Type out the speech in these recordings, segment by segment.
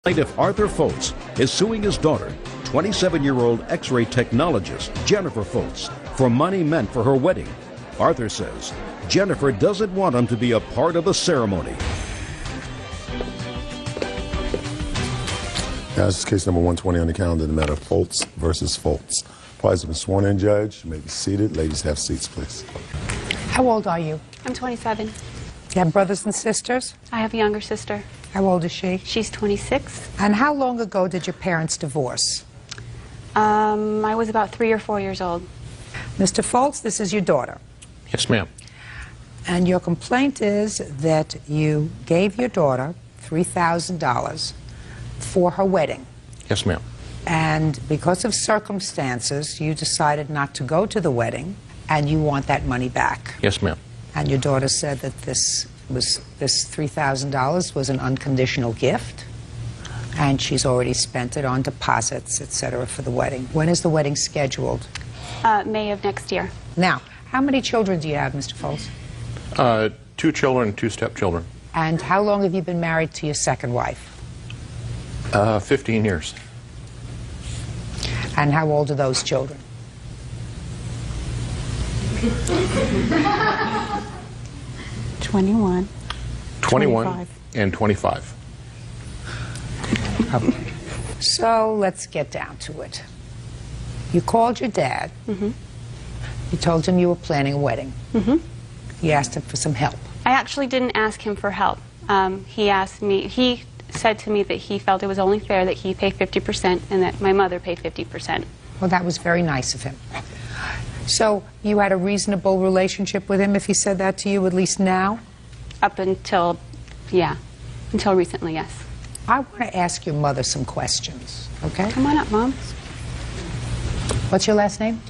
Plaintiff Arthur Foltz is suing his daughter, 27-year-old X-ray technologist Jennifer Foltz, for money meant for her wedding. Arthur says Jennifer doesn't want him to be a part of the ceremony. Now, this is case number 120 on the calendar, the matter of Foltz versus Foltz. Parties have been sworn in, Judge. You may be seated. Ladies, have seats, please. How old are you? I'm 27. You have brothers and sisters? I have a younger sister. How old is she? She's 26. And how long ago did your parents divorce? I was about 3 or 4 years old. Mr. Foltz, this is your daughter. Yes, ma'am. And your complaint is that you gave your daughter $3,000 for her wedding. Yes, ma'am. And because of circumstances, you decided not to go to the wedding, and you want that money back. Yes, ma'am. And your daughter said that this $3,000 was an unconditional gift, and she's already spent it on deposits, etc., for the wedding. When is the wedding scheduled? May of next year. Now, how many children do you have, Mr. Foltz? 2 children, 2 stepchildren. And how long have you been married to your second wife? 15 years. And how old are those children? 21. 21 25. and 25. So let's get down to it. You called your dad. Mm-hmm. You told him you were planning a wedding. Mm-hmm. You asked him for some help. I actually didn't ask him for help. He said to me that he felt it was only fair that he pay 50% and that my mother pay 50%. Well, that was very nice of him. So you had a reasonable relationship with him if he said that to you, at least now? Up until, yeah, until recently, yes. I want to ask your mother some questions, okay? Come on up, Mom. What's your last name?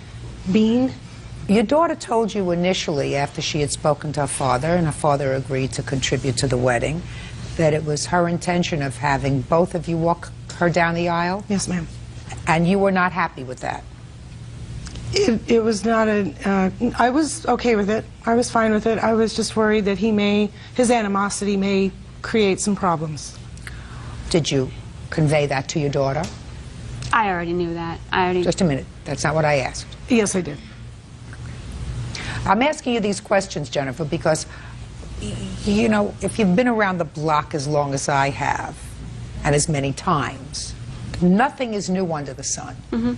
Bean. Your daughter told you initially, after she had spoken to her father, and her father agreed to contribute to the wedding, that it was her intention of having both of you walk her down the aisle? Yes, ma'am. And you were not happy with that? It was not a, I was okay with it. I was fine with it. I was just worried that his animosity may create some problems. Did you convey that to your daughter? I already knew that. Just a minute. That's not what I asked. Yes, I did. I'm asking you these questions, Jennifer, because, you know, if you've been around the block as long as I have, and as many times, nothing is new under the sun. Mm-hmm.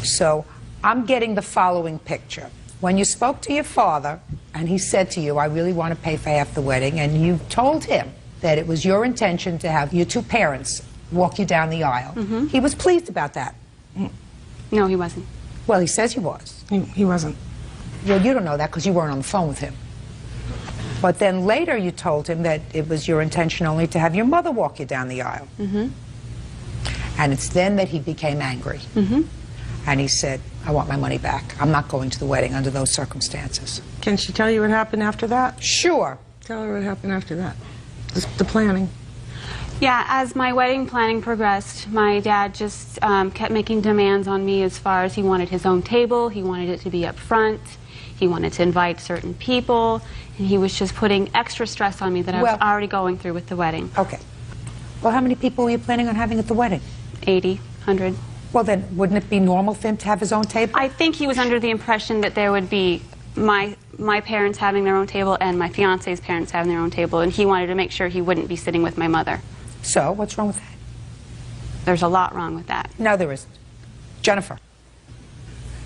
So I'm getting the following picture. When you spoke to your father, and he said to you, I really want to pay for half the wedding, and you told him that it was your intention to have your 2 parents walk you down the aisle, Mm-hmm. he was pleased about that. No, he wasn't. Well, he says he was. He wasn't. Well, you don't know that because you weren't on the phone with him. But then later you told him that it was your intention only to have your mother walk you down the aisle. Mm-hmm. And it's then that he became angry. Mm-hmm. And he said, I want my money back. I'm not going to the wedding under those circumstances. Can she tell you what happened after that? Sure. Tell her what happened after that. The planning. Yeah, as my wedding planning progressed, my dad just kept making demands on me as far as he wanted his own table, he wanted it to be up front, he wanted to invite certain people, and he was just putting extra stress on me that I was already going through with the wedding. Okay. Well, how many people were you planning on having at the wedding? 80, 100. Well, then, wouldn't it be normal for him to have his own table? I think he was under the impression that there would be my parents having their own table and my fiance's parents having their own table, and he wanted to make sure he wouldn't be sitting with my mother. So, what's wrong with that? There's a lot wrong with that. No, there isn't. Jennifer.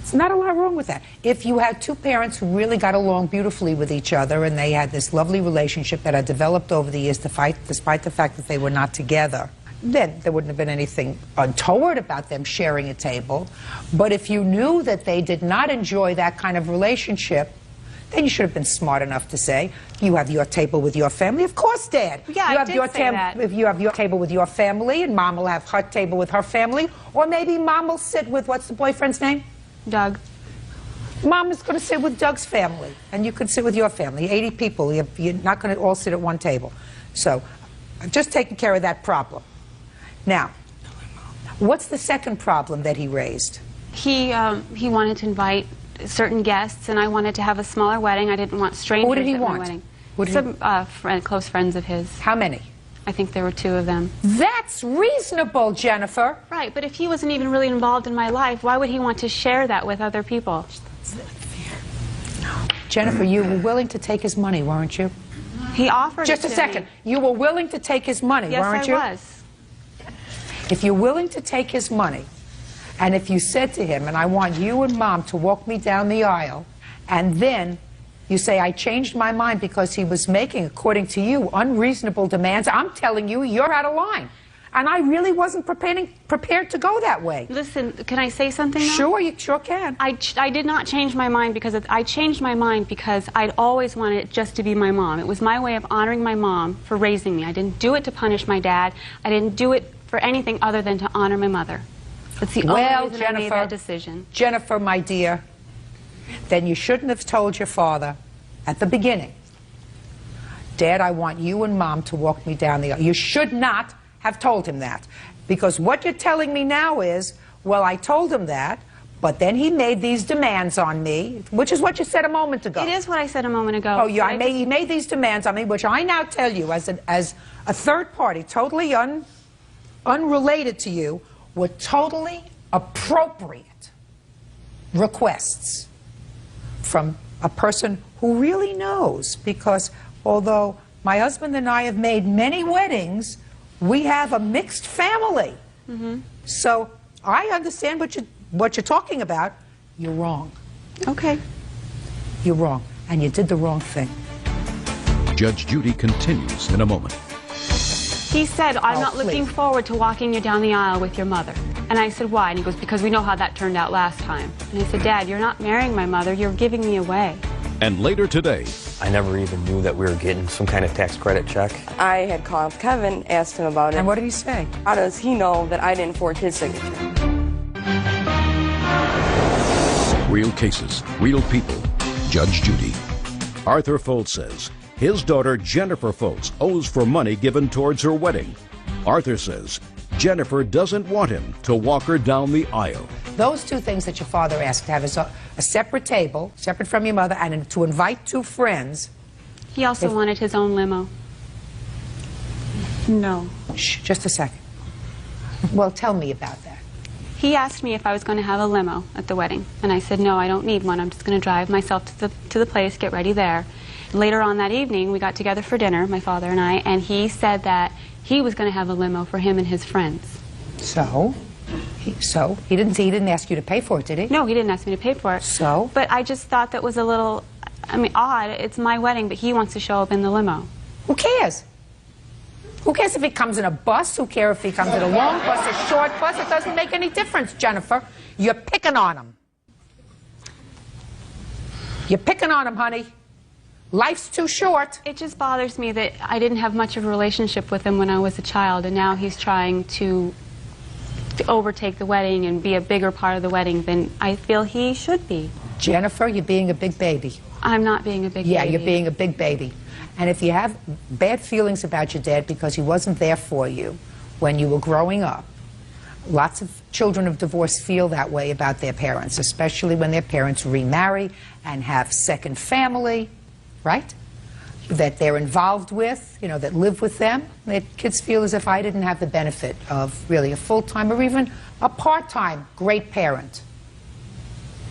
There's not a lot wrong with that. If you had 2 parents who really got along beautifully with each other and they had this lovely relationship that had developed over the years despite the fact that they were not together, then there wouldn't have been anything untoward about them sharing a table. But if you knew that they did not enjoy that kind of relationship, then you should have been smart enough to say, you have your table with your family. Of course, Dad. Yeah, you I did say that. If you have your table with your family, and Mom will have her table with her family, or maybe Mom will sit with, what's the boyfriend's name? Doug. Mom is going to sit with Doug's family, and you could sit with your family. 80 people. You're not going to all sit at one table. So, I've just taken care of that problem. Now, what's the second problem that he raised? He wanted to invite certain guests, and I wanted to have a smaller wedding. I didn't want strangers Who did he at want? my wedding. Some close friends of his. How many? I think there were 2 of them. That's reasonable, Jennifer. Right, but if he wasn't even really involved in my life, why would he want to share that with other people? Jennifer, you were willing to take his money, weren't you? He offered Just it a to second. me. You were willing to take his money, Yes, weren't you? I was. If you're willing to take his money, and if you said to him, and I want you and Mom to walk me down the aisle, and then you say, I changed my mind because he was making, according to you, unreasonable demands, I'm telling you, you're out of line. And I really wasn't prepared to go that way. Listen, can I say something now? Sure, you sure can. I did not change my mind because I changed my mind because I'd always wanted it just to be my mom. It was my way of honoring my mom for raising me. I didn't do it to punish my dad. I didn't do it for anything other than to honor my mother. That's the only reason I made that decision. Jennifer, my dear, then you shouldn't have told your father at the beginning, Dad, I want you and Mom to walk me down the aisle. You should not have told him that. Because what you're telling me now is, well, I told him that, but then he made these demands on me, which is what you said a moment ago. It is what I said a moment ago. Oh, yeah, he made these demands on me, which I now tell you, as a third party, totally unrelated to you, were totally appropriate requests from a person who really knows. Because although my husband and I have made many weddings, we have a mixed family. Mm-hmm. So I understand what you're talking about. You're wrong. Okay. You're wrong, and you did the wrong thing. Judge Judy continues in a moment. He said, I'm not looking please. forward to walking you down the aisle with your mother. And I said, why? And he goes, because we know how that turned out last time. And I said, Dad, you're not marrying my mother, you're giving me away. And later today, I never even knew that we were getting some kind of tax credit check. I had called Kevin, asked him about it. And what did he say? How does he know that I didn't forge his signature? real cases, real people. Judge Judy. Arthur Foltz says his daughter Jennifer Foltz owes for money given towards her wedding. Arthur says Jennifer doesn't want him to walk her down the aisle. Those 2 things that your father asked to have is a separate table, separate from your mother, and to invite 2 friends. He also wanted his own limo. No. Shh, just a second. Well, tell me about that. He asked me if I was going to have a limo at the wedding, and I said, no, I don't need one. I'm just going to drive myself to the place, get ready there. Later on that evening, we got together for dinner, my father and I, and he said that he was going to have a limo for him and his friends. So? He didn't ask you to pay for it, did he? No, he didn't ask me to pay for it. So? But I just thought that was a little, odd. It's my wedding, but he wants to show up in the limo. Who cares? Who cares if he comes in a bus? Who cares if he comes in a long bus, a short bus? It doesn't make any difference, Jennifer. You're picking on him. You're picking on him, honey. Life's too short. It just bothers me that I didn't have much of a relationship with him when I was a child, and now he's trying to overtake the wedding and be a bigger part of the wedding than I feel he should be. Jennifer, you're being a big baby. I'm not being a big baby. Yeah, you're being a big baby. And if you have bad feelings about your dad because he wasn't there for you when you were growing up, lots of children of divorce feel that way about their parents, especially when their parents remarry and have second family, right? That they're involved with, that live with them. Their kids feel as if I didn't have the benefit of really a full-time or even a part-time great parent.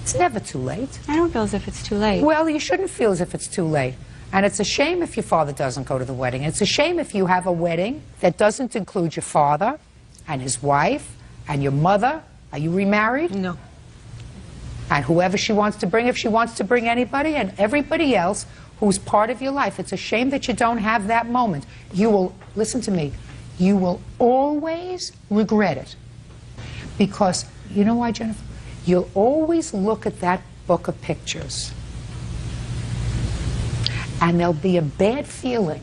It's never too late. I don't feel as if it's too late. Well, you shouldn't feel as if it's too late. And it's a shame if your father doesn't go to the wedding. It's a shame if you have a wedding that doesn't include your father and his wife and your mother. Are you remarried? No. And whoever she wants to bring, if she wants to bring anybody, and everybody else who's part of your life. It's a shame that you don't have that moment. You will, listen to me, you will always regret it. Because, you know why, Jennifer? You'll always look at that book of pictures and there'll be a bad feeling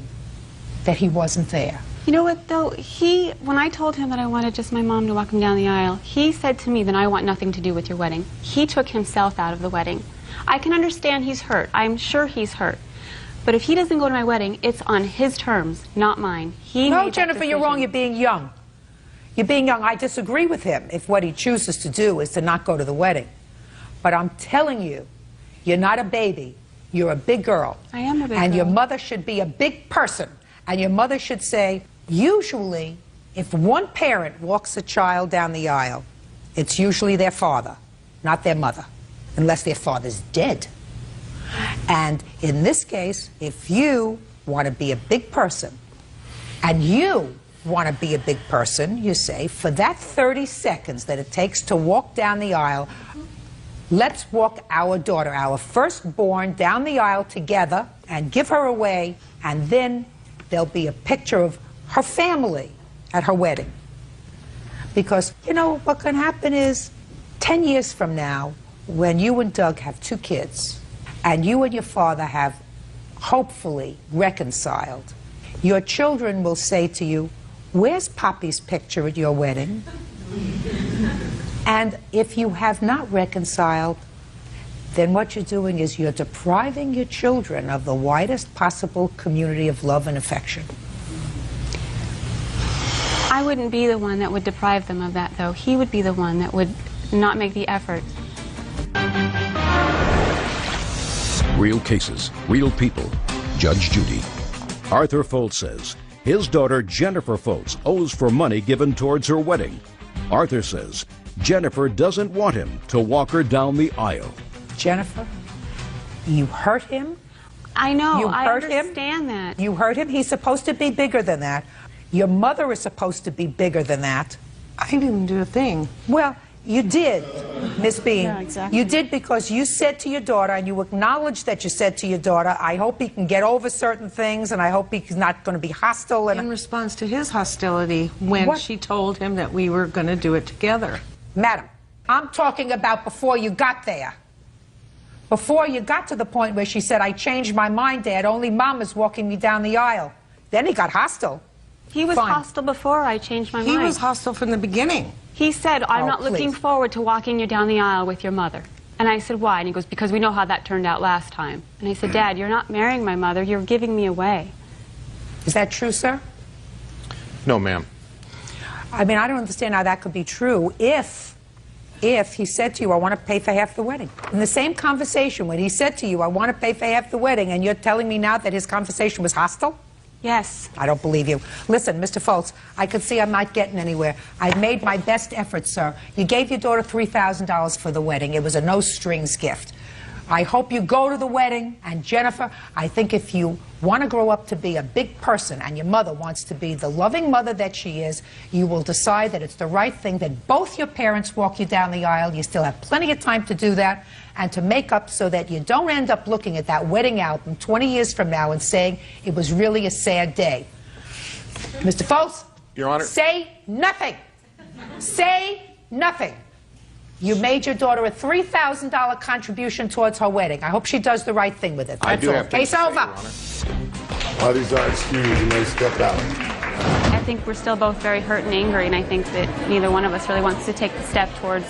that he wasn't there. You know what, though? When I told him that I wanted just my mom to walk him down the aisle, he said to me that I want nothing to do with your wedding. He took himself out of the wedding. I can understand he's hurt. I'm sure he's hurt. But if he doesn't go to my wedding, it's on his terms, not mine. No, Jennifer, you're wrong. You're being young. You're being young. I disagree with him if what he chooses to do is to not go to the wedding. But I'm telling you, you're not a baby. You're a big girl. I am a big girl. And your mother should be a big person. And your mother should say, Usually, if one parent walks a child down the aisle, it's usually their father, not their mother, unless their father's dead. And in this case, if you want to be a big person, and you want to be a big person, you say, for that 30 seconds that it takes to walk down the aisle, let's walk our daughter, our firstborn, down the aisle together and give her away, and then there'll be a picture of her family at her wedding. Because, you know, what can happen is 10 years from now, when you and Doug have 2 kids, and you and your father have hopefully reconciled, your children will say to you, "Where's Poppy's picture at your wedding?" And if you have not reconciled, then what you're doing is you're depriving your children of the widest possible community of love and affection. I wouldn't be the one that would deprive them of that, though. He would be the one that would not make the effort. Real cases, real people. Judge Judy. Arthur Foltz says his daughter Jennifer Foltz owes for money given towards her wedding. Arthur says Jennifer doesn't want him to walk her down the aisle. Jennifer, you hurt him. I know. You I hurt him. understand that. You hurt him. He's supposed to be bigger than that. Your mother is supposed to be bigger than that. I didn't do a thing. Well, you did, Miss Bean. Yeah, exactly. You did, because you said to your daughter, and you acknowledged that you said to your daughter, I hope he can get over certain things, and I hope he's not going to be hostile. And In response to his hostility when What? she told him that we were going to do it together. Madam, I'm talking about before you got there. Before you got to the point where she said, I changed my mind, Dad, only Mom is walking me down the aisle. Then he got hostile. He was Fine. hostile before I changed my He mind. was hostile from the beginning. He said, I'm Oh, not looking please. forward to walking you down the aisle with your mother. And I said, why? And he goes, because we know how that turned out last time. And I said, Dad, you're not marrying my mother, you're giving me away. Is that true, sir? No, ma'am. I mean, I don't understand how that could be true if he said to you, I want to pay for half the wedding. In the same conversation, when he said to you, I want to pay for half the wedding, and you're telling me now that his conversation was hostile? Yes. I don't believe you. Listen, Mr. Foltz, I can see I'm not getting anywhere. I've made my best effort, sir. You gave your daughter $3,000 for the wedding. It was a no-strings gift. I hope you go to the wedding. And Jennifer, I think if you want to grow up to be a big person and your mother wants to be the loving mother that she is, you will decide that it's the right thing that both your parents walk you down the aisle. You still have plenty of time to do that and to make up so that you don't end up looking at that wedding album 20 years from now and saying it was really a sad day. Mr. Foltz? Your Honor. Say nothing. Say nothing. You made your daughter a $3,000 contribution towards her wedding. I hope she does the right thing with it. That's I do all. have things Case to say, over. Your Honor. Parties are excused. You may step out. I think we're still both very hurt and angry, and I think that neither one of us really wants to take the step towards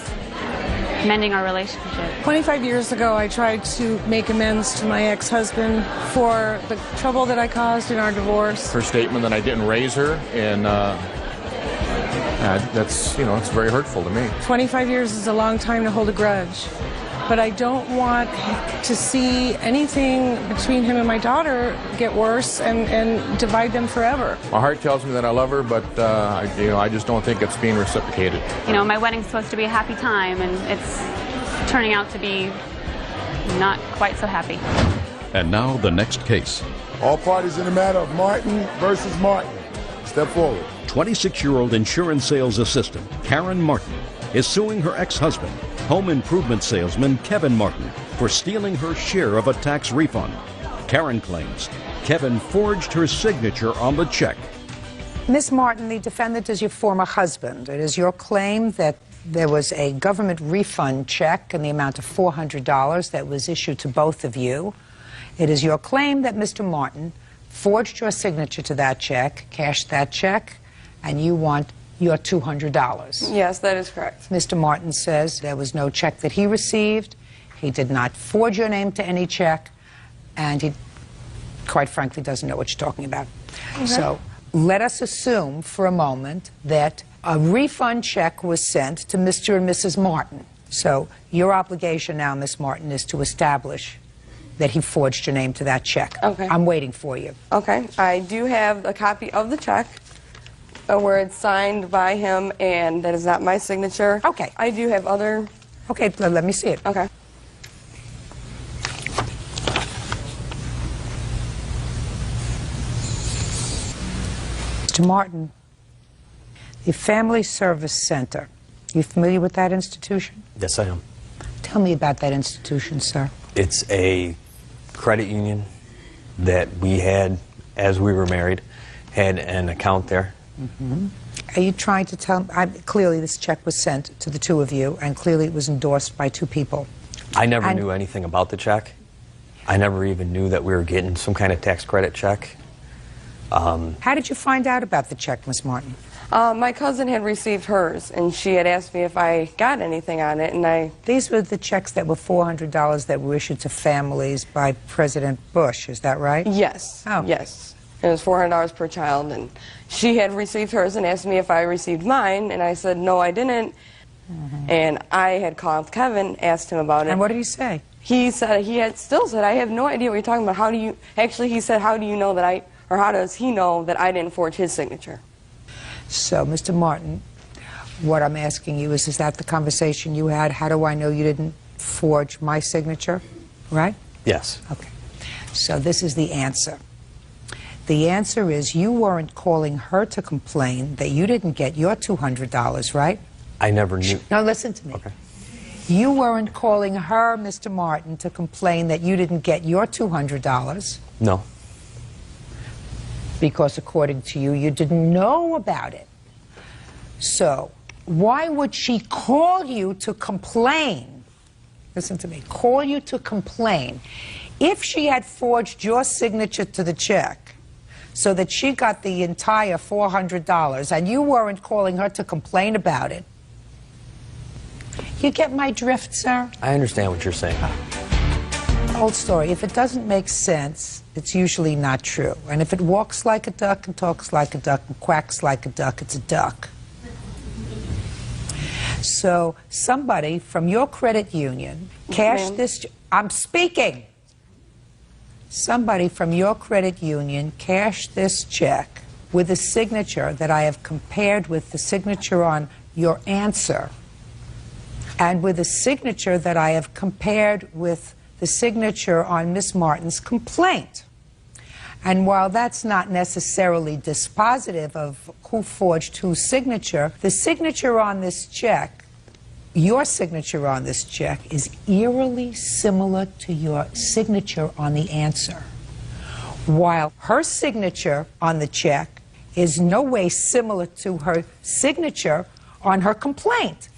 mending our relationship. 25 years ago, I tried to make amends to my ex-husband for the trouble that I caused in our divorce. Her statement that I didn't raise her, and that's, you know, it's very hurtful to me. 25 years is a long time to hold a grudge. But I don't want to see anything between him and my daughter get worse and divide them forever. My heart tells me that I love her, but I just don't think it's being reciprocated. You know, my wedding's supposed to be a happy time, and it's turning out to be not quite so happy. And now the next case. All parties in the matter of Martin versus Martin. Step forward. 26-year-old insurance sales assistant Karen Martin is suing her ex-husband, home improvement salesman Kevin Martin, for stealing her share of a tax refund. Karen claims Kevin forged her signature on the check. Miss Martin, the defendant is your former husband. It is your claim that there was a government refund check in the amount of $400 that was issued to both of you. It is your claim that Mr. Martin forged your signature to that check, cashed that check, and you want your $200. Yes, that is correct. Mr. Martin says there was no check that he received. He did not forge your name to any check, and he, quite frankly, doesn't know what you're talking about. Okay. So let us assume for a moment that a refund check was sent to Mr. and Mrs. Martin. So your obligation now, Miss Martin, is to establish that he forged your name to that check. Okay. I'm waiting for you. Okay, I do have a copy of the check. where it's signed by him and that is not my signature. Okay. I do have other... Okay, let me see it. Okay. Mr. Martin, the Family Service Center, you familiar with that institution? Yes, I am. Tell me about that institution, sir. It's a credit union that we had, as we were married, had an account there. Are you trying to tell me, clearly this check was sent to the two of you, and clearly it was endorsed by two people. I never knew anything about the check. I never even knew that we were getting some kind of tax credit check. How did you find out about the check, Miss Martin? My cousin had received hers, and she had asked me if I got anything on it, and These were the checks that were $400 that were issued to families by President Bush, is that right? Yes. Oh. Yes. It was $400 per child, and she had received hers and asked me if I received mine, and I said, no, I didn't. And I had called Kevin, asked him about it. And what did he say? He said, he had still said, I have no idea what you're talking about. How do you, actually he said, how do you know that or how does he know that I didn't forge his signature? So, Mr. Martin, what I'm asking you is that the conversation you had? How do I know you didn't forge my signature? Right? Yes. Okay. So this is the answer. The answer is you weren't calling her to complain that you didn't get your $200, right? I never knew. Now listen to me. Okay. You weren't calling her, Mr. Martin, to complain that you didn't get your $200. No. Because according to you, you didn't know about it. So why would she call you to complain? Listen to me. Call you to complain. If she had forged your signature to the check so that she got the entire $400 and you weren't calling her to complain about it, you get my drift, sir? I understand what you're saying. Old story. If it doesn't make sense, it's usually not true. And if it walks like a duck and talks like a duck and quacks like a duck, it's a duck. So somebody from your credit union cashed this... I'm speaking! Somebody from your credit union cashed this check with a signature that I have compared with the signature on your answer and with a signature that I have compared with the signature on Miss Martin's complaint. And while that's not necessarily dispositive of who forged whose signature, the signature on this check, your signature on this check, is eerily similar to your signature on the answer. While her signature on the check is no way similar to her signature on her complaint.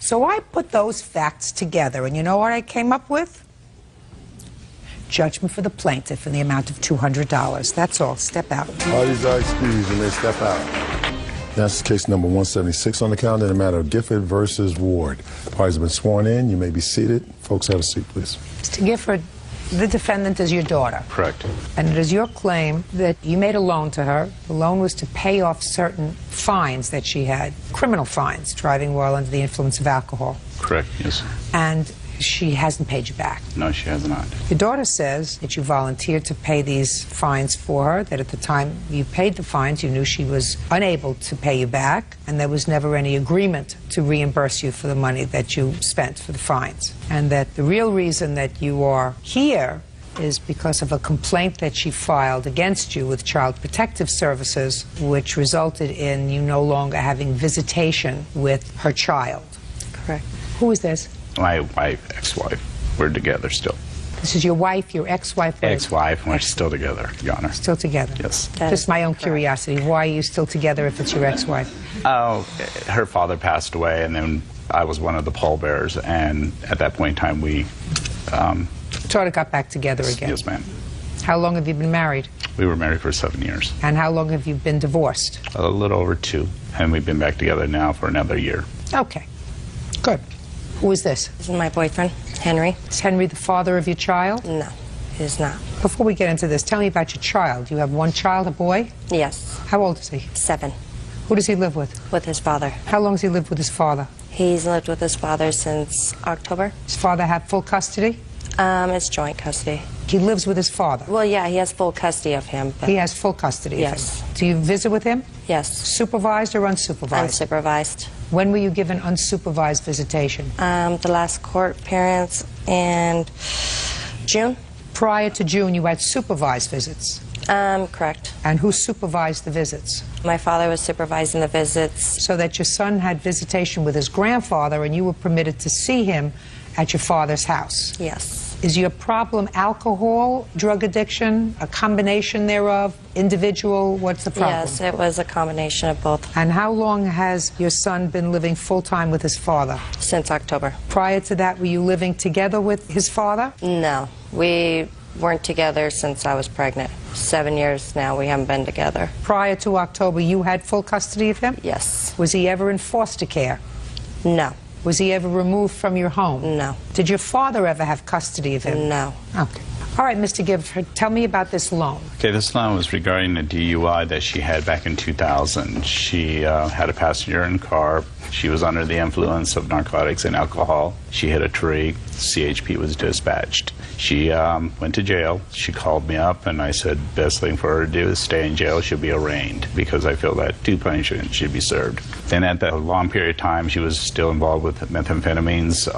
So I put those facts together, and you know what I came up with? Judgment for the plaintiff in the amount of $200. That's all. Step out. Parties are excused and they step out. That's case number 176 on the calendar in the matter of Gifford versus Ward. Parties have been sworn in. You may be seated. Folks, have a seat, please. Mr. Gifford, the defendant is your daughter. Correct. And it is your claim that you made a loan to her. The loan was to pay off certain fines that she had, criminal fines, driving while under the influence of alcohol. Correct, yes. And she hasn't paid you back. No, she has not. Your daughter says that you volunteered to pay these fines for her, that at the time you paid the fines, you knew she was unable to pay you back, and there was never any agreement to reimburse you for the money that you spent for the fines. And that the real reason that you are here is because of a complaint that she filed against you with Child Protective Services, which resulted in you no longer having visitation with her child. Correct. Who is this? My wife, ex-wife. We're together still. This is your wife, your ex-wife? Ex-wife, and we're still together, Your Honor. Still together? Yes. Just my own curiosity. Why are you still together if it's your ex-wife? Oh, her father passed away, and then I was one of the pallbearers, and at that point in time, we... sort of got back together again? Yes, ma'am. How long have you been married? We were married for 7 years. And how long have you been divorced? A little over 2, and we've been back together now for another year. Okay. Good. Who is this? This is my boyfriend, Henry. Is Henry the father of your child? No, he is not. Before we get into this, tell me about your child. You have one child, a boy? Yes. How old is he? 7. Who does he live with? With his father. How long has he lived with his father? He's lived with his father since October. His father had full custody? It's joint custody. He lives with his father? Well, yeah, he has full custody of him. But he has full custody yes. of him. Do you visit with him? Yes. Supervised or unsupervised? Unsupervised. When were you given unsupervised visitation? The last court appearance in June. Prior to June, you had supervised visits. Correct. And who supervised the visits? My father was supervising the visits. So that your son had visitation with his grandfather and you were permitted to see him at your father's house? Yes. Is your problem alcohol, drug addiction, a combination thereof, individual? What's the problem? Yes, it was a combination of both. And how long has your son been living full-time with his father? Since October. Prior to that, were you living together with his father? No. We weren't together since I was pregnant. 7 years now we haven't been together. Prior to October, you had full custody of him? Yes. Was he ever in foster care? No. Was he ever removed from your home? No. Did your father ever have custody of him? No. Okay. All right, Mr. Gifford, tell me about this loan. Okay, this loan was regarding a DUI that she had back in 2000. She had a passenger in the car. She was under the influence of narcotics and alcohol. She hit a tree. CHP was dispatched. She went to jail. She called me up, and I said, best thing for her to do is stay in jail. She'll be arraigned, because I feel that 2 punishments should be served. Then at that long period of time, she was still involved with methamphetamines.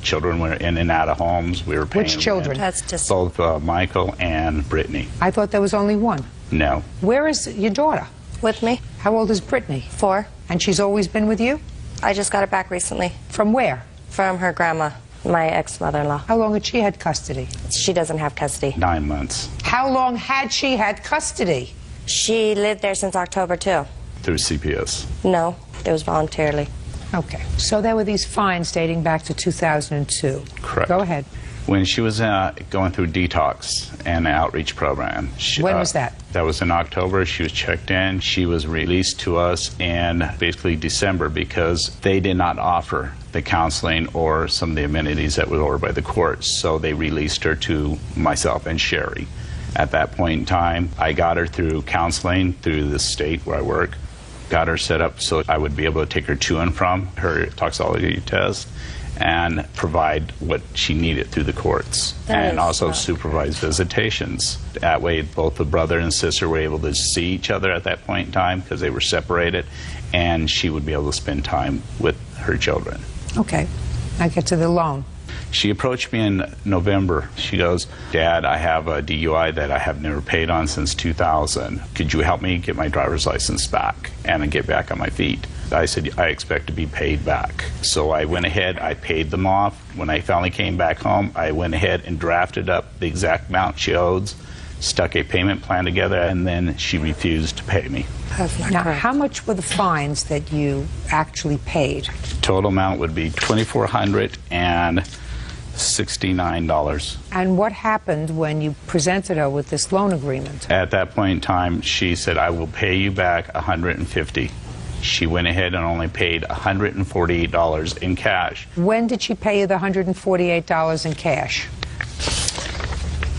Children were in and out of homes. We were paying Which children? That's just... both Michael and Brittany. I thought there was only one. No. Where is your daughter? With me. How old is Brittany? 4. And she's always been with you? I just got her back recently. From where? From her grandma, my ex-mother-in-law. How long had she had custody? She doesn't have custody. 9 months. How long had she had custody? She lived there since October, too. Through CPS. No, it was voluntarily. Okay. So there were these fines dating back to 2002. Correct. Go ahead. When she was going through detox and an outreach program. When was that? That was in October. She was checked in. She was released to us in basically December, because they did not offer the counseling or some of the amenities that were ordered by the courts. So they released her to myself and Sherry. At that point in time, I got her through counseling through the state where I work. Got her set up so I would be able to take her to and from her toxicology test and provide what she needed through the courts, and also supervise visitations. That way both the brother and sister were able to see each other at that point in time, because they were separated, and she would be able to spend time with her children. Okay. Now get to the loan. She approached me in November. She goes, Dad, I have a DUI that I have never paid on since 2000. Could you help me get my driver's license back and get back on my feet? I said, I expect to be paid back. So I went ahead, I paid them off. When I finally came back home, I went ahead and drafted up the exact amount she owed, stuck a payment plan together, and then she refused to pay me. That's not Now, correct. how much were the fines that you actually paid? Total amount would be $2,469. And what happened when you presented her with this loan agreement? At that point in time, she said, I will pay you back $150. She went ahead and only paid $148 in cash. When did she pay you the $148 in cash?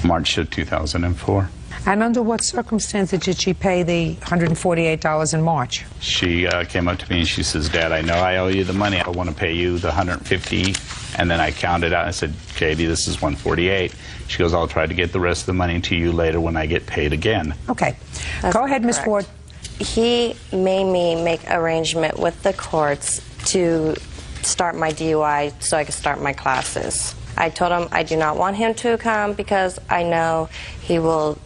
March of 2004. And under what circumstances did she pay the $148 in March? She came up to me and she says, Dad, I know I owe you the money. I want to pay you the $150. And then I counted out and I said, Katie, this is $148. She goes, I'll try to get the rest of the money to you later when I get paid again. Okay. That's Go ahead, not Ms. correct. Ward. He made me make arrangement with the courts to start my DUI so I could start my classes. I told him I do not want him to come because I know he will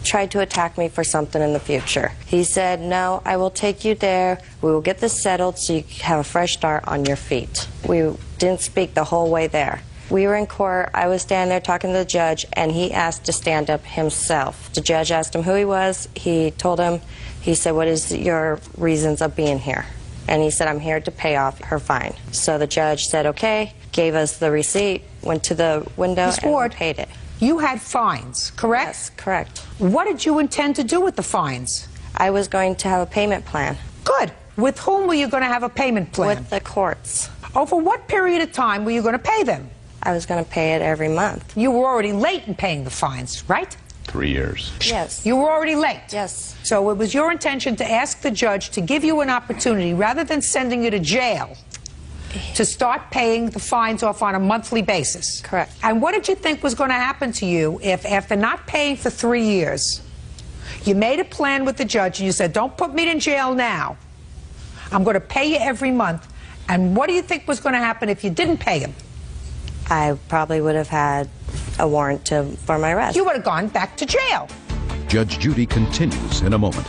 try to attack me for something in the future. He said, no, I will take you there. We will get this settled so you can have a fresh start on your feet. We didn't speak the whole way there. We were in court. I was standing there talking to the judge, and he asked to stand up himself. The judge asked him who he was. He told him, he said, what is your reasons of being here? And he said, I'm here to pay off her fine. So the judge said, okay, gave us the receipt, went to the window, Ms. and Ward, paid it. you had fines, correct? Yes, correct. What did you intend to do with the fines? I was going to have a payment plan. Good. With whom were you going to have a payment plan? With the courts. Over what period of time were you going to pay them? I was going to pay it every month. You were already late in paying the fines, right? 3 years. Yes. You were already late. Yes. So it was your intention to ask the judge to give you an opportunity, rather than sending you to jail, to start paying the fines off on a monthly basis. Correct. And what did you think was going to happen to you if, after not paying for 3 years, You made a plan with the judge and you said, don't put me in jail now. I'm going to pay you every month. And what do you think was going to happen if you didn't pay him? I probably would have had a warrant for my arrest. You would have gone back to jail. Judge Judy continues in a moment.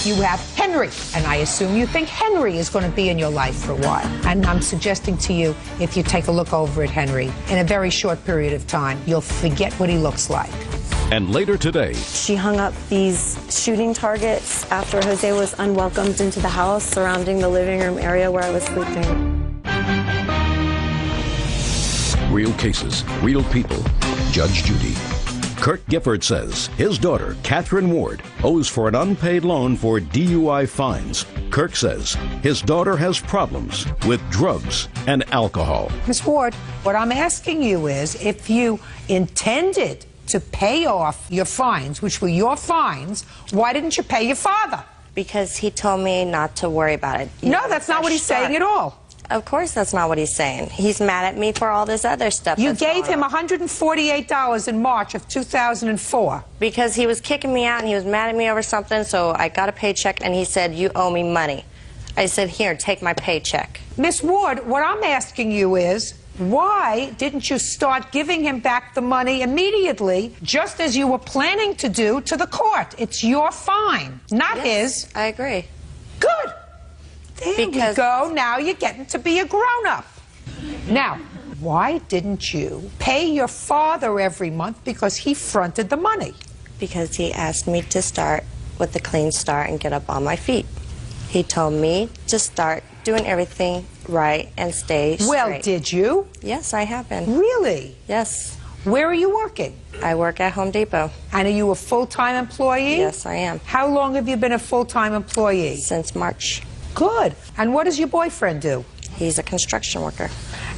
You have Henry, and I assume you think Henry is going to be in your life for a while. And I'm suggesting to you, if you take a look over at Henry, in a very short period of time, you'll forget what he looks like. And later today, she hung up these shooting targets after Jose was unwelcomed into the house surrounding the living room area where I was sleeping. real cases, real people. Judge Judy. Kurt Gifford says his daughter, Catherine Ward, owes for an unpaid loan for DUI fines. Kirk says his daughter has problems with drugs and alcohol. Ms. Ward, what I'm asking you is if you intended to pay off your fines, which were your fines, why didn't you pay your father? Because he told me not to worry about it. No, that's not what he's saying at all. Of course that's not what he's saying. He's mad at me for all this other stuff. You gave him $148 in March of 2004. Because he was kicking me out and he was mad at me over something, so I got a paycheck and he said, you owe me money. I said, here, take my paycheck. Miss Ward, what I'm asking you is, why didn't you start giving him back the money immediately, just as you were planning to do to the court? It's your fine, not his. I agree. Good. There we go. Now you're getting to be a grown-up. Now, why didn't you pay your father every month because he fronted the money? Because he asked me to start with a clean start and get up on my feet. He told me to start doing everything right and stay straight. Well, did you? Yes, I have been. Really? Yes. Where are you working? I work at Home Depot. And are you a full-time employee? Yes, I am. How long have you been a full-time employee? Since March. Good. And what does your boyfriend do? He's a construction worker.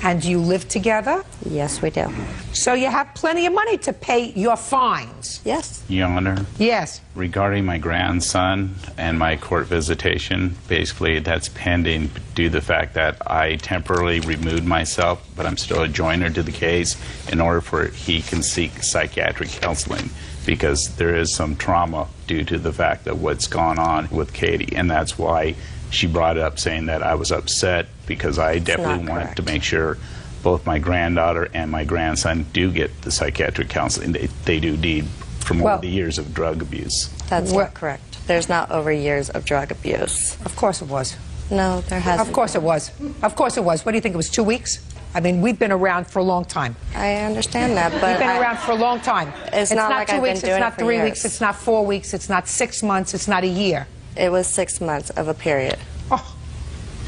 And do you live together? Yes, we do. So you have plenty of money to pay your fines? Yes. Your Honor. Yes. Regarding my grandson and my court visitation, basically that's pending due to the fact that I temporarily removed myself, but I'm still a joiner to the case in order for he can seek psychiatric counseling, because there is some trauma due to the fact of what's gone on with Katie, and that's why she brought it up, saying that I was upset because I definitely wanted to make sure both my granddaughter and my grandson do get the psychiatric counseling they do need from over the years of drug abuse. That's not correct. There's not over years of drug abuse. Of course it was. No, there hasn't. Of course it was. Of course it was. What do you think, it was 2 weeks? I mean, we've been around for a long time. I understand that, but we've been around for a long time. It's not like 2 I've weeks, been doing it's not it for 3 years. weeks, it's not 4 weeks, it's not 6 months, it's not a year. It was 6 months of a period. Oh.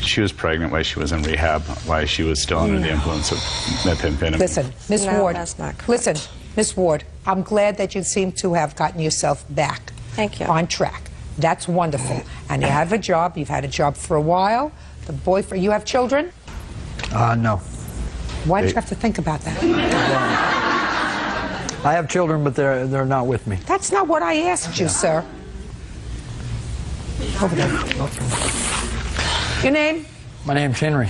She was pregnant while she was in rehab, while she was still under the influence of methamphetamine. Listen, Miss No, Ward. that's not correct. Listen, Miss Ward, I'm glad that you seem to have gotten yourself back. Thank you. On track. That's wonderful. And you have a job. You've had a job for a while. The boyfriend. You have children? No. Why did you have to think about that? I have children, but they're not with me. That's not what I asked you, sir. Over there. Your name? My name's Henry.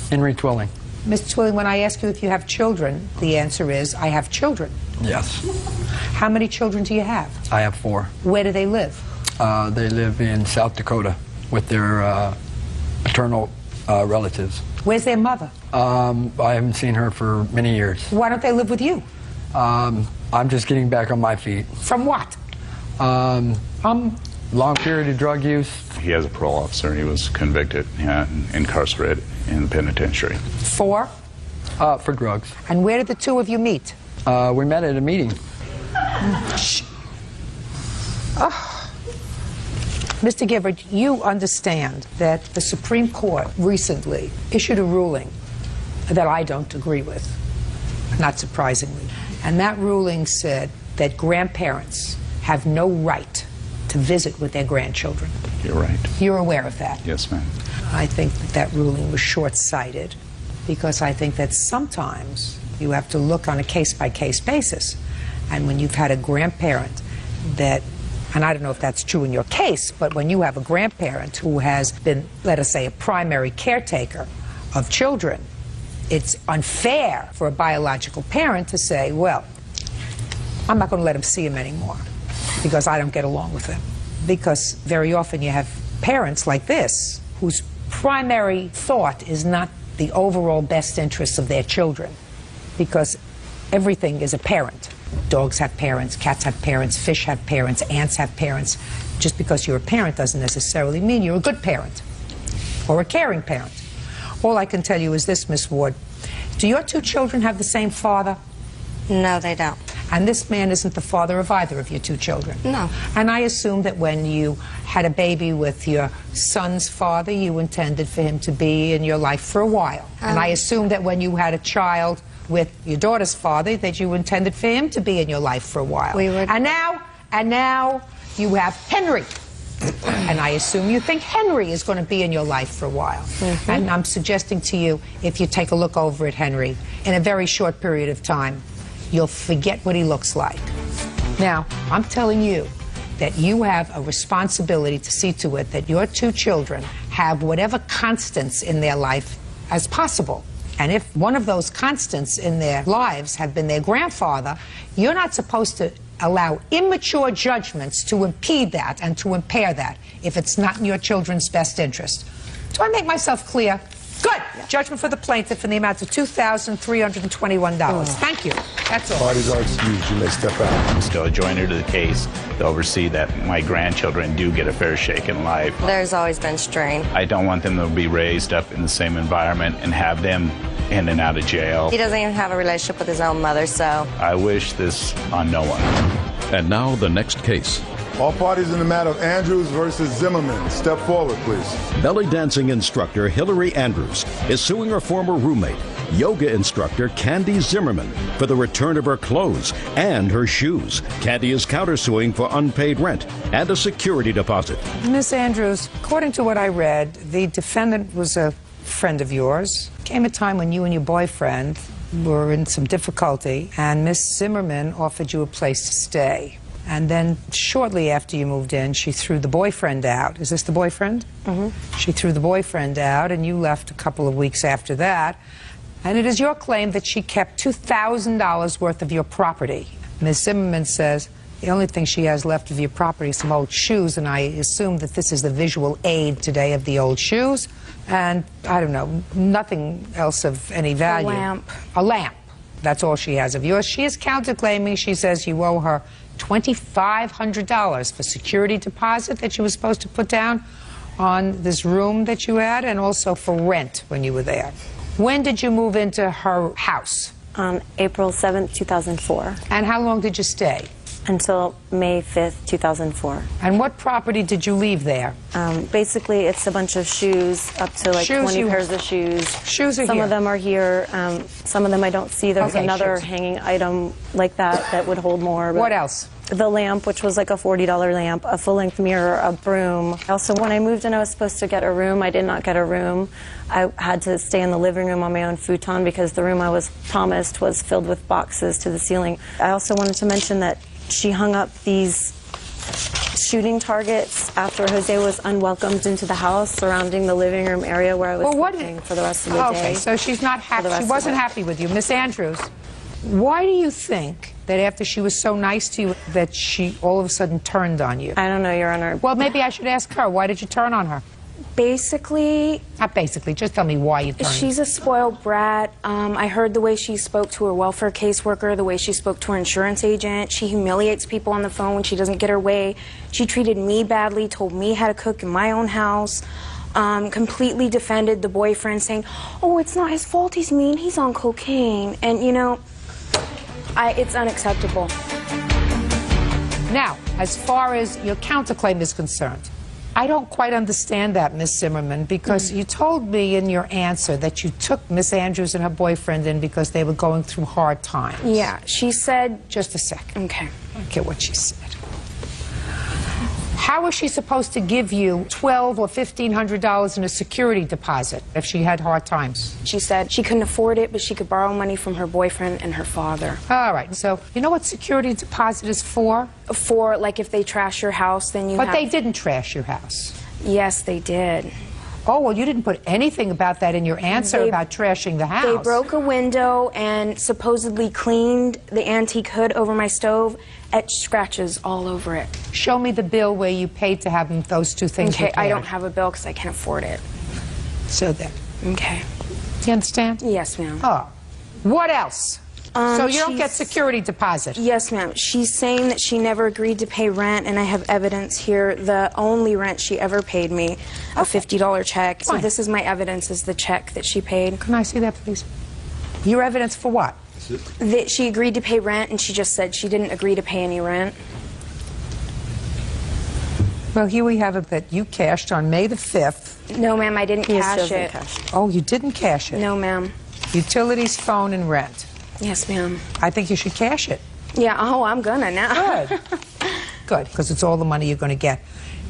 Henry Twilling. Miss Twilling, when I ask you if you have children, the answer is, I have children. Yes. How many children do you have? I have 4. Where do they live? They live in South Dakota with their paternal relatives. Where's their mother? I haven't seen her for many years. Why don't they live with you? I'm just getting back on my feet. From what? Long period of drug use. He has a parole officer. He was convicted and incarcerated in the penitentiary. For? For drugs. And where did the two of you meet? We met at a meeting. Mr. Gifford, you understand that the Supreme Court recently issued a ruling that I don't agree with, not surprisingly. And that ruling said that grandparents have no right to visit with their grandchildren. You're right. You're aware of that? Yes, ma'am. I think that that ruling was short-sighted because I think that sometimes you have to look on a case-by-case basis. And when you've had a grandparent that, and I don't know if that's true in your case, but when you have a grandparent who has been, let us say, a primary caretaker of children, it's unfair for a biological parent to say, well, I'm not going to let him see him anymore. because I don't get along with them. Because very often you have parents like this whose primary thought is not the overall best interests of their children, because everything is a parent. Dogs have parents, cats have parents, fish have parents, ants have parents. Just because you're a parent doesn't necessarily mean you're a good parent or a caring parent. All I can tell you is this, Miss Ward. Do your two children have the same father? No, they don't. And this man isn't the father of either of your two children? No. And I assume that when you had a baby with your son's father, you intended for him to be in your life for a while. And I assume that when you had a child with your daughter's father, that you intended for him to be in your life for a while. And now you have Henry. And I assume you think Henry is going to be in your life for a while. And I'm suggesting to you, if you take a look over at Henry, in a very short period of time, you'll forget what he looks like. Now, I'm telling you that you have a responsibility to see to it that your two children have whatever constants in their life as possible. And if one of those constants in their lives have been their grandfather, you're not supposed to allow immature judgments to impede that and to impair that if it's not in your children's best interest. Do I make myself clear? Good. Judgment for the plaintiff in the amount of $2,321. Thank you. That's all. Parties are excused. You may step out. I'm still a joiner to the case to oversee that my grandchildren do get a fair shake in life. There's always been strain. I don't want them to be raised up in the same environment and have them in and out of jail. He doesn't even have a relationship with his own mother, so... I wish this on no one. And now the next case. All parties in the matter of Andrews versus Zimmerman. Step forward, please. Belly dancing instructor Hillary Andrews is suing her former roommate, yoga instructor Candy Zimmerman, for the return of her clothes and her shoes. Candy is countersuing for unpaid rent and a security deposit. Miss Andrews, according to what I read, the defendant was a friend of yours. Came a time when you and your boyfriend were in some difficulty, and Miss Zimmerman offered you a place to stay. And then shortly after you moved in, she threw the boyfriend out. Is this the boyfriend? Mm-hmm. She threw the boyfriend out, and you left a couple of weeks after that. And it is your claim that she kept $2,000 worth of your property. Ms. Zimmerman says the only thing she has left of your property is some old shoes, and I assume that this is the visual aid today of the old shoes. And, I don't know, nothing else of any value. A lamp. A lamp. That's all she has of yours. She is counterclaiming. She says you owe her $2,500 for security deposit that you were supposed to put down on this room that you had, and also for rent when you were there. When did you move into her house? On April 7th, 2004. And how long did you stay? Until May 5th, 2004. And what property did you leave there? Basically, it's a bunch of shoes, up to like 20 pairs of shoes. Shoes are Some here. of them are here. Some of them I don't see. There's another hanging item like that would hold more. What else? The lamp, which was like a $40 lamp, a full-length mirror, a broom. Also, when I moved in, I was supposed to get a room. I did not get a room. I had to stay in the living room on my own futon because the room I was promised was filled with boxes to the ceiling. I also wanted to mention that she hung up these shooting targets after Jose was unwelcomed into the house surrounding the living room area where I was sleeping for the rest of the day. Okay, so she's not happy. She wasn't happy with you. Miss Andrews, why do you think that after she was so nice to you that she all of a sudden turned on you? I don't know, Your Honor. Well, maybe I should ask her. Why did you turn on her? Basically... Not basically. Just tell me why you turned. She's a spoiled brat. I heard the way she spoke to her welfare caseworker, the way she spoke to her insurance agent. She humiliates people on the phone when she doesn't get her way. She treated me badly, told me how to cook in my own house. Completely defended the boyfriend, saying, oh, it's not his fault, he's mean, he's on cocaine. And, you know, it's unacceptable. Now, as far as your counterclaim is concerned, I don't quite understand that, Miss Zimmerman, because you told me in your answer that you took Miss Andrews and her boyfriend in because they were going through hard times. Yeah, she said... Just a second. Okay. I don't care what she said. How was she supposed to give you $1,200 or $1,500 in a security deposit if she had hard times? She said she couldn't afford it, but she could borrow money from her boyfriend and her father. All right, so you know what security deposit is for? For, like, if they trash your house, then you But they didn't trash your house. Yes, they did. Oh, well, you didn't put anything about that in your answer about trashing the house. They broke a window and supposedly cleaned the antique hood over my stove, etched scratches all over it. Show me the bill where you paid to have those two things Okay, repaired. I don't have a bill because I can't afford it. So then. Okay. Do you understand? Yes, ma'am. Oh. What else? So you don't she's- get security deposit? Yes, ma'am. She's saying that she never agreed to pay rent, and I have evidence here. The only rent she ever paid me, a $50 check. So Fine. this is my evidence, is the check that she paid. Can I see that, please? Your evidence for what? That she agreed to pay rent, and she just said she didn't agree to pay any rent. Well, here we have it that you cashed on May the 5th. No, ma'am, I didn't cash it. Oh, you didn't cash it? No, ma'am. Utilities, phone, and rent. Yes, ma'am. I think you should cash it. Yeah, oh, I'm gonna now. Good. Good, because it's all the money you're going to get.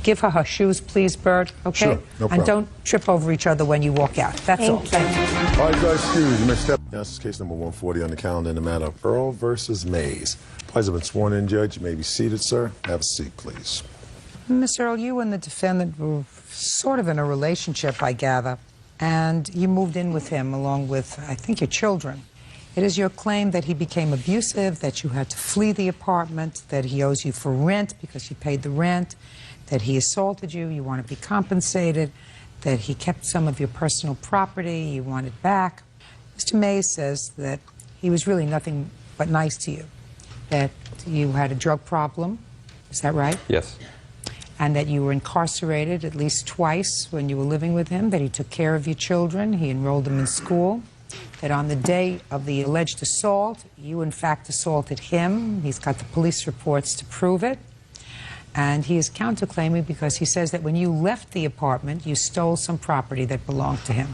Give her shoes, please, Bert, okay? Sure, no problem. And don't trip over each other when you walk out. That's all. Thank you. All right, Judge Hughes, you may step. Now, this is case number 140 on the calendar in the matter of Earl versus Mays. Parties have been sworn in, Judge. You may be seated, sir. Have a seat, please. Miss Earl, you and the defendant were sort of in a relationship, I gather, and you moved in with him along with, I think, your children. It is your claim that he became abusive, that you had to flee the apartment, that he owes you for rent because you paid the rent, that he assaulted you, you want to be compensated, that he kept some of your personal property, you want it back. Mr. Mays says that he was really nothing but nice to you, that you had a drug problem. Is that right? Yes. And that you were incarcerated at least twice when you were living with him, that he took care of your children, he enrolled them in school, that on the day of the alleged assault, you in fact assaulted him. He's got the police reports to prove it. And he is counterclaiming because he says that when you left the apartment, you stole some property that belonged to him.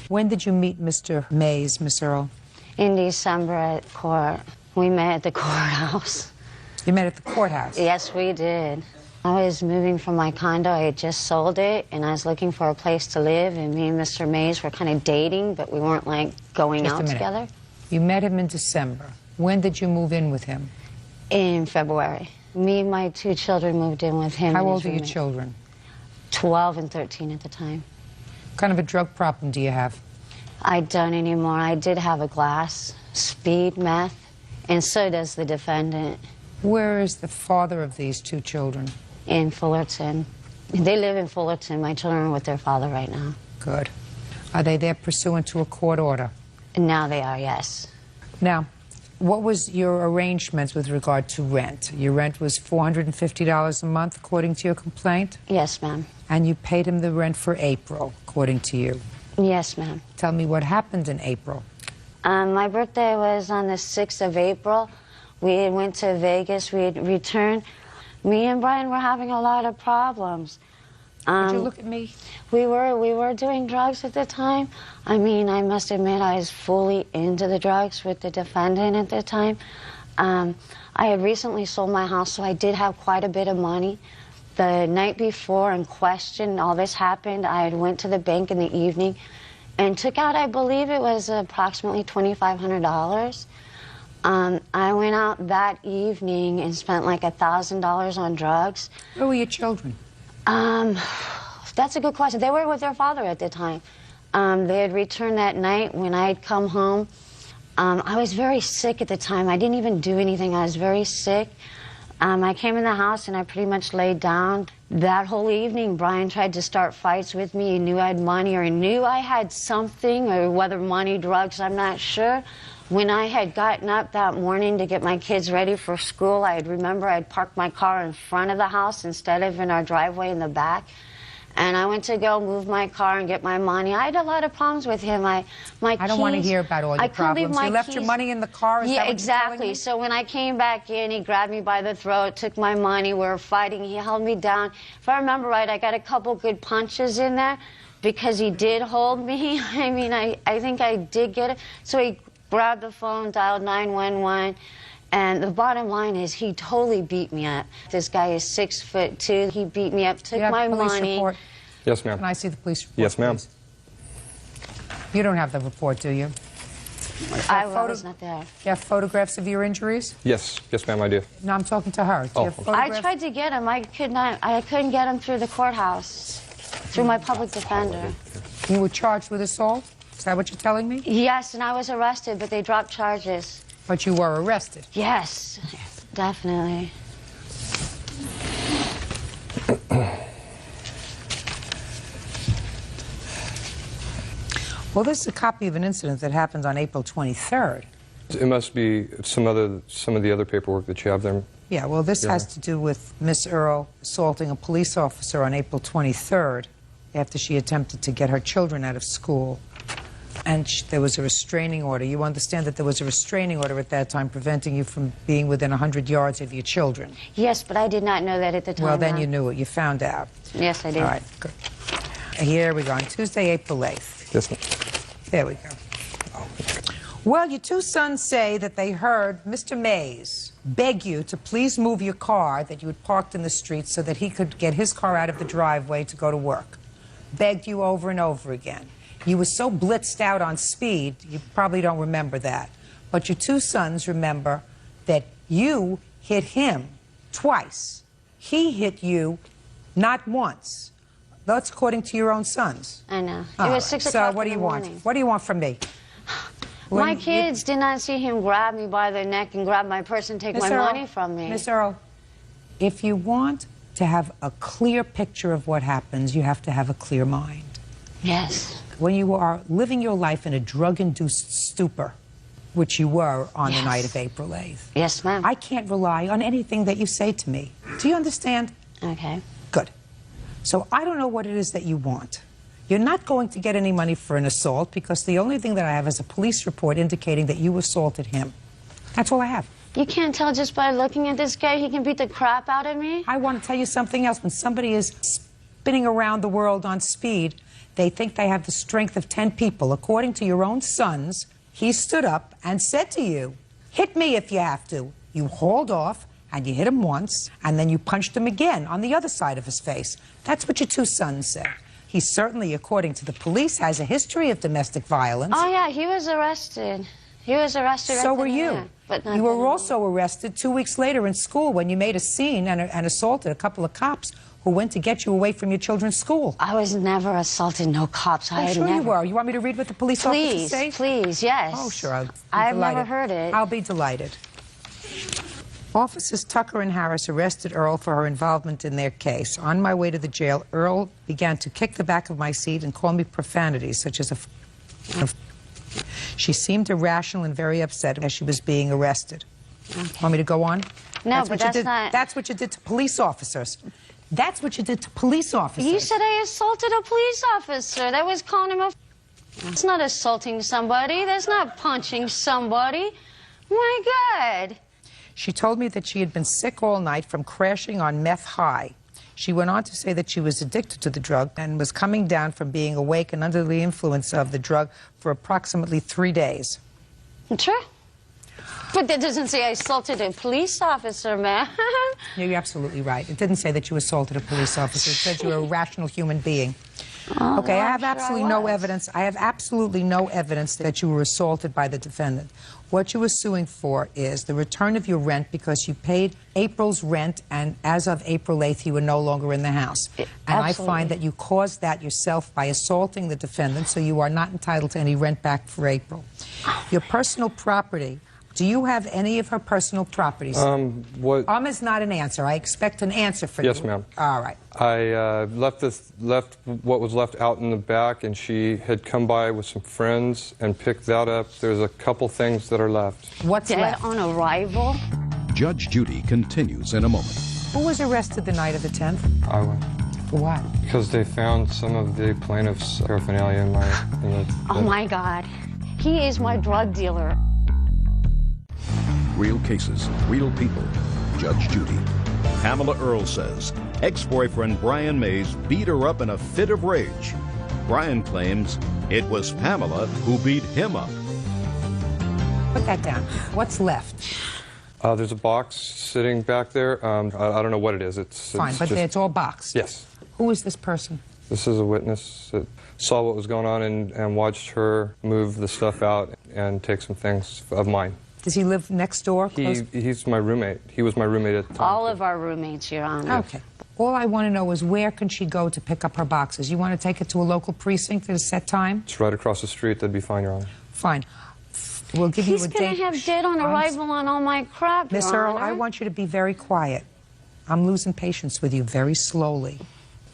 When did you meet Mr. Mays, Miss Earl? In December at court. We met at the courthouse. You met at the courthouse? Yes, we did. I was moving from my condo. I had just sold it, and I was looking for a place to live, and me and Mr. Mays were kind of dating, but we weren't, like, going Just a out minute. together. You met him in December. When did you move in with him? In February. Me and my two children moved in with him. How and old his are your roommate. children? 12 and 13 at the time. What kind of a drug problem do you have? I don't anymore. I did have a glass, speed, meth, and so does the defendant. Where is the father of these two children? In Fullerton. They live in Fullerton. My children are with their father right now. Good. Are they there pursuant to a court order? Now they are, yes. Now, what was your arrangements with regard to rent? Your rent was $450 a month, according to your complaint? Yes, ma'am. And you paid him the rent for April, according to you? Yes, ma'am. Tell me what happened in April. My birthday was on the 6th of April. We had went to Vegas. We had returned. Me and Brian were having a lot of problems. Would you look at me? We were doing drugs at the time. I mean, I must admit I was fully into the drugs with the defendant at the time. I had recently sold my house, so I did have quite a bit of money. The night before in question, all this happened, I had went to the bank in the evening and took out, I believe it was approximately $2,500. I went out that evening and spent like $1,000 on drugs. Where were your children? That's a good question. They were with their father at the time. They had returned that night when I had come home. I was very sick at the time. I didn't even do anything. I was very sick. I came in the house and I pretty much laid down. That whole evening, Brian tried to start fights with me. He knew I had money, or he knew I had something, or whether money, drugs, I'm not sure. When I had gotten up that morning to get my kids ready for school, I remember I'd parked my car in front of the house instead of in our driveway in the back. And I went to go move my car and get my money. I had a lot of problems with him. I don't want to hear about all your problems. You left your money in the car? Is that what you're exactly. telling me? So when I came back in, he grabbed me by the throat, took my money. We were fighting. He held me down. If I remember right, I got a couple good punches in there because he did hold me. I mean, I think I did get it. So he grabbed the phone, dialed 911. And the bottom line is he totally beat me up. This guy is 6'2". He beat me up, took my money. Report? Yes, ma'am. Can I see the police report? Yes, ma'am. You don't have the report, do you? I was not there. You have photographs of your injuries? Yes, ma'am, I do. No, I'm talking to her. Do you have I photographs? tried to get him. I couldn't get him through the courthouse. through my public defender. You were charged with assault? Is that what you're telling me? Yes, and I was arrested, but they dropped charges. But you were arrested? Yes, definitely. Well, this is a copy of an incident that happened on April 23rd. It must be some of the other paperwork that you have there. Yeah, well, this has to do with Miss Earl assaulting a police officer on April 23rd after she attempted to get her children out of school. And there was a restraining order. You understand that there was a restraining order at that time preventing you from being within 100 yards of your children. Yes, but I did not know that at the time. Well, then you knew it. You found out. Yes, I did. All right, good. Here we go. On Tuesday, April 8th. Yes, ma'am. There we go. Well, your two sons say that they heard Mr. Mays beg you to please move your car that you had parked in the street so that he could get his car out of the driveway to go to work. Begged you over and over again. You were so blitzed out on speed, you probably don't remember that. But your two sons remember that you hit him twice. He hit you not once. That's according to your own sons. I know. It was 6 o'clock in the morning. So what do you want? What do you want from me? My kids did not see him grab me by the neck and grab my purse and take my money from me. Miss Earl, if you want to have a clear picture of what happens, you have to have a clear mind. Yes. When you are living your life in a drug-induced stupor, which you were on the night of April 8th. Yes, ma'am. I can't rely on anything that you say to me. Do you understand? Okay. Good. So I don't know what it is that you want. You're not going to get any money for an assault because the only thing that I have is a police report indicating that you assaulted him. That's all I have. You can't tell just by looking at this guy he can beat the crap out of me? I want to tell you something else. When somebody is spinning around the world on speed, they think they have the strength of 10 people. According to your own sons, he stood up and said to you, hit me if you have to. You hauled off and you hit him once and then you punched him again on the other side of his face. That's what your two sons said. He certainly, according to the police, has a history of domestic violence. Oh, yeah, he was arrested. He was arrested. So were you. But you were also arrested 2 weeks later in school when you made a scene and assaulted a couple of cops who went to get you away from your children's school. I was never assaulted, no cops. I'm sure you were. You want me to read what the police officers say? Please, yes. Oh, sure. I've never heard it. I'll be delighted. Officers Tucker and Harris arrested Earl for her involvement in their case. On my way to the jail, Earl began to kick the back of my seat and call me profanities, such as a She seemed irrational and very upset as she was being arrested. Okay. Want me to go on? No, but that's not... That's what you did to police officers. That's what you did to police officers. You said I assaulted a police officer. That was calling him a... That's not assaulting somebody. That's not punching somebody. My God. She told me that she had been sick all night from crashing on meth high. She went on to say that she was addicted to the drug and was coming down from being awake and under the influence of the drug for approximately 3 days. Sure. But that doesn't say I assaulted a police officer, man. Yeah, you're absolutely right. It didn't say that you assaulted a police officer. It said you were a rational human being. Oh, okay, I have absolutely no evidence. I have absolutely no evidence that you were assaulted by the defendant. What you were suing for is the return of your rent because you paid April's rent, and as of April 8th, you were no longer in the house. And I find that you caused that yourself by assaulting the defendant, so you are not entitled to any rent back for April. Your personal property. Do you have any of her personal properties? What? Is not an answer. I expect an answer for you. Yes, ma'am. All right. I left what was left out in the back, and she had come by with some friends and picked that up. There's a couple things that are left. What's left? On arrival? Judge Judy continues in a moment. Who was arrested the night of the 10th? I was. For what? Because they found some of the plaintiff's paraphernalia in my... Oh, my God. He is my drug dealer. Real cases, real people. Judge Judy. Pamela Earl says ex-boyfriend Brian Mays beat her up in a fit of rage. Brian claims it was Pamela who beat him up. Put that down. What's left? There's a box sitting back there. I don't know what it is. Fine, but it's all boxed. Yes. Who is this person? This is a witness that saw what was going on and watched her move the stuff out and take some things of mine. Does he live next door? He's my roommate. He was my roommate at the time. All of our roommates, Your Honor. Okay. All I want to know is where can she go to pick up her boxes? You want to take it to a local precinct at a set time? It's right across the street. That'd be fine, Your Honor. Fine. We'll give you a date. He's going to have dead on arrival on all my crap, Miss Your Earl, Honor. I want you to be very quiet. I'm losing patience with you very slowly.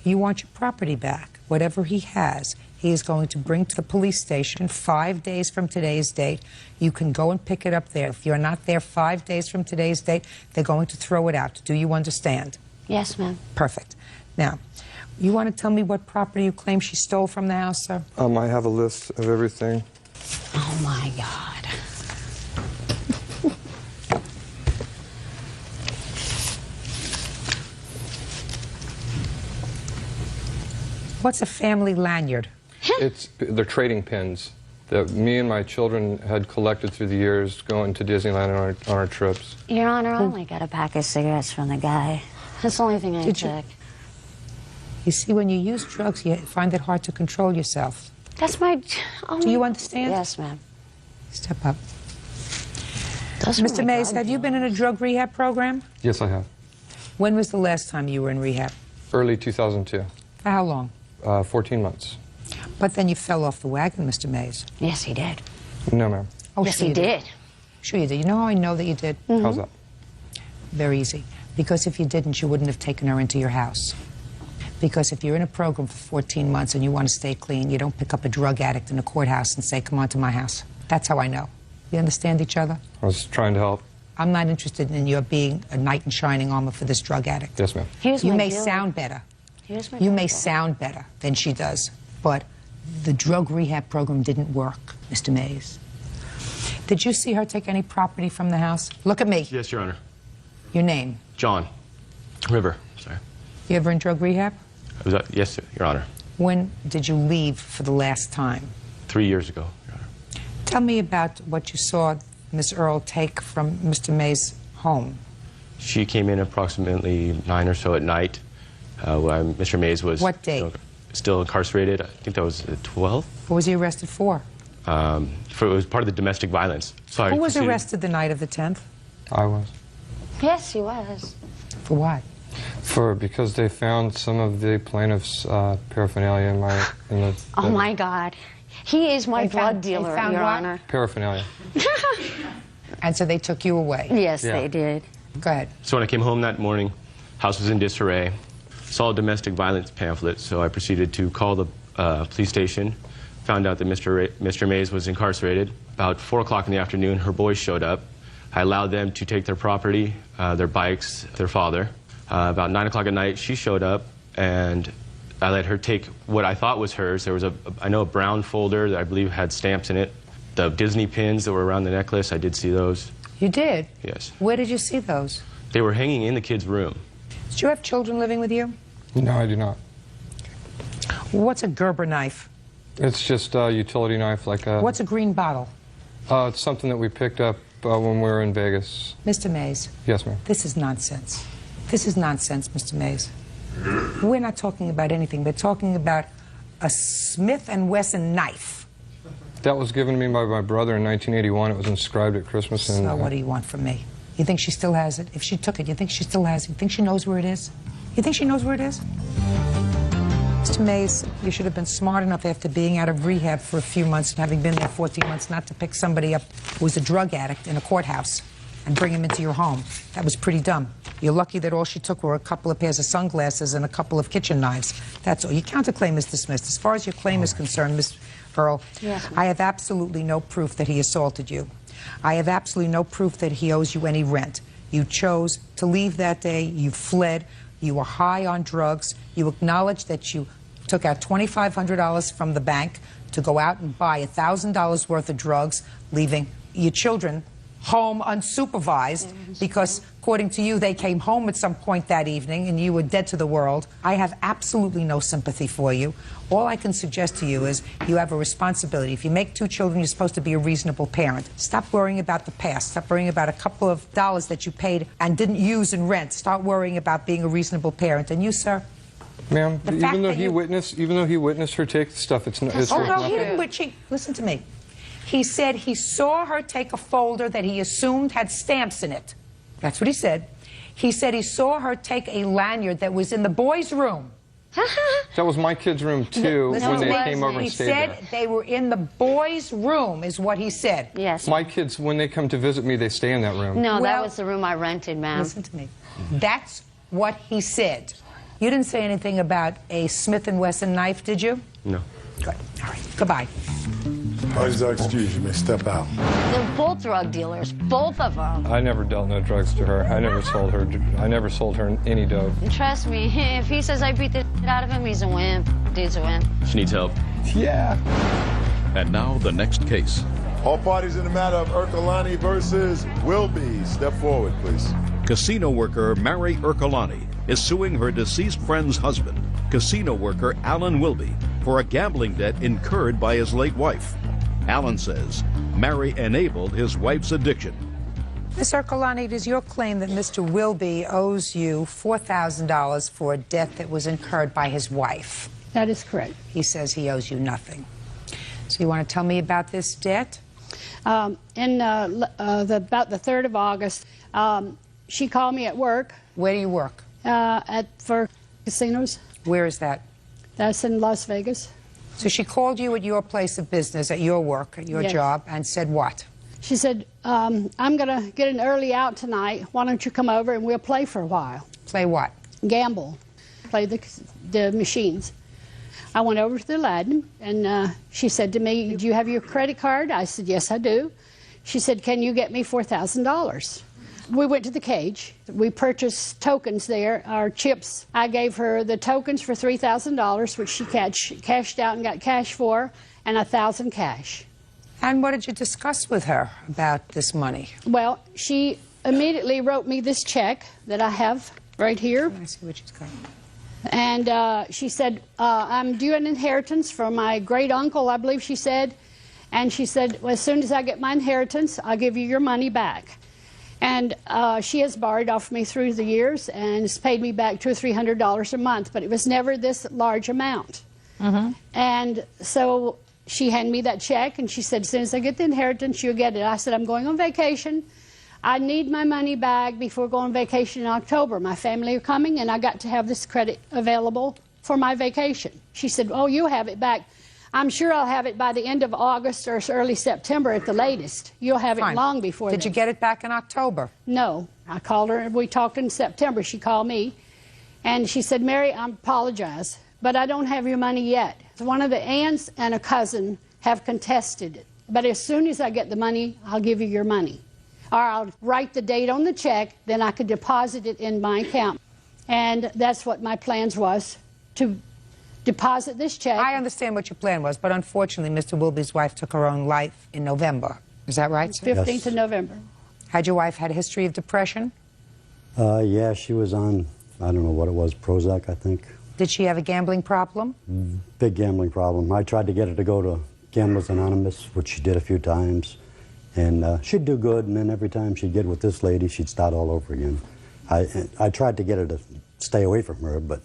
You want your property back. Whatever he has, he is going to bring to the police station 5 days from today's date. You can go and pick it up there. If you're not there 5 days from today's date, they're going to throw it out. Do you understand? Yes, ma'am. Perfect. Now, you want to tell me what property you claim she stole from the house, sir? I have a list of everything. Oh, my God. What's a family lanyard? They're trading pins that me and my children had collected through the years going to Disneyland on our trips. Your Honor, I only got a pack of cigarettes from the guy. That's the only thing I took. You see, when you use drugs, you find it hard to control yourself. That's my... Do you understand? Yes, ma'am. Step up. Those are Mr. my Mays, drug have you been in a drug rehab program? Yes, I have. When was the last time you were in rehab? Early 2002. For how long? 14 months. But then you fell off the wagon, Mr. Mays. Yes, he did. No, ma'am. Oh, Yes, sure he you did. Sure you did. You know how I know that you did? How's that? Very easy. Because if you didn't, you wouldn't have taken her into your house. Because if you're in a program for 14 months and you want to stay clean, you don't pick up a drug addict in a courthouse and say, come on to my house. That's how I know. You understand each other? I was trying to help. I'm not interested in your being a knight in shining armor for this drug addict. Yes, ma'am. You may sound better. You may sound better than she does, but the drug rehab program didn't work, Mr. Mays. Did you see her take any property from the house? Look at me. Yes, Your Honor. Your name? John River. Sorry. You ever in drug rehab? Yes, Your Honor. When did you leave for the last time? 3 years ago, Your Honor. Tell me about what you saw Miss Earl take from Mr. Mays' home. She came in approximately 9 or so at night when Mr. Mays was What date? Still incarcerated. I think that was the 12th. What was he arrested for? It was part of the domestic violence. So Who was arrested the night of the 10th? I was. Yes, he was. For what? Because they found some of the plaintiff's paraphernalia in the... Oh, my God. He is my drug dealer, Your Honor. Paraphernalia. And so they took you away? Yes, they did. Go ahead. So when I came home that morning, house was in disarray. Saw a domestic violence pamphlet, so I proceeded to call the police station. Found out that Mr. Mays was incarcerated. About 4 o'clock in the afternoon, her boys showed up. I allowed them to take their property, their bikes, their father. About 9 o'clock at night, she showed up, and I let her take what I thought was hers. There was a brown folder that I believe had stamps in it. The Disney pins that were around the necklace, I did see those. You did? Yes. Where did you see those? They were hanging in the kid's room. Did you have children living with you? No, I do not. What's a Gerber knife? It's just a utility knife like a... What's a green bottle? It's something that we picked up when we were in Vegas. Mr. Mays. Yes, ma'am. This is nonsense. This is nonsense, Mr. Mays. We're not talking about anything. We're talking about a Smith & Wesson knife. That was given to me by my brother in 1981. It was inscribed at Christmas. And, So what do you want from me? You think she still has it? If she took it, you think she still has it? You think she knows where it is? You think she knows where it is? Mr. Mays, you should have been smart enough after being out of rehab for a few months and having been there 14 months not to pick somebody up who was a drug addict in a courthouse and bring him into your home. That was pretty dumb. You're lucky that all she took were a couple of pairs of sunglasses and a couple of kitchen knives. That's all. Your counterclaim is dismissed. As far as your claim is concerned, Ms. Earl, Yes, I have absolutely no proof that he assaulted you. I have absolutely no proof that he owes you any rent. You chose to leave that day. You fled. You were high on drugs. You acknowledged that you took out $2,500 from the bank to go out and buy $1,000 worth of drugs, leaving your children home unsupervised because, according to you, they came home at some point that evening and you were dead to the world. I have absolutely no sympathy for you. All I can suggest to you is you have a responsibility. If you make 2 children, you're supposed to be a reasonable parent. Stop worrying about the past. Stop worrying about a couple of dollars that you paid and didn't use in rent. Start worrying about being a reasonable parent. And you, sir? Ma'am, The fact even though that he witnessed her take the stuff, it's not. Oh, no, he didn't. Listen to me. He said he saw her take a folder that he assumed had stamps in it. That's what he said. He said he saw her take a lanyard that was in the boys' room. That was my kids' room, too, Listen when to they me. came over and He stayed said there. they were in the boys' room, is what he said. Yes. My kids, when they come to visit me, they stay in that room. No, that Well, was the room I rented, ma'am. Listen to me. That's what he said. You didn't say anything about a Smith & Wesson knife, did you? No. Good. All right. Goodbye. Parties are excused. You may step out. They're both drug dealers, both of them. I never dealt no drugs to her. I never sold her any dope. And trust me, if he says I beat the shit out of him, he's a wimp. Dude's a wimp. She needs help. Yeah. And now the next case. All parties in the matter of Ercolani versus Wilby. Step forward, please. Casino worker Mary Ercolani is suing her deceased friend's husband, casino worker Alan Wilby, for a gambling debt incurred by his late wife. Alan says Mary enabled his wife's addiction. Ms. Ercolani, it is your claim that Mr. Wilby owes you $4,000 for a debt that was incurred by his wife. That is correct. He says he owes you nothing. So you want to tell me about this debt? About the 3rd of August, she called me at work. Where do you work? For casinos. Where is that? That's in Las Vegas. So she called you at your place of business, at your work, at your Yes. job, and said what? She said, I'm going to get an early out tonight. Why don't you come over and we'll play for a while? Play what? Gamble. Play the machines. I went over to the Aladdin, and she said to me, do you have your credit card? I said, yes, I do. She said, can you get me $4,000? We went to the cage. We purchased tokens there, our chips. I gave her the tokens for $3,000, which she cashed out and got cash for, and $1,000 cash. And what did you discuss with her about this money? Well, she immediately wrote me this check that I have right here. Let me see what she's got. And she said, I'm due an inheritance from my great uncle, I believe she said. And she said, well, as soon as I get my inheritance, I'll give you your money back. And she has borrowed off me through the years and has paid me back $200 or $300 a month, but it was never this large amount. Mm-hmm. And so she handed me that check, and she said, as soon as I get the inheritance, you'll get it. I said, I'm going on vacation. I need my money back before going on vacation in October. My family are coming, and I got to have this credit available for my vacation. She said, oh, you'll have it back. I'm sure I'll have it by the end of August or early September at the latest. You'll have it long before Did you get it back in October? No. I called her, and we talked in September. She called me, and she said, Mary, I apologize, but I don't have your money yet. One of the aunts and a cousin have contested it. But as soon as I get the money, I'll give you your money. Or I'll write the date on the check, then I could deposit it in my account. And that's what my plans was, to deposit this check. I understand what your plan was, but unfortunately, Mr. Wilby's wife took her own life in November. Is that right, sir? 15th of November. Had your wife had a history of depression? Yeah, she was on, I don't know what it was, Prozac, I think. Did she have a gambling problem? Big gambling problem. I tried to get her to go to Gamblers Anonymous, which she did a few times. And she'd do good, and then every time she'd get with this lady, she'd start all over again. I tried to get her to stay away from her, but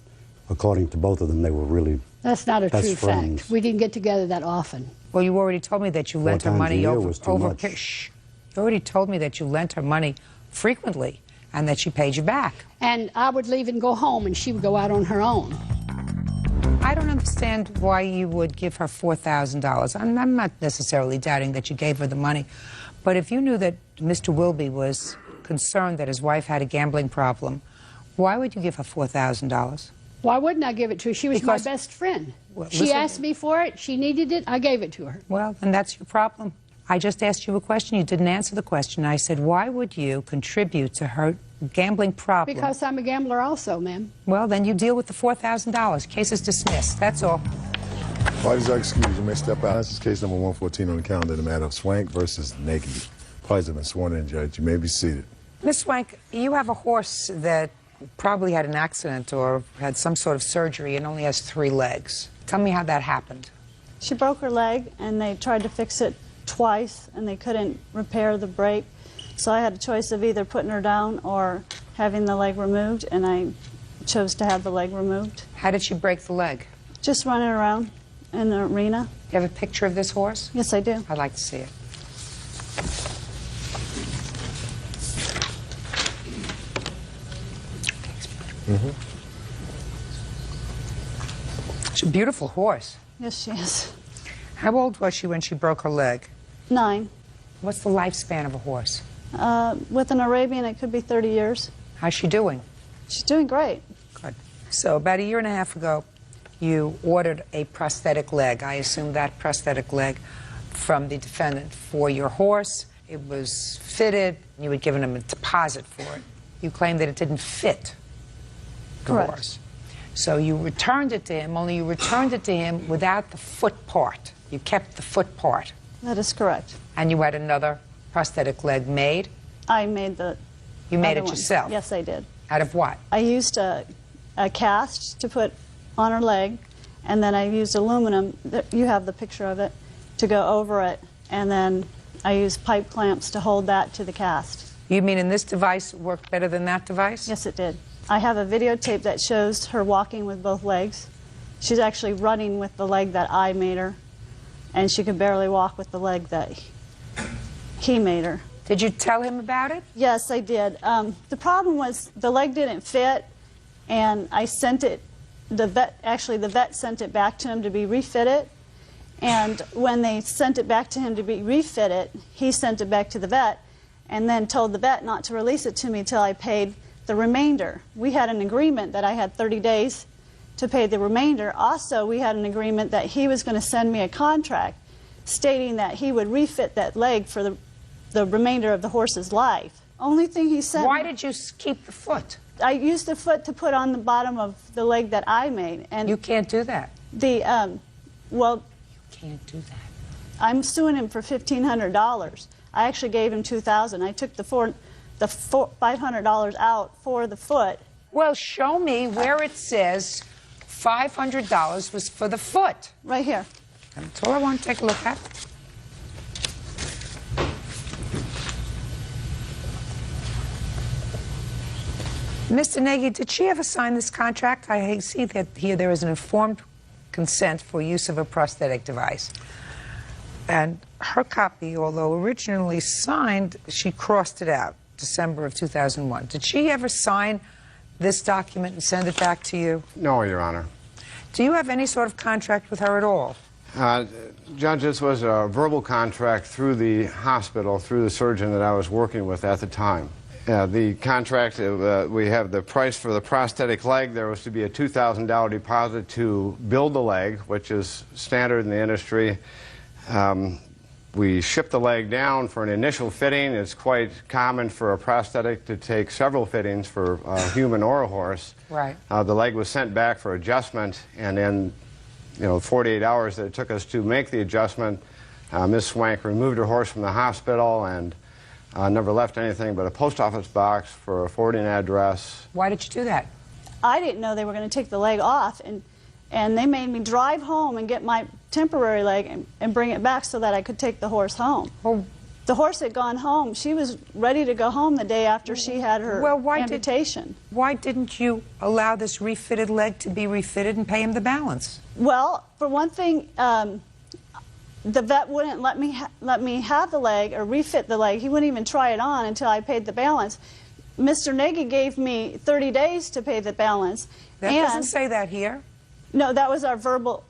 according to both of them, they were really That's not a best true friends. fact. We didn't get together that often. Well, you already told me that you lent her times a money year over. was too much. Shh. You already told me that you lent her money frequently and that she paid you back. And I would leave and go home, and she would go out on her own. I don't understand why you would give her $4,000. I'm not necessarily doubting that you gave her the money, but if you knew that Mr. Wilby was concerned that his wife had a gambling problem, why would you give her $4,000? Why wouldn't I give it to her? She was my best friend. Well, She listen- asked me for it. She needed it. I gave it to her. Well, then that's your problem. I just asked you a question. You didn't answer the question. I said, why would you contribute to her gambling problem? Because I'm a gambler also, ma'am. Well, then you deal with the $4,000. Case is dismissed. That's all. Parties are excused. You may step out. This is case number 114 on the calendar, the matter of Swank versus Nagy. Parties have been sworn in, Judge. You may be seated. Miss Swank, you have a horse that probably had an accident or had some sort of surgery and only has 3 legs. Tell me how that happened. She broke her leg, and they tried to fix it twice, and they couldn't repair the break. So I had a choice of either putting her down or having the leg removed, and I chose to have the leg removed. How did she break the leg? Just running around in the arena. You have a picture of this horse? Yes, I do. I'd like to see it. She's a beautiful horse. Yes, she is. How old was she when she broke her leg? 9. What's the lifespan of a horse? With an Arabian, it could be 30 years. How's she doing? She's doing great. Good. So about 1.5 years ago, you ordered a prosthetic leg. I assume that prosthetic leg from the defendant for your horse. It was fitted. You had given him a deposit for it. You claimed that it didn't fit the Correct. horse. So you returned it to him, only you returned it to him without the foot part. You kept the foot part. That is correct. And you had another prosthetic leg made? I made the You made other it one. yourself? Yes, I did. Out of what? I used a cast to put on her leg, and then I used aluminum, you have the picture of it, to go over it, and then I used pipe clamps to hold that to the cast. You mean in this device worked better than that device? Yes, it did. I have a videotape that shows her walking with both legs. She's actually running with the leg that I made her, and she could barely walk with the leg that he made her. Did you tell him about it? Yes, I did. The problem was the leg didn't fit, and I sent it, the vet sent it back to him to be refitted, and when they sent it back to him to be refitted, he sent it back to the vet and then told the vet not to release it to me till I paid the remainder. We had an agreement that I had 30 days to pay the remainder. Also, we had an agreement that he was going to send me a contract stating that he would refit that leg for the remainder of the horse's life. Only thing he sent Why me, did you keep the foot? I used the foot to put on the bottom of the leg that I made. And you can't do that. Well, you can't do that. I'm suing him for $1,500. I actually gave him $2,000. I took the $500 out for the foot. Well, show me where it says $500 was for the foot. Right here. That's all I want to take a look at. Mr. Nagy, did she ever sign this contract? I see that here there is an informed consent for use of a prosthetic device. And her copy, although originally signed, she crossed it out, December of 2001. Did she ever sign this document and send it back to you? No, Your Honor. Do you have any sort of contract with her at all? Judge, this was a verbal contract through the hospital, through the surgeon that I was working with at the time. The contract, we have the price for the prosthetic leg. There was to be a $2,000 deposit to build the leg, which is standard in the industry. We shipped the leg down for an initial fitting. It's quite common for a prosthetic to take several fittings for a human or a horse. Right. The leg was sent back for adjustment, and in 48 hours that it took us to make the adjustment, Ms. Swank removed her horse from the hospital and never left anything but a post office box for a forwarding address. Why did you do that? I didn't know they were going to take the leg off, and they made me drive home and get my temporary leg and bring it back so that I could take the horse home. Well, the horse had gone home. She was ready to go home the day after she had her amputation. Why didn't you allow this refitted leg to be refitted and pay him the balance? Well, for one thing, the vet wouldn't let me have the leg or refit the leg. He wouldn't even try it on until I paid the balance. Mr. Nagy gave me 30 days to pay the balance. That doesn't say that here. No, that was our verbal,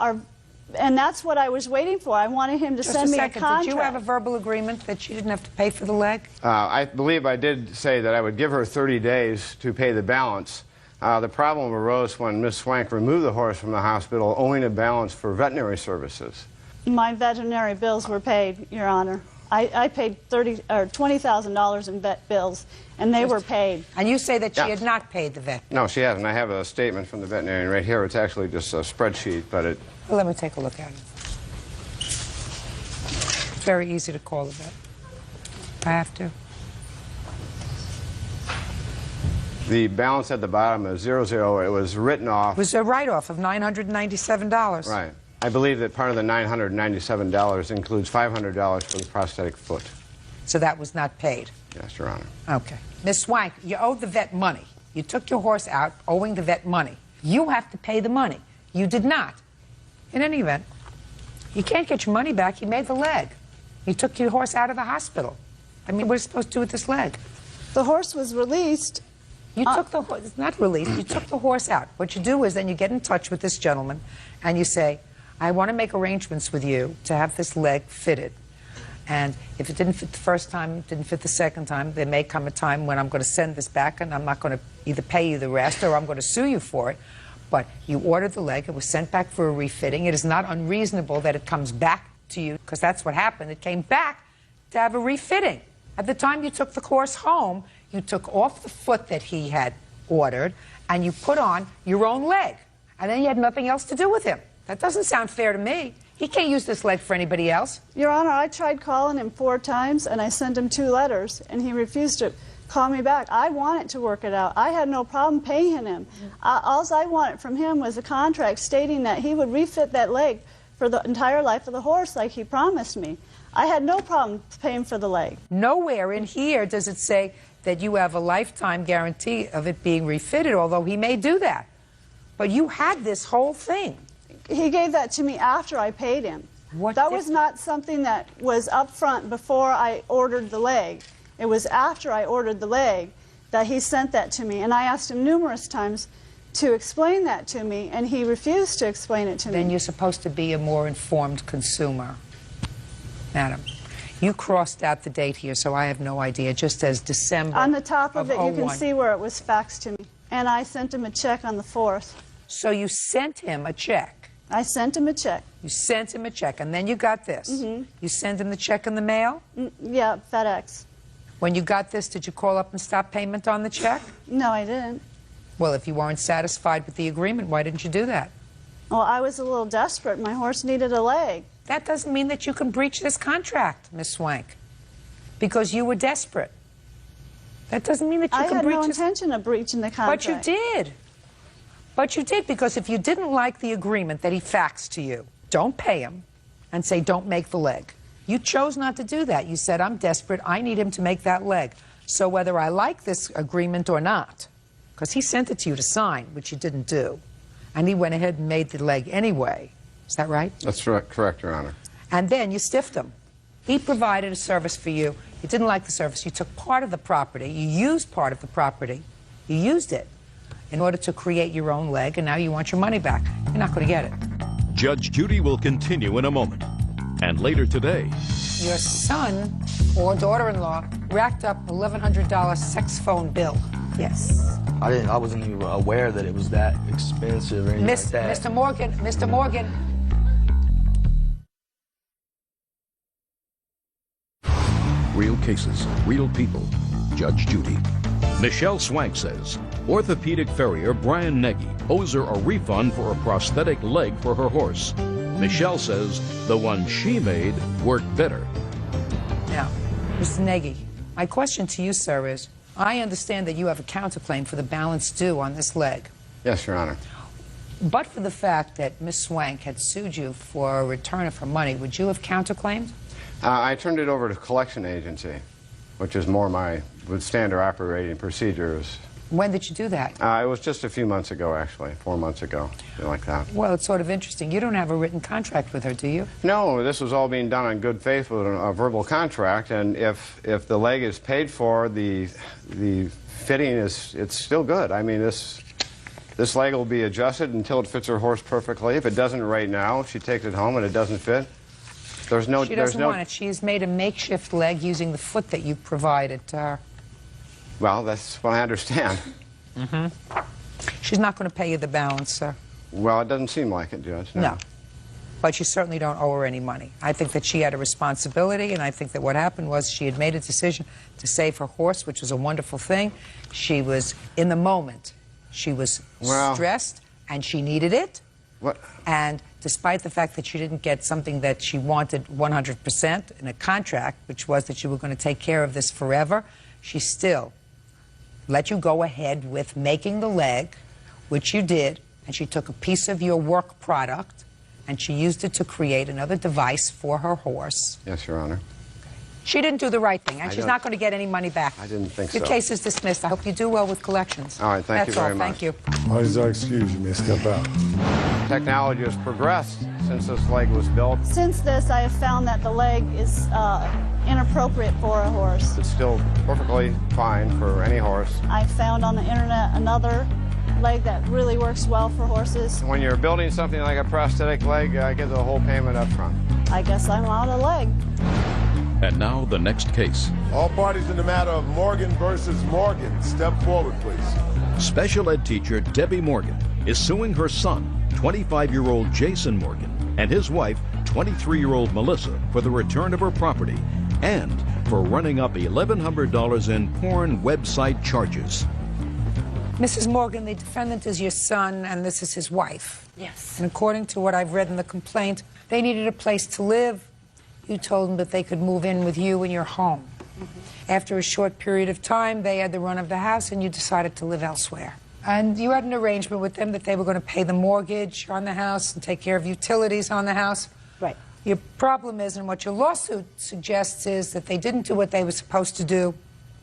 and that's what I was waiting for. I wanted him to send me a contract. Did you have a verbal agreement that she didn't have to pay for the leg? I believe I did say that I would give her 30 days to pay the balance. The problem arose when Ms. Swank removed the horse from the hospital owing a balance for veterinary services. My veterinary bills were paid, Your Honor. I paid $20,000 in vet bills, and they were paid. And you say that she had not paid the vet? No, she hasn't. I have a statement from the veterinarian right here. It's actually just a spreadsheet, but it... Well, let me take a look at it. It's very easy to call the vet. I have to. The balance at the bottom is 00. It was written off. It was a write-off of $997. Right. I believe that part of the $997 includes $500 for the prosthetic foot. So that was not paid? Yes, Your Honor. Okay. Ms. Swank, you owed the vet money. You took your horse out owing the vet money. You have to pay the money. You did not. In any event, you can't get your money back. You made the leg. You took your horse out of the hospital. I mean, what are you supposed to do with this leg? The horse was released You took the horse, it's not released, you took the horse out. What you do is then you get in touch with this gentleman and you say, I want to make arrangements with you to have this leg fitted. And if it didn't fit the first time, it didn't fit the second time, there may come a time when I'm going to send this back and I'm not going to either pay you the rest or I'm going to sue you for it. But you ordered the leg, it was sent back for a refitting. It is not unreasonable that it comes back to you, because that's what happened. It came back to have a refitting. At the time you took the horse home, you took off the foot that he had ordered and you put on your own leg. And then you had nothing else to do with him. That doesn't sound fair to me. He can't use this leg for anybody else. Your Honor, I tried calling him 4 times and I sent him 2 letters and he refused to call me back. I wanted to work it out. I had no problem paying him. All I wanted from him was a contract stating that he would refit that leg for the entire life of the horse like he promised me. I had no problem paying for the leg. Nowhere in here does it say that you have a lifetime guarantee of it being refitted, although he may do that. But you had this whole thing. He gave that to me after I paid him. That was not something that was up front before I ordered the leg. It was after I ordered the leg that he sent that to me. And I asked him numerous times to explain that to me, and he refused to explain it to me. Then you're supposed to be a more informed consumer. Madam, you crossed out the date here, so I have no idea. It just says December on the top of it, you can 01. see where it was faxed to me. And I sent him a check on the 4th. So you sent him a check? I sent him a check. You sent him a check, and then you got this. You sent him the check in the mail? Yeah, FedEx. When you got this, did you call up and stop payment on the check? No, I didn't. Well, if you weren't satisfied with the agreement, why didn't you do that? Well, I was a little desperate. My horse needed a leg. That doesn't mean that you can breach this contract, Miss Swank, because you were desperate. That doesn't mean that you can breach I had no intention of breaching the contract. But you did. But you did, because if you didn't like the agreement that he faxed to you, don't pay him and say, don't make the leg. You chose not to do that. You said, I'm desperate. I need him to make that leg. So whether I like this agreement or not, because he sent it to you to sign, which you didn't do, and he went ahead and made the leg anyway. Is that right? That's correct, Your Honor. And then you stiffed him. He provided a service for you. You didn't like the service. You took part of the property. You used part of the property. You used it in order to create your own leg, and now you want your money back. You're not going to get it. Judge Judy will continue in a moment. And later today, Your son or daughter-in-law racked up $1,100 sex phone bill. Yes. I wasn't even aware that it was that expensive or anything like that. Mr. Morgan. real cases, real people. Judge Judy. Michelle Swank says orthopedic farrier Brian Nagy owes her a refund for a prosthetic leg for her horse. Michelle says the one she made worked better. Now, Mr. Nagy, my question to you, sir, is I understand that you have a counterclaim for the balance due on this leg. Yes, Your Honor. But for the fact that Ms. Swank had sued you for a return of her money, would you have counterclaimed? I turned it over to collection agency, which is more my standard operating procedures. When did you do that? It was just a few months ago, actually, 4 months ago, something like that. Well, it's sort of interesting. You don't have a written contract with her, do you? No, this was all being done in good faith with a verbal contract, and if the leg is paid for, the fitting it's still good. I mean, this leg will be adjusted until it fits her horse perfectly. If it doesn't right now, if she takes it home and it doesn't fit, She doesn't want it. She has made a makeshift leg using the foot that you provided to her. Well, that's what I understand. Mm-hmm. She's not going to pay you the balance, sir. Well, it doesn't seem like it, Judge. No. But you certainly don't owe her any money. I think that she had a responsibility, and I think that what happened was she had made a decision to save her horse, which was a wonderful thing. She was in the moment. She was stressed, and she needed it. What? And despite the fact that she didn't get something that she wanted 100% in a contract, which was that you were going to take care of this forever, she still let you go ahead with making the leg, which you did, and she took a piece of your work product and she used it to create another device for her horse. Yes, Your Honor. She didn't do the right thing, and she's not going to get any money back. I didn't think so. Your case is dismissed. I hope you do well with collections. All right, thank you very much. Thank you. What is our excuse? You may step out. technology has progressed since this leg was built. Since this, I have found that the leg is inappropriate for a horse. It's still perfectly fine for any horse. I found on the internet another leg that really works well for horses. When you're building something like a prosthetic leg, I get the whole payment up front. I guess I'm out of leg. And now the next case. All parties in the matter of Morgan versus Morgan, step forward, please. Special ed teacher Debbie Morgan is suing her son, 25-year-old Jason Morgan, and his wife, 23-year-old Melissa, for the return of her property and for running up $1,100 in porn website charges. Mrs. Morgan, the defendant is your son, and this is his wife. Yes. And according to what I've read in the complaint, they needed a place to live. You told them that they could move in with you in your home. After a short period of time, they had the run of the house, and you decided to live elsewhere. And you had an arrangement with them that they were going to pay the mortgage on the house and take care of utilities on the house. Right. Your problem is, and what your lawsuit suggests, is that they didn't do what they were supposed to do.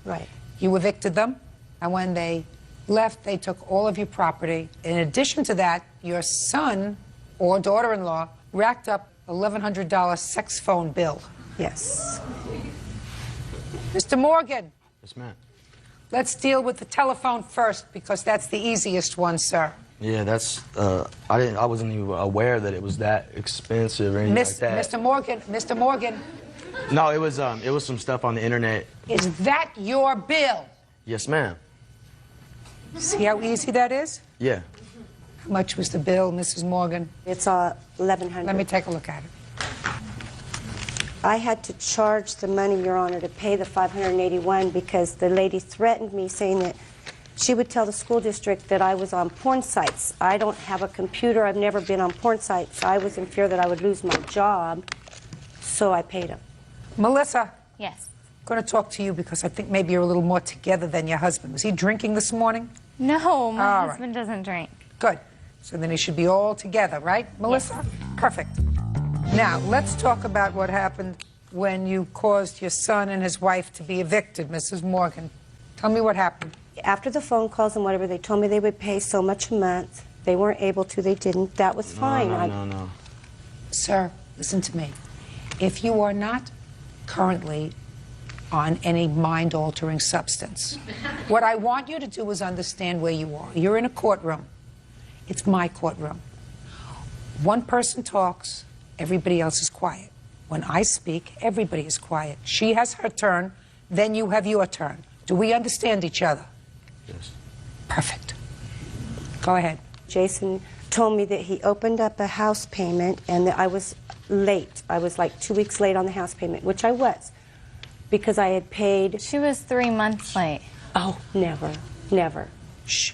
Right. You evicted them, and when they left, they took all of your property. In addition to that, your son or daughter-in-law racked up $1,100 sex phone bill. Yes. Mr. Morgan. Yes, ma'am. Let's deal with the telephone first, because that's the easiest one, sir. Yeah, that's, I wasn't even aware that it was that expensive or anything like that. Mr. Morgan. No, it was some stuff on the internet. Is that your bill? Yes, ma'am. See how easy that is? Yeah. How much was the bill, Mrs. Morgan? It's $1,100. Let me take a look at it. I had to charge the money, Your Honor, to pay the $581 because the lady threatened me, saying that she would tell the school district that I was on porn sites. I don't have a computer. I've never been on porn sites. I was in fear that I would lose my job, so I paid him. Melissa. Yes. I'm going to talk to you because I think maybe you're a little more together than your husband. Was he drinking this morning? No, my All husband doesn't drink. Good. So then he should be all together, right, Melissa? Yes. Perfect. Now, let's talk about what happened when you caused your son and his wife to be evicted, Mrs. Morgan. Tell me what happened. After the phone calls and whatever, they told me they would pay so much a month. They weren't able to. They didn't. That was fine. No. Sir, listen to me. If you are not currently on any mind-altering substance, what I want you to do is understand where you are. You're in a courtroom. It's my courtroom. One person talks, everybody else is quiet. When I speak, everybody is quiet. She has her turn, then you have your turn. Do we understand each other? Yes. Perfect. Go ahead. Jason told me that he opened up a house payment and that I was late. I was like 2 weeks late on the house payment, which I was, because I had paid. She was 3 months late. Oh, never, never. Shh.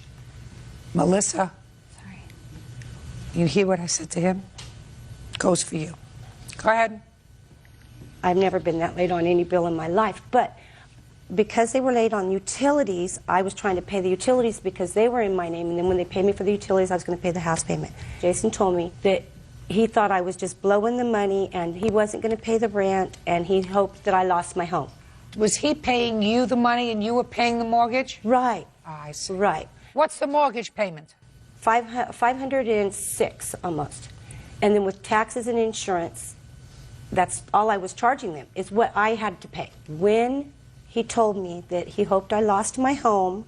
Melissa. Sorry. You hear what I said to him? Goes for you. Go ahead. I've never been that late on any bill in my life, but because they were late on utilities, I was trying to pay the utilities because they were in my name, and then when they paid me for the utilities, I was going to pay the house payment. Jason told me that he thought I was just blowing the money and he wasn't going to pay the rent, and he hoped that I lost my home. Was he paying you the money and you were paying the mortgage? Right. I see. Right. What's the mortgage payment? $506 almost. And then with taxes and insurance, that's all I was charging them, is what I had to pay. When he told me that he hoped I lost my home,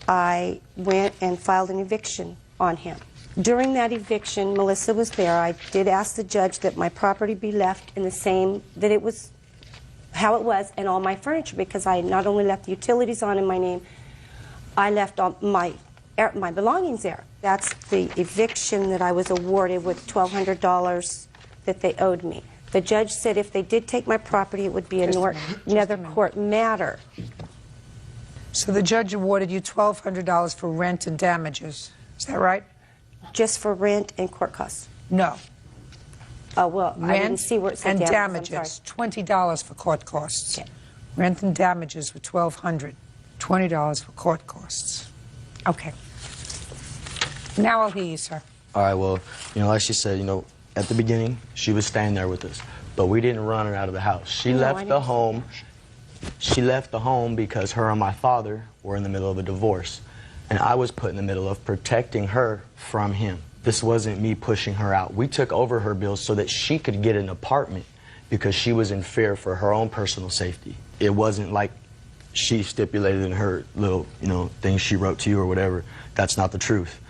I went and filed an eviction on him. During that eviction, Melissa was there. I did ask the judge that my property be left in the same, that it was how it was, and all my furniture, because I not only left the utilities on in my name, I left all my belongings there. That's the eviction that I was awarded with $1,200 that they owed me. The judge said if they did take my property, it would be another court matter. So the judge awarded you $1,200 for rent and damages. Is that right? Just for rent and court costs? No. Oh, well, Rent I didn't see where it said and damages. $20 for court costs. Okay. Rent and damages were $1,200. $20 for court costs. Okay. Now I'll hear you, sir. All right, well, like she said, at the beginning, she was staying there with us, but we didn't run her out of the house. She left the home. She left the home because her and my father were in the middle of a divorce, and I was put in the middle of protecting her from him. This wasn't me pushing her out. We took over her bills so that she could get an apartment because she was in fear for her own personal safety. It wasn't like she stipulated in her little, things she wrote to you or whatever. That's not the truth.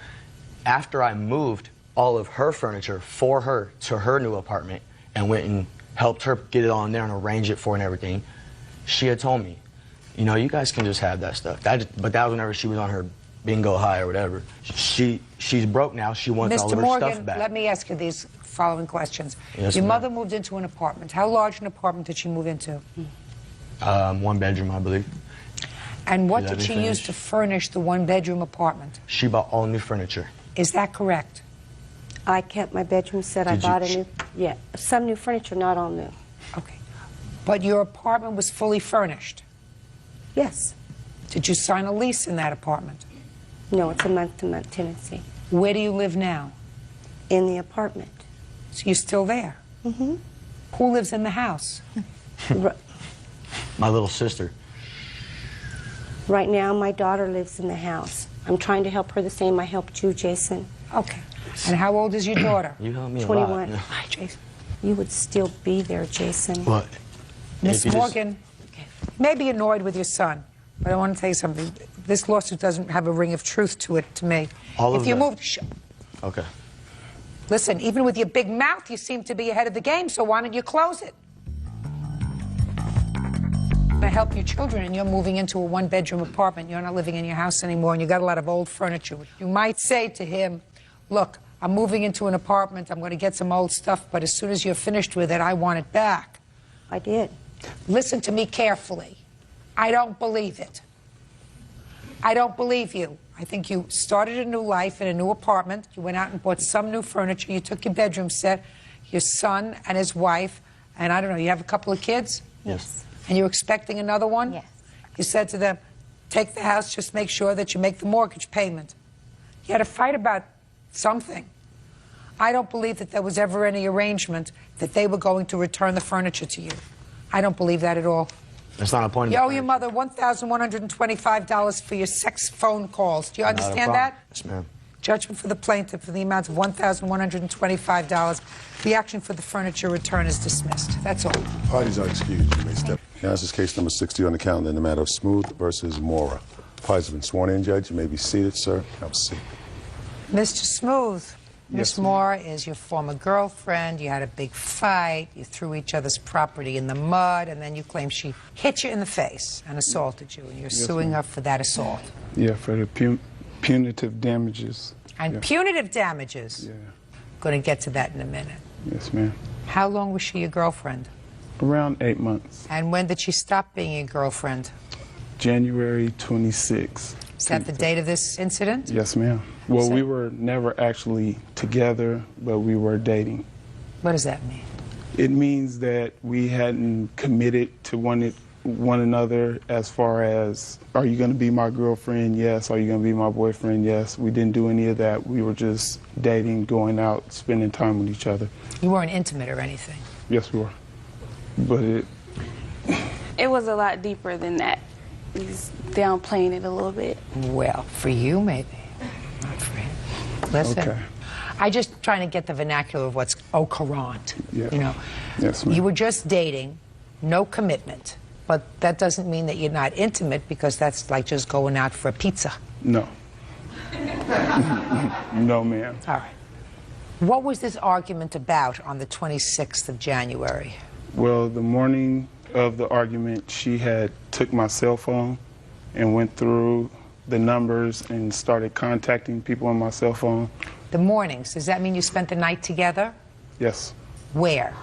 After I moved all of her furniture for her to her new apartment and went and helped her get it on there and arrange it for her and everything, she had told me, you guys can just have that stuff. But that was whenever she was on her bingo high or whatever. She's broke now. She wants all of her Morgan, stuff back. let me ask you these following questions. Yes, Your ma'am. mother moved into an apartment. How large an apartment did she move into? 1 bedroom, I believe. And what Did did I she finish? use to furnish the one-bedroom apartment? She bought all new furniture. Is that correct? I kept my bedroom set. I Did you- bought some new furniture, not all new. Okay. But your apartment was fully furnished? Yes. Did you sign a lease in that apartment? No, it's a month-to-month tenancy. Where do you live now? In the apartment. So you're still there? Mm-hmm. Who lives in the house? My little sister. Right now, my daughter lives in the house. I'm trying to help her the same I helped you, Jason. Okay. And how old is your daughter? You helped me a 21. lot. Hi, Jason. You would still be there, Jason. What? Miss Morgan, you may be annoyed with your son, but I want to tell you something. This lawsuit doesn't have a ring of truth to it to me. All of if you that. moved, Okay. listen, even with your big mouth, you seem to be ahead of the game, so why don't you close it? To help your children, and you're moving into a one-bedroom apartment. You're not living in your house anymore, and you got a lot of old furniture. You might say to him, look, I'm moving into an apartment. I'm going to get some old stuff, but as soon as you're finished with it, I want it back. I did. Listen to me carefully. I don't believe it. I don't believe you. I think you started a new life in a new apartment. You went out and bought some new furniture. You took your bedroom set, your son and his wife, and I don't know, you have a couple of kids? Yes. And you're expecting another one? Yes. You said to them, take the house, just make sure that you make the mortgage payment. You had a fight about something. I don't believe that there was ever any arrangement that they were going to return the furniture to you. I don't believe that at all. That's not a point. You owe your mother $1,125 for your sex phone calls. Do you understand that? Yes, ma'am. Judgment for the plaintiff for the amount of $1,125. The action for the furniture return is dismissed. That's all. Parties are excused. You may step. Now, this is case number 60 on the calendar in the matter of Smooth versus Mora. Parties have been sworn in, Judge. You may be seated, sir. Have a seat. Mr. Smooth, Miss Moore is your former girlfriend. You had a big fight. You threw each other's property in the mud, and then you claim she hit you in the face and assaulted you, and you're suing her for that assault. Yeah, for the punitive damages. And punitive damages. Yeah. Going to get to that in a minute. Yes, ma'am. How long was she your girlfriend? Around 8 months. And when did she stop being your girlfriend? January 26th. Is that the date of this incident? Yes, ma'am. Well, we were never actually together, but we were dating. What does that mean? It means that we hadn't committed to one another as far as, are you going to be my girlfriend? Yes. Are you going to be my boyfriend? Yes. We didn't do any of that. We were just dating, going out, spending time with each other. You weren't intimate or anything? Yes, we were. But It was a lot deeper than that. He's downplaying it a little bit. Well, for you, maybe. Not for him. Listen. Okay. I just trying to get the vernacular of what's au courant. Yeah. You know, Yes, ma'am. you were just dating, no commitment, but that doesn't mean that you're not intimate, because that's like just going out for a pizza. No. No, ma'am. All right. What was this argument about on the 26th of January? Well, the morning of the argument, she had took my cell phone and went through the numbers and started contacting people on my cell phone. The mornings, does that mean you spent the night together? Yes, Where?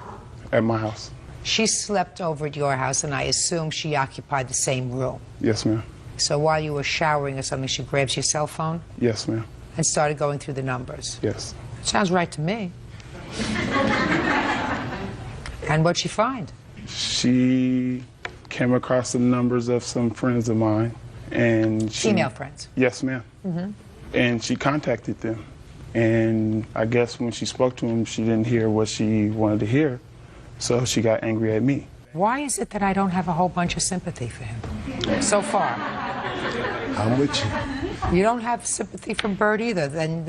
at my house. She slept over at your house, and I assume she occupied the same room. Yes, ma'am. So while you were showering or something, she grabs your cell phone Yes, ma'am. and started going through the numbers. Yes. Sounds right to me. And what'd she find? She came across the numbers of some friends of mine, and she... Female friends? Yes, ma'am. Mm-hmm. And she contacted them. And I guess when she spoke to them, she didn't hear what she wanted to hear, so she got angry at me. Why is it that I don't have a whole bunch of sympathy for him so far? I'm with you. You don't have sympathy from Bert either. Then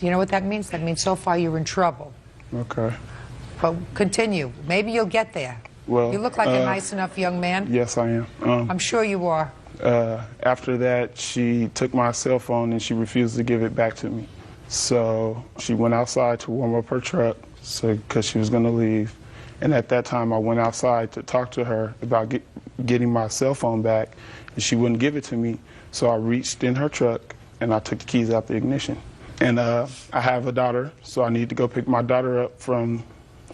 you know what that means? That means so far you're in trouble. Okay. But continue. Maybe you'll get there. Well, you look like a nice enough young man. Yes, I am. I'm sure you are. After that, she took my cell phone and she refused to give it back to me. So she went outside to warm up her truck because she was going to leave. And at that time, I went outside to talk to her about getting my cell phone back, and she wouldn't give it to me. So I reached in her truck and I took the keys out the ignition. And I have a daughter, so I need to go pick my daughter up from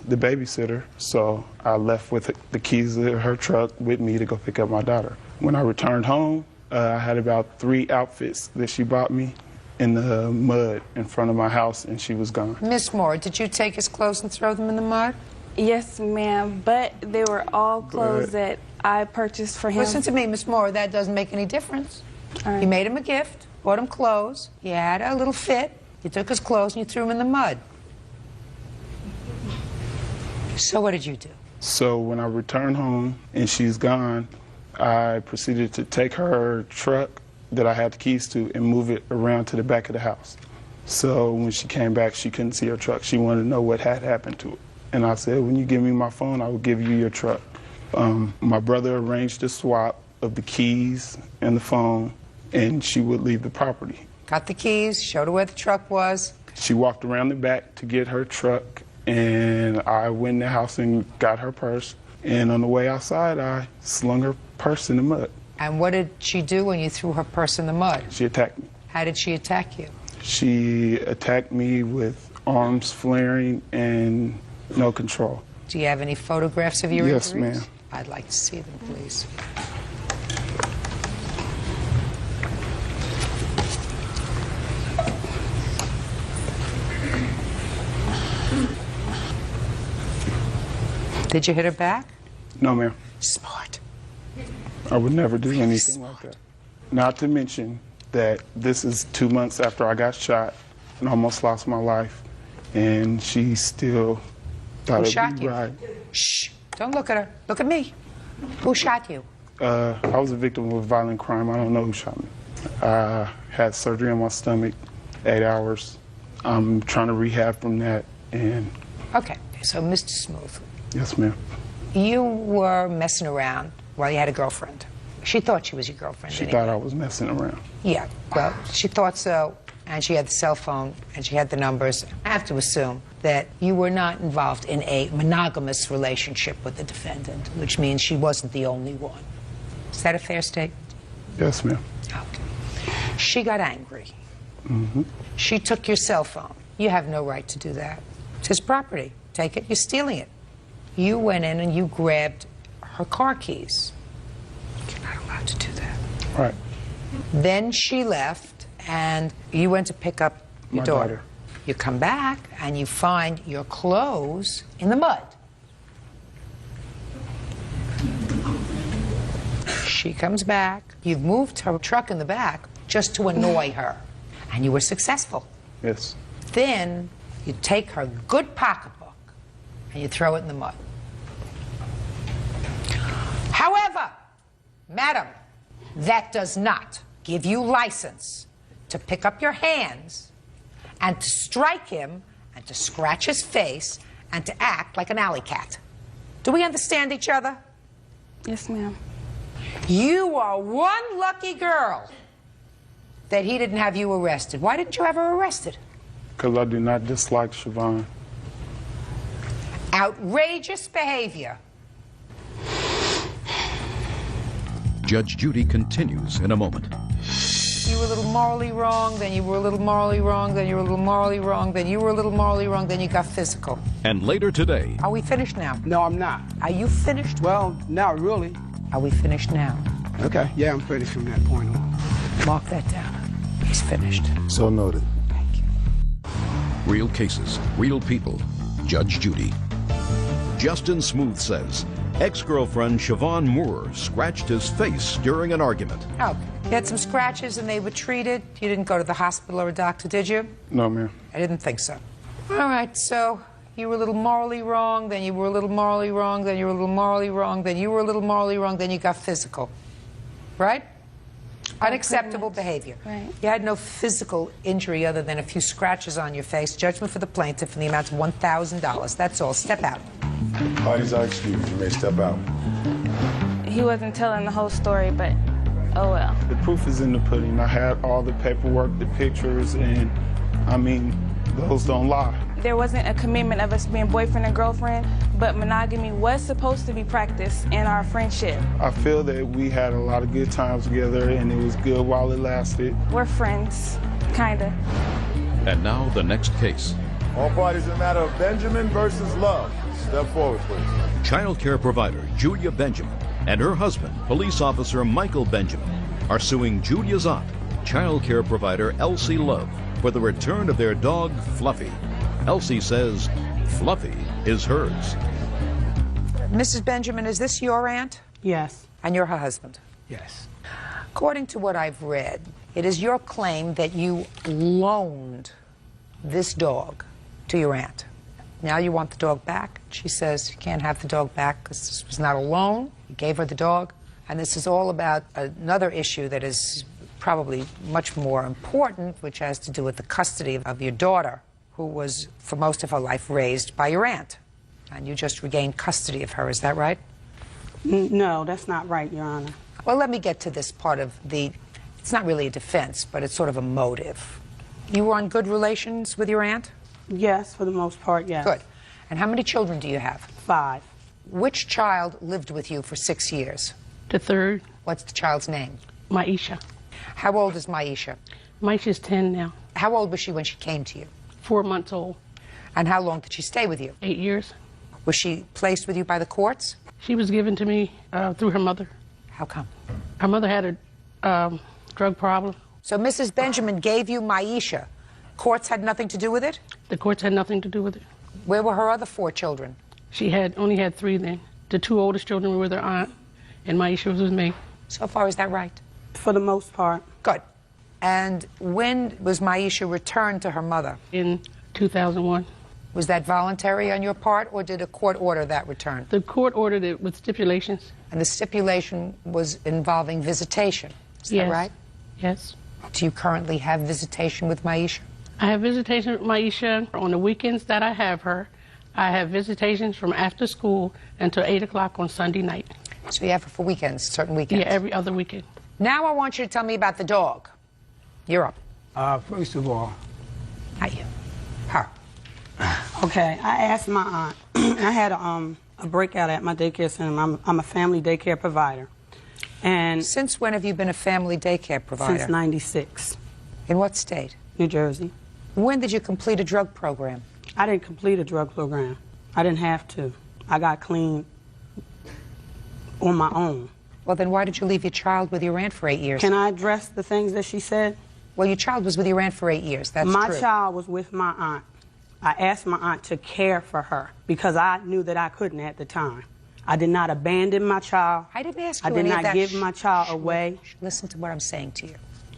the babysitter. So I left with the keys of her truck with me to go pick up my daughter. When I returned home, I had about 3 outfits that she bought me in the mud in front of my house, and she was gone. Miss Moore, did you take his clothes and throw them in the mud? Yes, ma'am, but they were all clothes that I purchased for him. Listen to me, Miss Moore, that doesn't make any difference. You made him a gift, bought him clothes, he had a little fit, you took his clothes and you threw them in the mud. So what did you do? So when I returned home and she's gone, I proceeded to take her truck that I had the keys to and move it around to the back of the house. So when she came back, she couldn't see her truck. She wanted to know what had happened to it. And I said, when you give me my phone, I will give you your truck. My brother arranged a swap of the keys and the phone, and she would leave the property. Got the keys, showed her where the truck was. She walked around the back to get her truck, and I went in the house and got her purse. And on the way outside, I slung her purse in the mud. And what did she do when you threw her purse in the mud? She attacked me. How did she attack you? She attacked me with arms flaring and no control. Do you have any photographs of your Yes, injuries? ma'am. I'd like to see them, please. Did you hit her back? No, ma'am. Smart. I would never do anything like that. Not to mention that this is 2 months after I got shot and almost lost my life, and she still thought Who it'd shot be you? right. Shh, don't look at her. Look at me. Who shot you? I was a victim of violent crime. I don't know who shot me. I had surgery on my stomach, 8 hours. I'm trying to rehab from that, and... Okay, so Mr. Smooth, Yes, ma'am. you were messing around while you had a girlfriend. She thought she was your girlfriend. She anyway. thought I was messing around. Yeah, well, she thought so, and she had the cell phone, and she had the numbers. I have to assume that you were not involved in a monogamous relationship with the defendant, which means she wasn't the only one. Is that a fair statement? Yes, ma'am. Okay. She got angry. Mm-hmm. She took your cell phone. You have no right to do that. It's his property. Take it. You're stealing it. You went in and you grabbed her car keys. You're not allowed to do that. Right. Then she left, and you went to pick up your My daughter. You come back, and you find your clothes in the mud. She comes back. You've moved her truck in the back just to annoy her, and you were successful. Yes. Then you take her good pocketbook, and you throw it in the mud. However, madam, that does not give you license to pick up your hands and to strike him and to scratch his face and to act like an alley cat. Do we understand each other? Yes, ma'am. You are one lucky girl that he didn't have you arrested. Why didn't you have her arrested? Because I do not dislike Siobhan. Outrageous behavior. Judge Judy continues in a moment. You were a little morally wrong, then you were a little morally wrong, then you were a little morally wrong, then you were a little morally wrong, then you got physical. And later today... Are we finished now? No, I'm not. Are you finished? Well, not really. Are we finished now? Okay, yeah, I'm finished from that point on. Mark that down. He's finished. So noted. Real cases, real people. Judge Judy. Justin Smooth says ex-girlfriend Siobhan Moore scratched his face during an argument. Oh, you had some scratches and they were treated. You didn't go to the hospital or a doctor, did you? No, ma'am. I didn't think so. All right, so you were a little morally wrong, then you were a little morally wrong, then you were a little morally wrong, then you were a little morally wrong, then you got physical. Right? Unacceptable behavior. Right. You had no physical injury other than a few scratches on your face. Judgment for the plaintiff in the amount of $1,000. That's all. Step out. Parties are excused. You may step out. He wasn't telling the whole story, but oh well. The proof is in the pudding. I had all the paperwork, the pictures, and I mean, those don't lie. There wasn't a commitment of us being boyfriend and girlfriend, but monogamy was supposed to be practiced in our friendship. I feel that we had a lot of good times together, and it was good while it lasted. We're friends, kinda. And now the next case. All parties in the matter of Benjamin versus Love. Step forward, please. Child care provider Julia Benjamin and her husband, police officer Michael Benjamin, are suing Julia's aunt, child care provider Elsie Love, for the return of their dog, Fluffy. Elsie says Fluffy is hers. Mrs. Benjamin, is this your aunt? Yes. And you're her husband? Yes. According to what I've read, it is your claim that you loaned this dog to your aunt. Now you want the dog back. She says you can't have the dog back because this was not a loan. You gave her the dog. And this is all about another issue that is probably much more important, which has to do with the custody of your daughter, who was, for most of her life, raised by your aunt. And you just regained custody of her, is that right? No, that's not right, Your Honor. Well, let me get to this part of the, it's not really a defense, but it's sort of a motive. You were on good relations with your aunt? Yes, for the most part, yes. Good. And how many children do you have? 5. Which child lived with you for 6 years? The third. What's the child's name? Maisha. How old is Maisha? Maisha's 10 now. How old was she when she came to you? 4 months old. And how long did she stay with you? 8 years. Was she placed with you by the courts? She was given to me through her mother. How come? Her mother had a drug problem. So Mrs. Benjamin gave you Maisha. Courts had nothing to do with it? The courts had nothing to do with it. Where were her other 4 children? She only had 3 then. The 2 oldest children were with her aunt, and Maisha was with me. So far, is that right? For the most part. Good. And when was Maisha returned to her mother? In 2001. Was that voluntary on your part, or did a court order that return? The court ordered it with stipulations. And the stipulation was involving visitation, is that right? Yes. Do you currently have visitation with Maisha? I have visitation with Maisha on the weekends that I have her. I have visitations from after school until 8 o'clock on Sunday night. So you have her for weekends, certain weekends? Yeah, every other weekend. Now I want you to tell me about the dog. You're up. First of all, not you, her. Okay, I asked my aunt. I had a breakout at my daycare center. I'm a family daycare provider. And since when have you been a family daycare provider? Since '96. In what state? New Jersey. When did you complete a drug program? I didn't complete a drug program. I didn't have to. I got clean on my own. Well, then why did you leave your child with your aunt for 8 years? Can I address the things that she said? Well, your child was with your aunt for 8 years. That's my true. My child was with my aunt. I asked my aunt to care for her because I knew that I couldn't at the time. I did not abandon my child. I didn't ask you I did any of not that. give my child away. Listen to what I'm saying to you.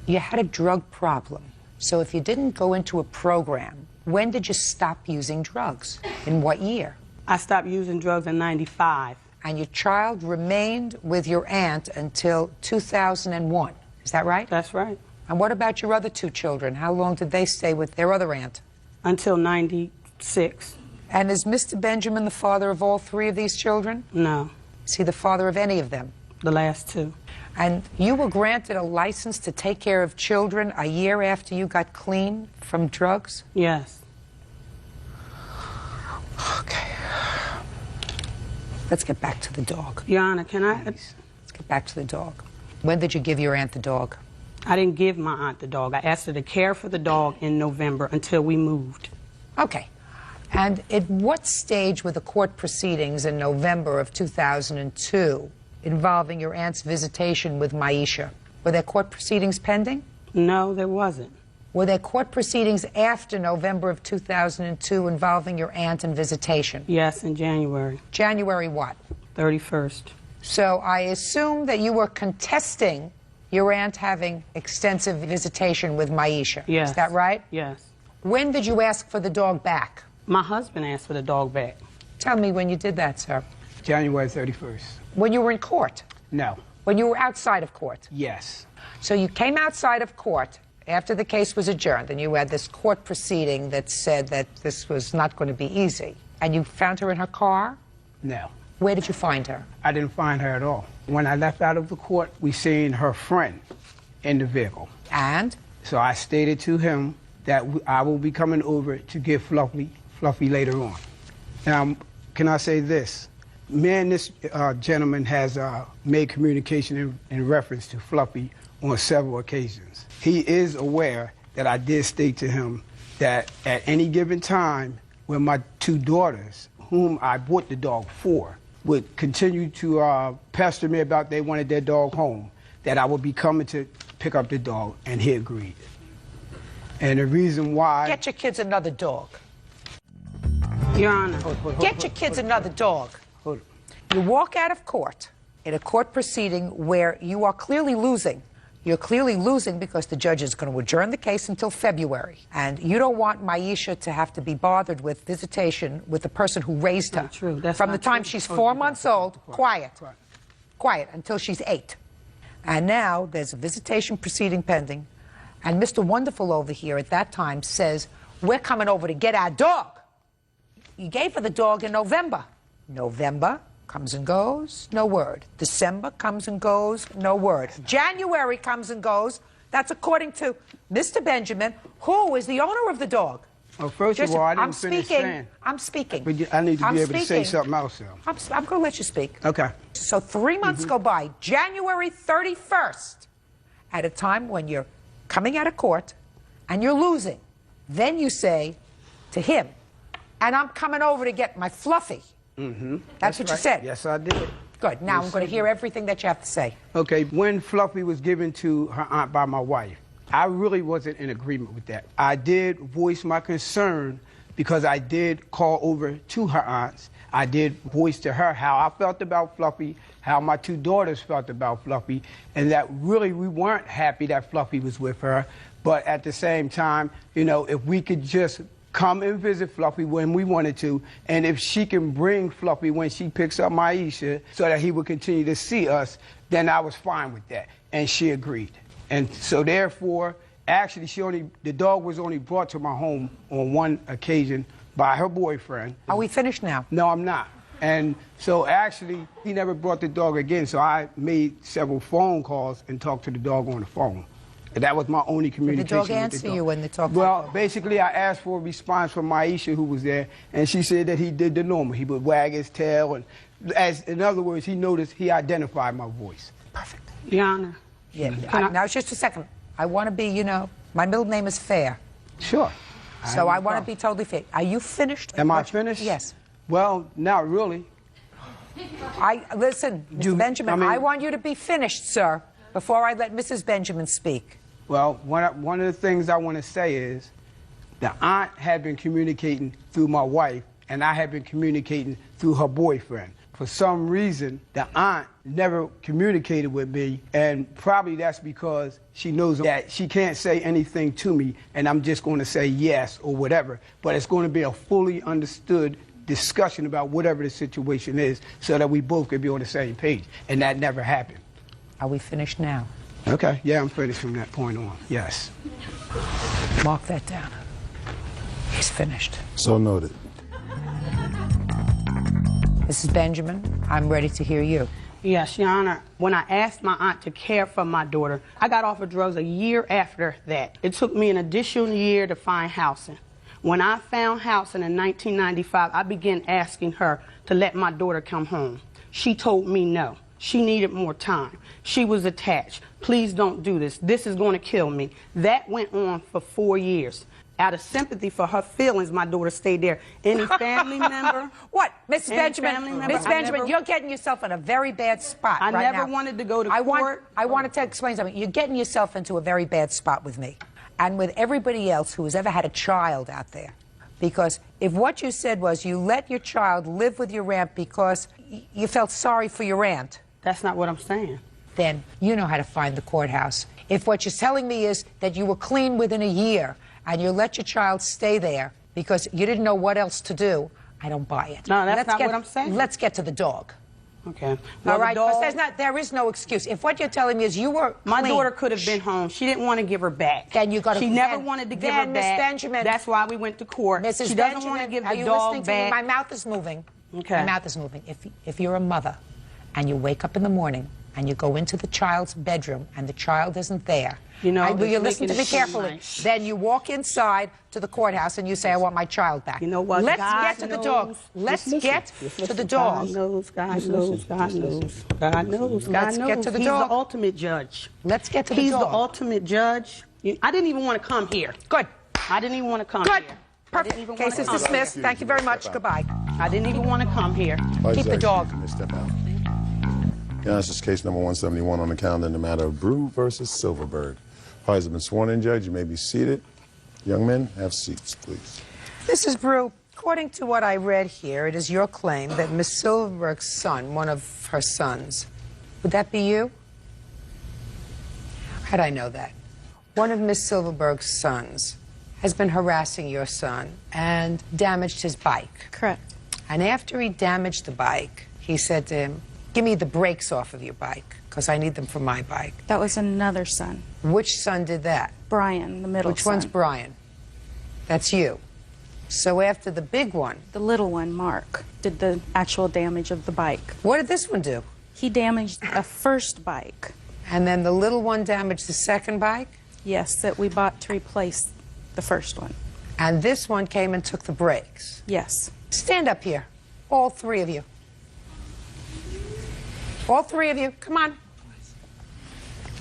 You had a drug problem. So if you didn't go into a program, when did you stop using drugs? In what year? I stopped using drugs in '95. And your child remained with your aunt until 2001. Is that right? That's right. And what about your other 2 children? How long did they stay with their other aunt? Until '96. And is Mr. Benjamin the father of all 3 of these children? No. Is he the father of any of them? The last 2. And you were granted a license to take care of children a year after you got clean from drugs? Yes. Okay. Let's get back to the dog. Your Honor, can I? Let's get back to the dog. When did you give your aunt the dog? I didn't give my aunt the dog. I asked her to care for the dog in November until we moved. Okay. And at what stage were the court proceedings in November of 2002 involving your aunt's visitation with Maisha? Were there court proceedings pending? No, there wasn't. Were there court proceedings after November of 2002 involving your aunt and visitation? Yes, in January. January what? 31st. So I assume that you were contesting your aunt having extensive visitation with Maisha. Yes. Is that right? Yes. When did you ask for the dog back? My husband asked for the dog back. Tell me when you did that, sir. January 31st. When you were in court? No. When you were outside of court? Yes. So you came outside of court after the case was adjourned, and you had this court proceeding that said that this was not going to be easy. And you found her in her car? No. Where did you find her? I didn't find her at all. When I left out of the court, we seen her friend in the vehicle. And? So I stated to him that I will be coming over to get Fluffy later on. Now, can I say this? Me and this gentleman has made communication in reference to Fluffy on several occasions. He is aware that I did state to him that at any given time when my two daughters, whom I bought the dog for, would continue to pester me about they wanted their dog home, that I would be coming to pick up the dog, and he agreed. And the reason why... Get your kids another dog. Your Honor. Get your kids another dog. Hold on. You walk out of court in a court proceeding where you are clearly losing. You're clearly losing because the judge is going to adjourn the case until February. And you don't want Maisha to have to be bothered with visitation with the person who raised her. Not true. That's From the not time true. she's 4 months old, quiet, until she's 8. And now there's a visitation proceeding pending. And Mr. Wonderful over here at that time says, we're coming over to get our dog. You gave her the dog in November. November comes and goes, no word. December comes and goes, no word. January comes and goes. That's according to Mr. Benjamin, who is the owner of the dog. Well, first of all, I didn't finish saying. I'm speaking. But I need to be able to say something else, though. I'm going to let you speak. Okay. So 3 months go by. January 31st, at a time when you're coming out of court and you're losing. Then you say to him, and I'm coming over to get my Fluffy. Mm-hmm. That's what you said. Yes, I did. Good. Now I'm going to hear everything that you have to say. Okay, when Fluffy was given to her aunt by my wife, I really wasn't in agreement with that. I did voice my concern because I did call over to her aunts. I did voice to her how I felt about Fluffy, how my two daughters felt about Fluffy, and that really we weren't happy that Fluffy was with her. But at the same time, you know, if we could just come and visit Fluffy when we wanted to, and if she can bring Fluffy when she picks up Maisha so that he would continue to see us, then I was fine with that. And she agreed. And so therefore, actually, the dog was only brought to my home on one occasion by her boyfriend. Are we finished now? No, I'm not. And so actually, he never brought the dog again, so I made several phone calls and talked to the dog on the phone. And that was my only communication with the dog. Did the dog answer you when they talked? Well, basically, I asked for a response from Maisha, who was there, and she said that he did the normal. He would wag his tail, and in other words, he identified my voice. Perfect. Your Honor. Yeah. Now, just a second. I want to be, you know, my middle name is Fair. Sure. So I want to be totally fair. Are you finished? Am I finished? Yes. Well, not really. Listen, Mr. Benjamin, I want you to be finished, sir, before I let Mrs. Benjamin speak. Well, one of the things I want to say is the aunt had been communicating through my wife, and I had been communicating through her boyfriend. For some reason, the aunt never communicated with me, and probably that's because she knows that she can't say anything to me, and I'm just going to say yes or whatever. But it's going to be a fully understood discussion about whatever the situation is so that we both could be on the same page, and that never happened. Are we finished now? Okay, yeah, I'm finished from that point on, yes. Mark that down. He's finished. So noted. Mrs. Benjamin, I'm ready to hear you. Yes, Your Honor. When I asked my aunt to care for my daughter, I got off of drugs a year after that. It took me an additional year to find housing. When I found housing in 1995, I began asking her to let my daughter come home. She told me no. She needed more time. She was attached. Please don't do this. This is going to kill me. That went on for 4 years. Out of sympathy for her feelings, my daughter stayed there. Any family member? What? Miss Benjamin, Miss Benjamin, you're getting yourself in a very bad spot right now. I never wanted to go to court. I wanted to explain something. You're getting yourself into a very bad spot with me and with everybody else who has ever had a child out there. Because if what you said was you let your child live with your aunt because you felt sorry for your aunt. That's not what I'm saying. Then you know how to find the courthouse. If what you're telling me is that you were clean within a year and you let your child stay there because you didn't know what else to do, I don't buy it. No, that's not what I'm saying. Let's get to the dog. Okay. All right, because there is no excuse. If what you're telling me is you were My clean, daughter could have been home. She didn't want to give her back. Then you got to. She never wanted to give her Miss back. Benjamin, That's why we went to court. Mrs. She doesn't Benjamin, want to give are the you dog listening to me? back. My mouth is moving. Okay. My mouth is moving. If you're a mother, and you wake up in the morning and you go into the child's bedroom and the child isn't there. You know, will you it's listen to making me it carefully? nice. Then you walk inside to the courthouse and you say, I want my child back. You know what? Let's God get to the dog. knows. Let's Just listen. get Just to listen. the dog. God knows, God Just knows, listen. God Just knows. listen. God knows, God Let's knows. get to the He's dog. the ultimate judge. Let's get to the He's dog. the ultimate judge. I didn't even want to come here. Good. I didn't even want to come Good. here. Perfect. Case is dismissed. Thank you very much. Goodbye. I didn't even want to come here. Keep the dog. Step out. Yeah, this is case number 171 on the calendar in the matter of Brew versus Silverberg. Parties have been sworn in, Judge. You may be seated. Young men, have seats, please. Mrs. Brew, according to what I read here, it is your claim that Miss Silverberg's son, one of her sons, would that be you? How'd I know that? One of Miss Silverberg's sons has been harassing your son and damaged his bike. Correct. And after he damaged the bike, he said to him, give me the brakes off of your bike, because I need them for my bike. That was another son. Which son did that? Brian, the middle Which son. one's Brian? That's you. So after the big one... The little one, Mark, did the actual damage of the bike. What did this one do? He damaged the first bike. And then the little one damaged the second bike? Yes, that we bought to replace the first one. And this one came and took the brakes? Yes. Stand up here, all three of you. All three of you, come on.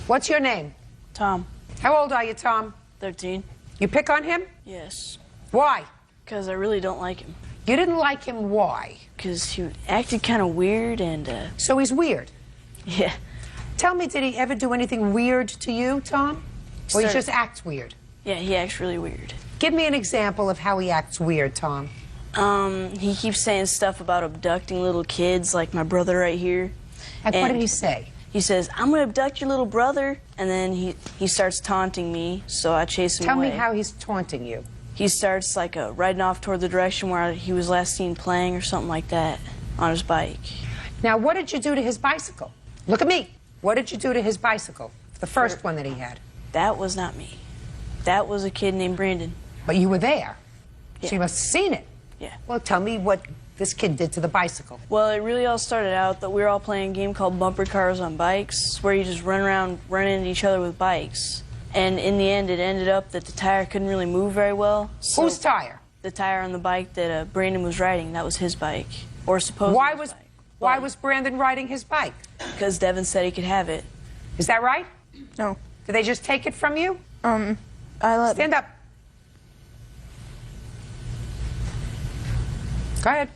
What's your name? Tom. How old are you, Tom? 13. You pick on him? Yes. Why? Because I really don't like him. You didn't like him, why? Because he acted kind of weird and, So he's weird? Yeah. Tell me, did he ever do anything weird to you, Tom? Or he Sir. just acts weird? Yeah, he acts really weird. Give me an example of how he acts weird, Tom. He keeps saying stuff about abducting little kids, like my brother right here. Like, what did he say? He says, I'm going to abduct your little brother, and then he starts taunting me, so I chase him Tell away. me how he's taunting you. He starts, like, riding off toward the direction where he was last seen playing or something like that on his bike. Now, what did you do to his bicycle? Look at me. What did you do to his bicycle? The first one that he had. That was not me. That was a kid named Brandon. But you were there. Yeah. So you must have seen it. Yeah. Well, tell me what this kid did to the bicycle. Well, it really all started out that we were all playing a game called Bumper Cars on Bikes, where you just run around, run into each other with bikes. And in the end, it ended up that the tire couldn't really move very well. So Whose tire? The tire on the bike that Brandon was riding. That was his bike, or supposedly his bike. Why was Brandon riding his bike? Because Devin said he could have it. Is that right? No. Did they just take it from you? I let... Stand up. Go ahead.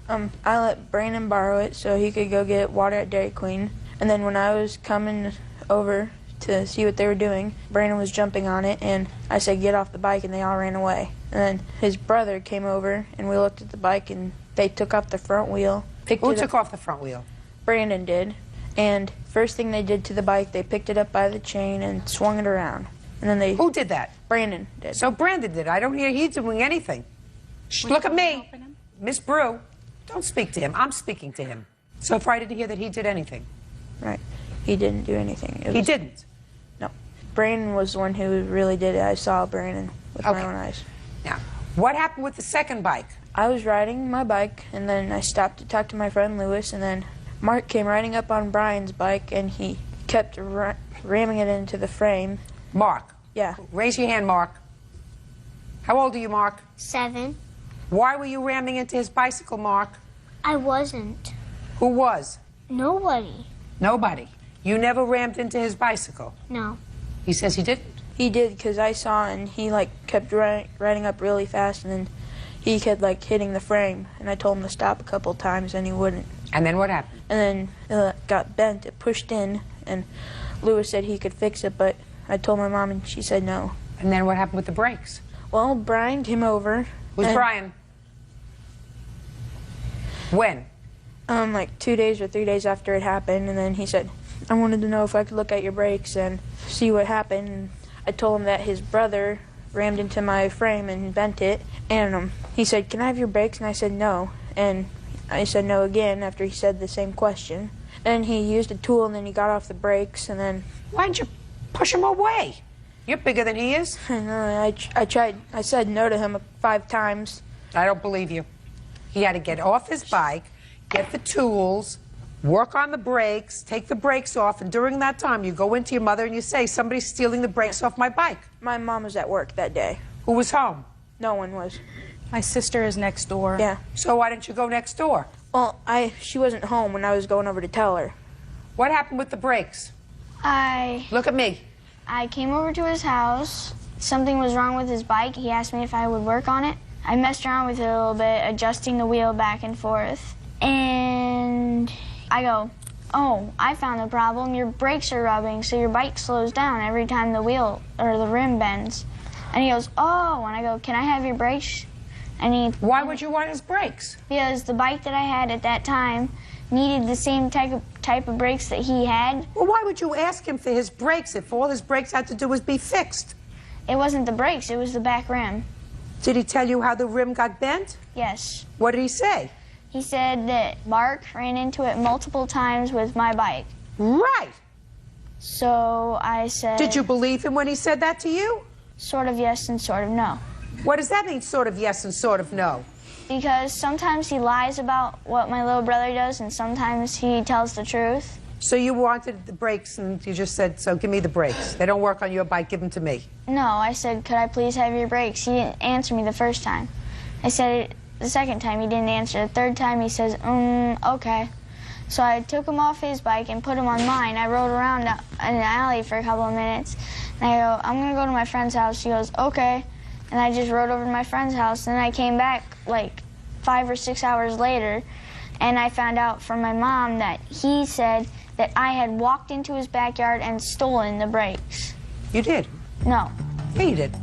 I let Brandon borrow it so he could go get water at Dairy Queen. And then when I was coming over to see what they were doing, Brandon was jumping on it, and I said, get off the bike, and they all ran away. And then his brother came over, and we looked at the bike, and they took off the front wheel. Who took off the front wheel? Brandon did. And first thing they did to the bike, they picked it up by the chain and swung it around. And then they... Who did that? Brandon did. So Brandon did. I don't hear he doing anything. Shh, look at me. Miss Brew, don't speak to him. I'm speaking to him. So far I didn't hear that he did anything. Right. He didn't do anything. He didn't? No. Brandon was the one who really did it. I saw Brandon with my own eyes. Now, what happened with the second bike? I was riding my bike, and then I stopped to talk to my friend Lewis, and then Mark came riding up on Brian's bike, and he kept ramming it into the frame. Mark? Yeah. Raise your hand, Mark. How old are you, Mark? 7. Why were you ramming into his bicycle, Mark? I wasn't. Who was? Nobody. Nobody. You never rammed into his bicycle? No. He says he didn't? He did, because I saw, and he, kept riding up really fast, and then he kept, hitting the frame, and I told him to stop a couple times, and he wouldn't. And then what happened? And then it got bent, it pushed in, and Lewis said he could fix it, but I told my mom, and she said no. And then what happened with the brakes? Well, Brian came over. Who's Brian? When? 2 days or 3 days after it happened, and then he said, I wanted to know if I could look at your brakes and see what happened. And I told him that his brother rammed into my frame and bent it, and he said, can I have your brakes? And I said no, and I said no again after he said the same question. Then he used a tool, and then he got off the brakes, and then... Why didn't you push him away? You're bigger than he is. I tried. I said no to him 5 times. I don't believe you. He had to get off his bike, get the tools, work on the brakes, take the brakes off, and during that time you go into your mother and you say, somebody's stealing the brakes off my bike. My mom was at work that day. Who was home? No one was. My sister is next door. Yeah. So why didn't you go next door? Well, she wasn't home when I was going over to tell her. What happened with the brakes? Look at me. I came over to his house. Something was wrong with his bike. He asked me if I would work on it. I messed around with it a little bit, adjusting the wheel back and forth. And I go, oh, I found the problem. Your brakes are rubbing, so your bike slows down every time the wheel or the rim bends. And he goes, oh, and I go, can I have your brakes? And why would you want his brakes? Because the bike that I had at that time needed the same type of brakes that he had. Well, why would you ask him for his brakes if all his brakes had to do was be fixed? It wasn't the brakes, it was the back rim. Did he tell you how the rim got bent? Yes. What did he say? He said that Mark ran into it multiple times with my bike. Right. So I said... Did you believe him when he said that to you? Sort of yes and sort of no. What does that mean, sort of yes and sort of no? Because sometimes he lies about what my little brother does, and sometimes he tells the truth. So you wanted the brakes, and you just said, so give me the brakes. They don't work on your bike, give them to me. No, I said, could I please have your brakes? He didn't answer me the first time. I said it the second time, he didn't answer. The third time, he says, okay. So I took him off his bike and put him on mine. I rode around in the alley for a couple of minutes. And I go, I'm going to go to my friend's house. He goes, okay. And I just rode over to my friend's house. And then I came back like 5 or 6 hours later, and I found out from my mom that he said that I had walked into his backyard and stolen the brakes. You did? No. Yeah, you did.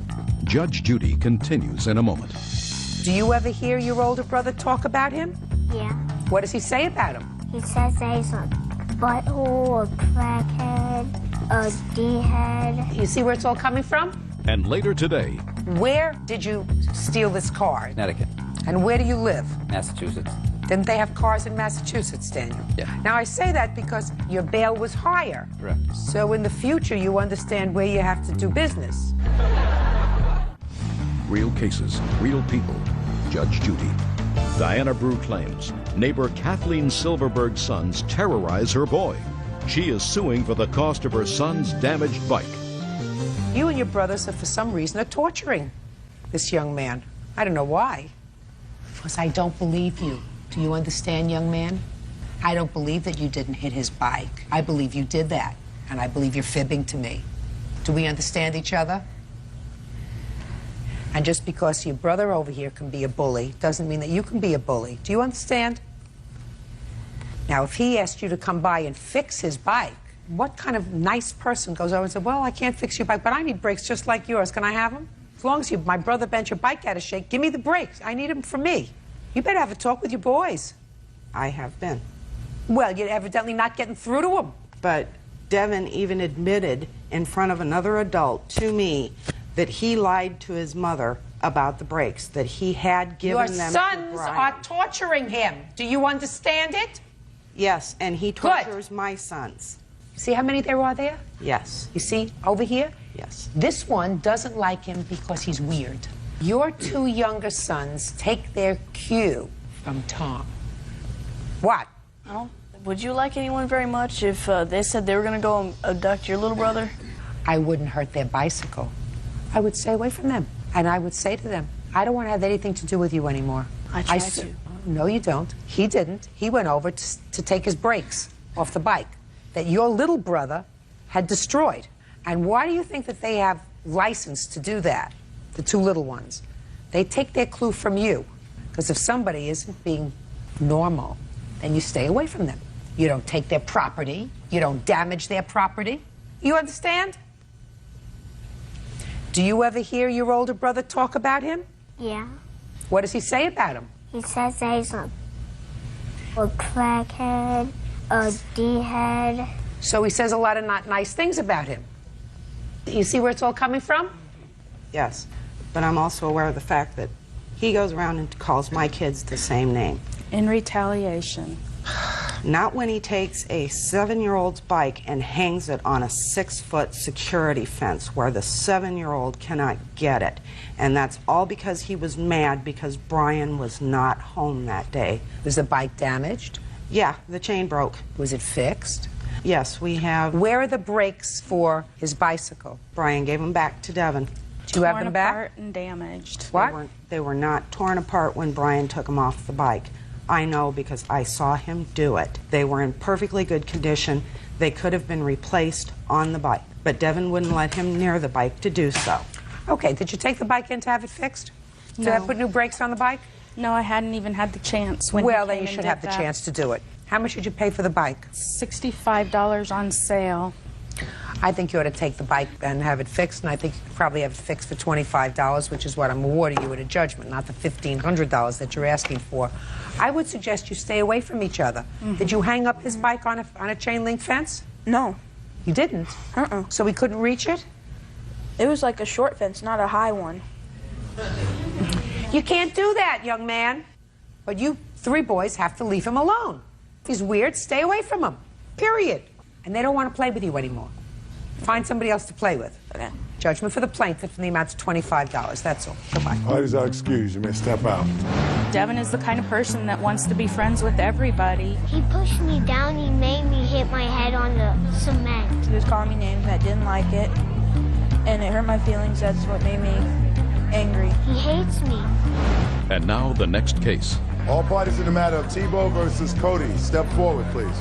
Judge Judy continues in a moment. Do you ever hear your older brother talk about him? Yeah. What does he say about him? He says that he's a butthole, a crackhead, a D-head. You see where it's all coming from? And later today... Where did you steal this car? Connecticut. And where do you live? Massachusetts. Didn't they have cars in Massachusetts, Daniel? Yeah. Now, I say that because your bail was higher. Correct. So in the future, you understand where you have to do business. Real cases, real people. Judge Judy. Diana Brew claims neighbor Kathleen Silverberg's sons terrorize her boy. She is suing for the cost of her son's damaged bike. You and your brothers are, for some reason, are torturing this young man. I don't know why. Because I don't believe you. Do you understand, young man? I don't believe that you didn't hit his bike. I believe you did that. And I believe you're fibbing to me. Do we understand each other? And just because your brother over here can be a bully doesn't mean that you can be a bully. Do you understand? Now, if he asked you to come by and fix his bike, what kind of nice person goes over and says, well, I can't fix your bike, but I need brakes just like yours. Can I have them? As long as my brother bent your bike out of shape, give me the brakes. I need them for me. You better have a talk with your boys. I have been. Well, you're evidently not getting through to them. But Devin even admitted in front of another adult to me that he lied to his mother about the brakes, that he had given them. Your sons are torturing him. Do you understand it? Yes, and he tortures my sons. See how many there are there? Yes. You see over here? Yes. This one doesn't like him because he's weird. Your 2 younger sons take their cue from Tom. What? Oh, would you like anyone very much if they said they were going to go and abduct your little brother? I wouldn't hurt their bicycle. I would stay away from them. And I would say to them, I don't want to have anything to do with you anymore. I tried to. No, you don't. He didn't. He went over to take his brakes off the bike that your little brother had destroyed. And why do you think that they have license to do that, the 2 little ones? They take their clue from you. Because if somebody isn't being normal, then you stay away from them. You don't take their property. You don't damage their property. You understand? Do you ever hear your older brother talk about him? Yeah. What does he say about him? He says that he's a crackhead, a D-head. So he says a lot of not nice things about him. You see where it's all coming from? Yes, but I'm also aware of the fact that he goes around and calls my kids the same name. In retaliation. Not when he takes a 7-year-old's bike and hangs it on a 6-foot security fence where the 7-year-old cannot get it. And that's all because he was mad because Brian was not home that day. Was the bike damaged? Yeah, the chain broke. Was it fixed? Yes, we have... Where are the brakes for his bicycle? Brian gave them back to Devin. Do you have them back? Torn apart and damaged. What? They were not torn apart when Brian took them off the bike. I know because I saw him do it. They were in perfectly good condition. They could have been replaced on the bike, but Devin wouldn't let him near the bike to do so. Okay, did you take the bike in to have it fixed? No. Did I put new brakes on the bike? No, I hadn't even had the chance. When Well, he then came you and should did have the that. chance to do it. How much did you pay for the bike? $65 on sale. I think you ought to take the bike and have it fixed, and I think you could probably have it fixed for $25, which is what I'm awarding you at a judgment, not the $1,500 that you're asking for. I would suggest you stay away from each other. Did you hang up his bike on a chain link fence? No. You didn't? So he couldn't reach it? It was like a short fence, not a high one. You can't do that, young man. But you 3 boys have to leave him alone. If he's weird, stay away from him. Period. And they don't want to play with you anymore. Find somebody else to play with. Okay. Judgment for the plaintiff in the amount of $25. That's all. Goodbye. Parties are excused. You may step out. Devin is the kind of person that wants to be friends with everybody. He pushed me down. He made me hit my head on the cement. He was calling me names. I didn't like it, and it hurt my feelings. That's what made me angry. He hates me. And now the next case. All parties in the matter of Tebow versus Cody. Step forward, please.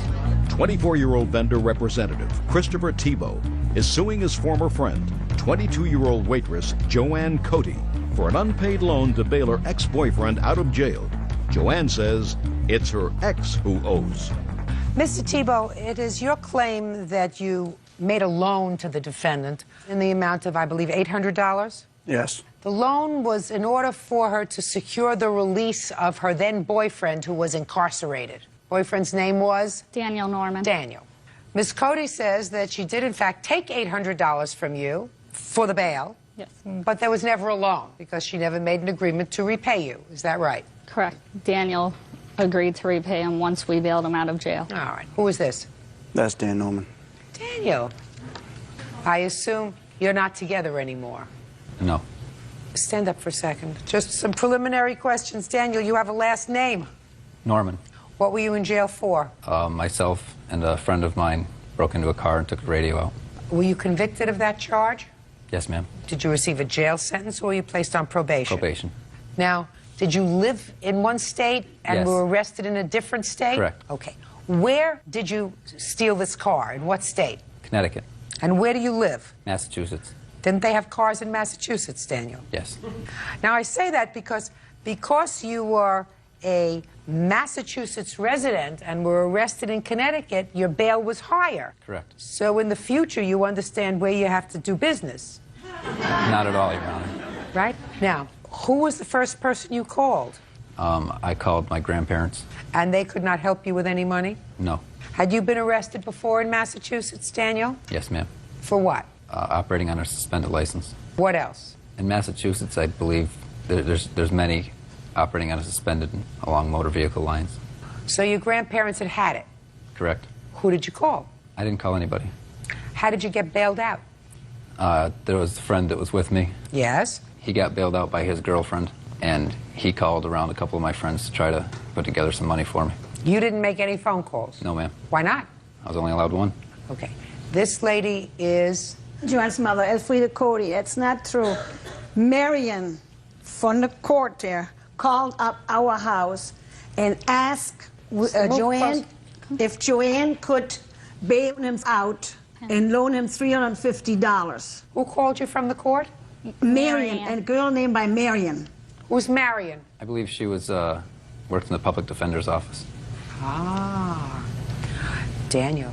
24-year-old vendor representative Christopher Tebow is suing his former friend, 22-year-old waitress Joanne Cody, for an unpaid loan to bail her ex-boyfriend out of jail. Joanne says it's her ex who owes. Mr. Tebow, it is your claim that you made a loan to the defendant in the amount of, I believe, $800? Yes. The loan was in order for her to secure the release of her then-boyfriend who was incarcerated. Boyfriend's name was? Daniel Norman. Daniel. Ms. Cody says that she did, in fact, take $800 from you for the bail. Yes. But there was never a loan because she never made an agreement to repay you. Is that right? Correct. Daniel agreed to repay him once we bailed him out of jail. All right. Who is this? That's Dan Norman. Daniel. I assume you're not together anymore. No. Stand up for a second. Just some preliminary questions. Daniel, you have a last name. Norman. What were you in jail for? Myself and a friend of mine broke into a car and took the radio out. Were you convicted of that charge? Yes, ma'am. Did you receive a jail sentence or were you placed on probation? Probation. Now, did you live in one state and Yes. were arrested in a different state? Correct. Okay. Where did you steal this car? In what state? Connecticut. And where do you live? Massachusetts. Didn't they have cars in Massachusetts, Daniel? Yes. Now, I say that because you were a Massachusetts resident and were arrested in Connecticut, your bail was higher. Correct. So in the future, you understand where you have to do business. Not at all, Your Honor. Right? Now, who was the first person you called? I called my grandparents. And they could not help you with any money? No. Had you been arrested before in Massachusetts, Daniel? Yes, ma'am. For what? Operating on a suspended license. What else? In Massachusetts, I believe there's many operating on a suspended along motor vehicle lines. So your grandparents had it? Correct. Who did you call? I didn't call anybody. How did you get bailed out? There was a friend that was with me. Yes? He got bailed out by his girlfriend, and he called around a couple of my friends to try to put together some money for me. You didn't make any phone calls? No, ma'am. Why not? I was only allowed one. Okay. This lady is... Joanne's mother, Elfrida Cody. It's not true. Marion from the court there called up our house and asked Joanne if Joanne could bail him out and loan him $350. Who called you from the court? Marion, a girl named by Marion. Who's Marion? I believe she was worked in the public defender's office. Ah. Daniel,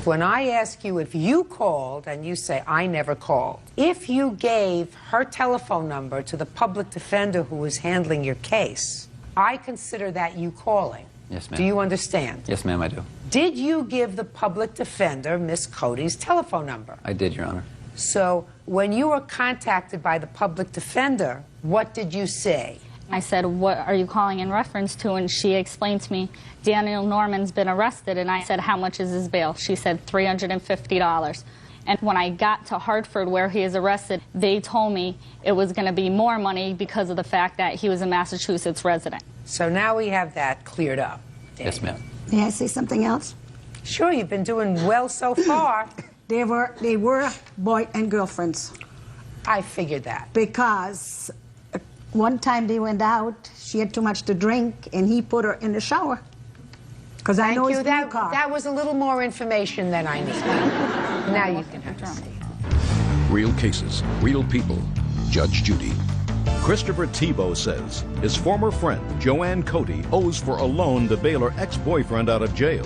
when I ask you if you called and you say, I never called, if you gave her telephone number to the public defender who was handling your case, I consider that you calling. Yes, ma'am. Do you understand? Yes, ma'am, I do. Did you give the public defender Miss Cody's telephone number? I did, Your Honor. So when you were contacted by the public defender, what did you say? I said, what are you calling in reference to? And she explained to me, Daniel Norman's been arrested. And I said, how much is his bail? She said, $350. And when I got to Hartford, where he is arrested, they told me it was going to be more money because of the fact that he was a Massachusetts resident. So now we have that cleared up. Yes, ma'am. May I say something else? Sure, you've been doing well so far. They were boy and girlfriends. I figured that. Because one time they went out, she had too much to drink, and he put her in the shower. Because I know his new car. That was a little more information than I need. Now you can have a seat. Real cases, real people. Judge Judy. Christopher Tebow says his former friend, Joanne Cody, owes for a loan to bail her ex-boyfriend out of jail.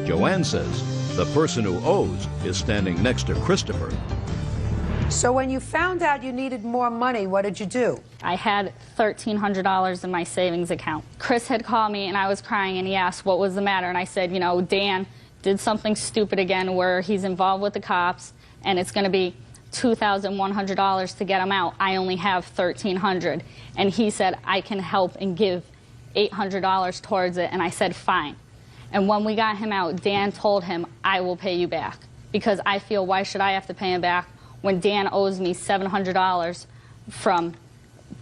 Joanne says the person who owes is standing next to Christopher. So when you found out you needed more money, what did you do? I had $1,300 in my savings account. Chris had called me and I was crying and he asked what was the matter, and I said, you know, Dan did something stupid again where he's involved with the cops and it's going to be $2,100 to get him out. I only have $1,300. And he said, I can help and give $800 towards it. And I said, fine. And when we got him out, Dan told him, I will pay you back. Because I feel, why should I have to pay him back when Dan owes me $700 from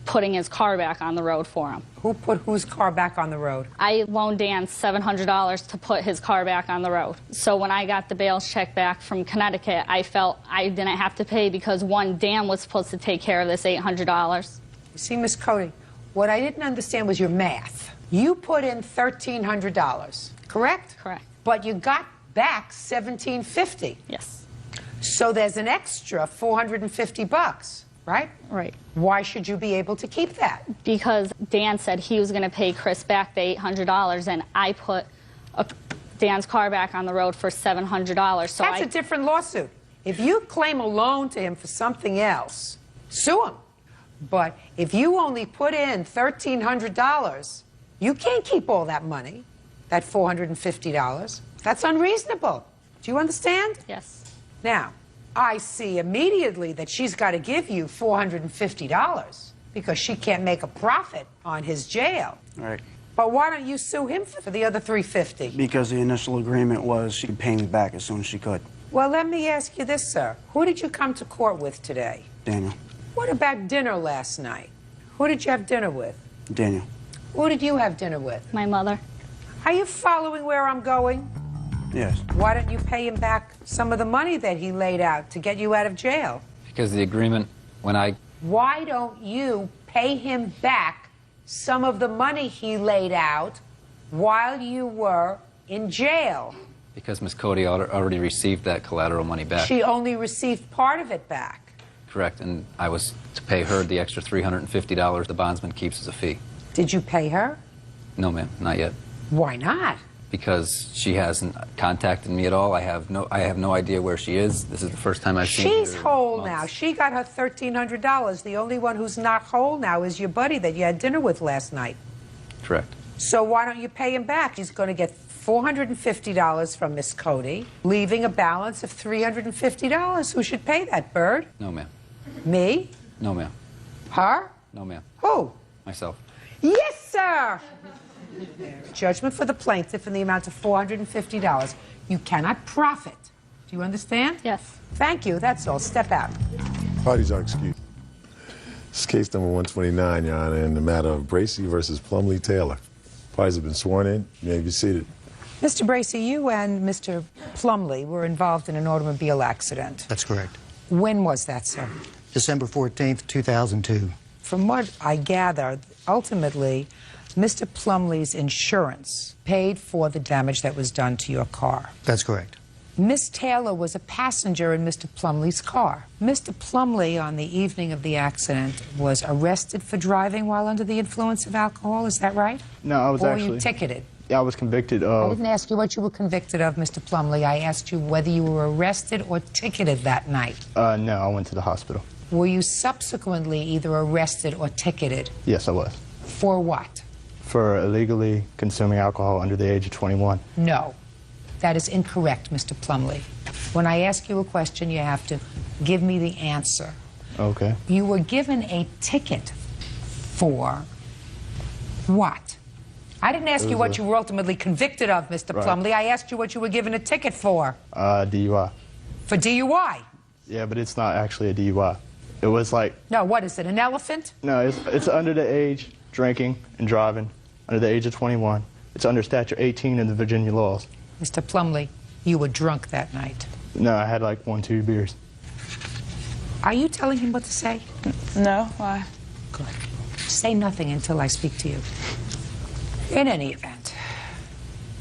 putting his car back on the road for him? Who put whose car back on the road? I loaned Dan $700 to put his car back on the road. So when I got the bail check back from Connecticut, I felt I didn't have to pay because, one, Dan was supposed to take care of this $800. You see, Miss Cody, what I didn't understand was your math. You put in $1,300, correct? Correct. But you got back $1,750. Yes. So there's an extra $450, right? Right. Why should you be able to keep that? Because Dan said he was going to pay Chris back the $800, and I put Dan's car back on the road for $700. So That's a different lawsuit. If you claim a loan to him for something else, sue him. But if you only put in $1,300, you can't keep all that money, that $450. That's unreasonable. Do you understand? Yes. Now, I see immediately that she's got to give you $450 because she can't make a profit on his jail. Right. But why don't you sue him for the other $350? Because the initial agreement was she'd pay me back as soon as she could. Well, let me ask you this, sir. Who did you come to court with today? Daniel. What about dinner last night? Who did you have dinner with? Daniel. Who did you have dinner with? My mother. Are you following where I'm going? Yes. Why don't you pay him back some of the money that he laid out to get you out of jail? Because the agreement, when I... Why don't you pay him back some of the money he laid out while you were in jail? Because Miss Cody already received that collateral money back. She only received part of it back. Correct, and I was to pay her the extra $350 the bondsman keeps as a fee. Did you pay her? No, ma'am, not yet. Why not? Because she hasn't contacted me at all. I have no idea where she is. This is the first time I've seen her. She's whole now. She got her $1,300. The only one who's not whole now is your buddy that you had dinner with last night. Correct. So why don't you pay him back? He's going to get $450 from Miss Cody, leaving a balance of $350. Who should pay that, Bird? No, ma'am. Me? No, ma'am. Her? No, ma'am. Who? Myself. Yes, sir! Judgment for the plaintiff in the amount of $450. You cannot profit. Do you understand? Yes. Thank you. That's all. Step out. Parties are excused. This is case number 129, Your Honor, in the matter of Bracey versus Plumley Taylor. Parties have been sworn in. You may be seated. Mr. Bracey, you and Mr. Plumley were involved in an automobile accident. That's correct. When was that, sir? December 14th, 2002. From what I gather, ultimately, Mr. Plumley's insurance paid for the damage that was done to your car. That's correct. Miss Taylor was a passenger in Mr. Plumley's car. Mr. Plumley, on the evening of the accident, was arrested for driving while under the influence of alcohol. Is that right? No, I was or actually... were you ticketed? Yeah, I was convicted I of... didn't ask you what you were convicted of, Mr. Plumley. I asked you whether you were arrested or ticketed that night. No, I went to the hospital. Were you subsequently either arrested or ticketed? Yes, I was. For what? For illegally consuming alcohol under the age of 21. No. That is incorrect, Mr. Plumley. When I ask you a question, you have to give me the answer. Okay. You were given a ticket for What? I didn't ask you what you were ultimately convicted of, Mr. Right. Plumlee. I asked you what you were given a ticket for. DUI. For DUI? Yeah, but it's not actually a DUI. It was like... No, what is it, an elephant? No, it's under the age, drinking and driving, under the age of 21. It's under Statute 18 in the Virginia laws. Mr. Plumlee, you were drunk that night. No, I had like 1-2 beers. Are you telling him what to say? No, why? Good. Say nothing until I speak to you. In any event,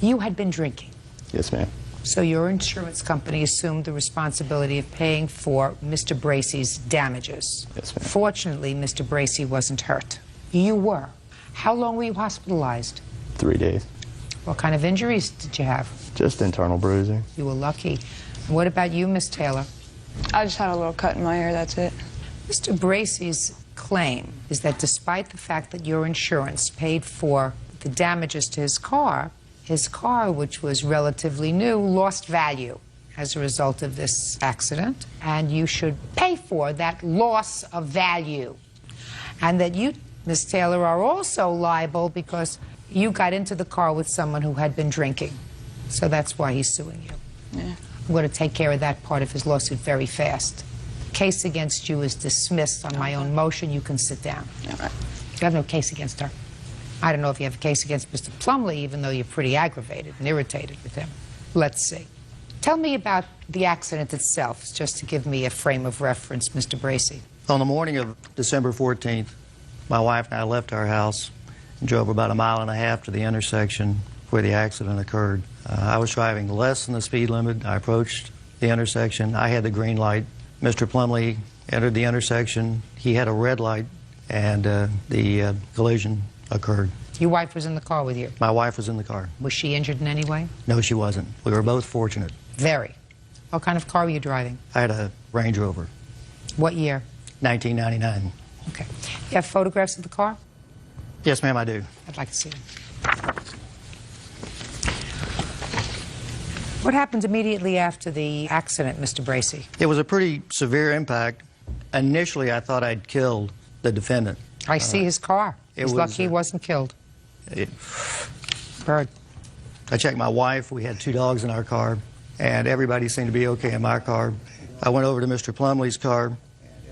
you had been drinking. Yes, ma'am. So your insurance company assumed the responsibility of paying for Mr. Bracey's damages. Yes, ma'am. Fortunately, Mr. Bracey wasn't hurt. You were. How long were you hospitalized? 3 days. What kind of injuries did you have? Just internal bruising. You were lucky. And what about you, Miss Taylor? I just had a little cut in my ear, that's it. Mr. Bracey's claim is that despite the fact that your insurance paid for the damages to his car, which was relatively new, lost value as a result of this accident, and you should pay for that loss of value. And that you, Miss Taylor, are also liable because you got into the car with someone who had been drinking. So that's why he's suing you. Yeah. I'm going to take care of that part of his lawsuit very fast. The case against you is dismissed on my own motion. You can sit down. All right. You have no case against her. I don't know if you have a case against Mr. Plumlee, even though you're pretty aggravated and irritated with him. Let's see. Tell me about the accident itself, just to give me a frame of reference, Mr. Bracey. On the morning of December 14th, my wife and I left our house and drove about 1.5 miles to the intersection where the accident occurred. I was driving less than the speed limit. I approached the intersection. I had the green light. Mr. Plumlee entered the intersection. He had a red light, and the collision occurred. Your wife was in the car with you? My wife was in the car. Was she injured in any way? No, she wasn't. We were both fortunate. Very. What kind of car were you driving? I had a Range Rover. What year? 1999. Okay. You have photographs of the car? Yes, ma'am, I do. I'd like to see them. What happened immediately after the accident, Mr. Bracey? It was a pretty severe impact. Initially, I thought I'd killed the defendant. I see his car. He's lucky he wasn't killed. Bird. I checked my wife. We had 2 dogs in our car, and everybody seemed to be okay in my car. I went over to Mr. Plumlee's car,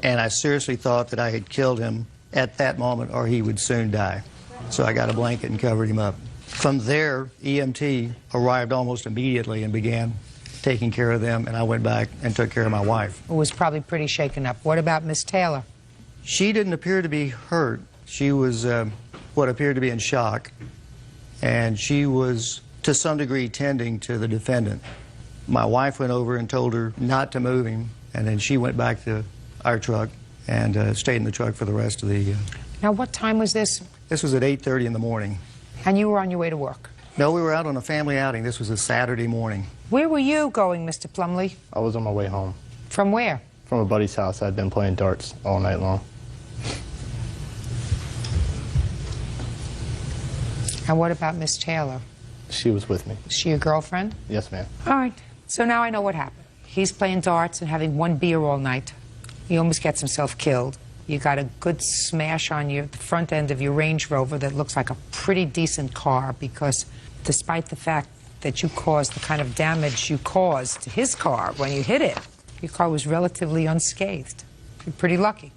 and I seriously thought that I had killed him at that moment or he would soon die. So I got a blanket and covered him up. From there, EMT arrived almost immediately and began taking care of them, and I went back and took care of my wife. Who was probably pretty shaken up. What about Miss Taylor? She didn't appear to be hurt. She was what appeared to be in shock, and she was to some degree tending to the defendant. My wife went over and told her not to move him, and then she went back to our truck and stayed in the truck for the rest of the... Now, what time was this? This was at 8:30 in the morning. And you were on your way to work? No, we were out on a family outing. This was a Saturday morning. Where were you going, Mr. Plumlee? I was on my way home. From where? From a buddy's house. I'd been playing darts all night long. And what about Miss Taylor? She was with me. Was she your girlfriend? Yes, ma'am. All right. So now I know what happened. He's playing darts and having 1 beer all night. He almost gets himself killed. You got a good smash on the front end of your Range Rover that looks like a pretty decent car, because despite the fact that you caused the kind of damage you caused to his car when you hit it, your car was relatively unscathed. You're pretty lucky.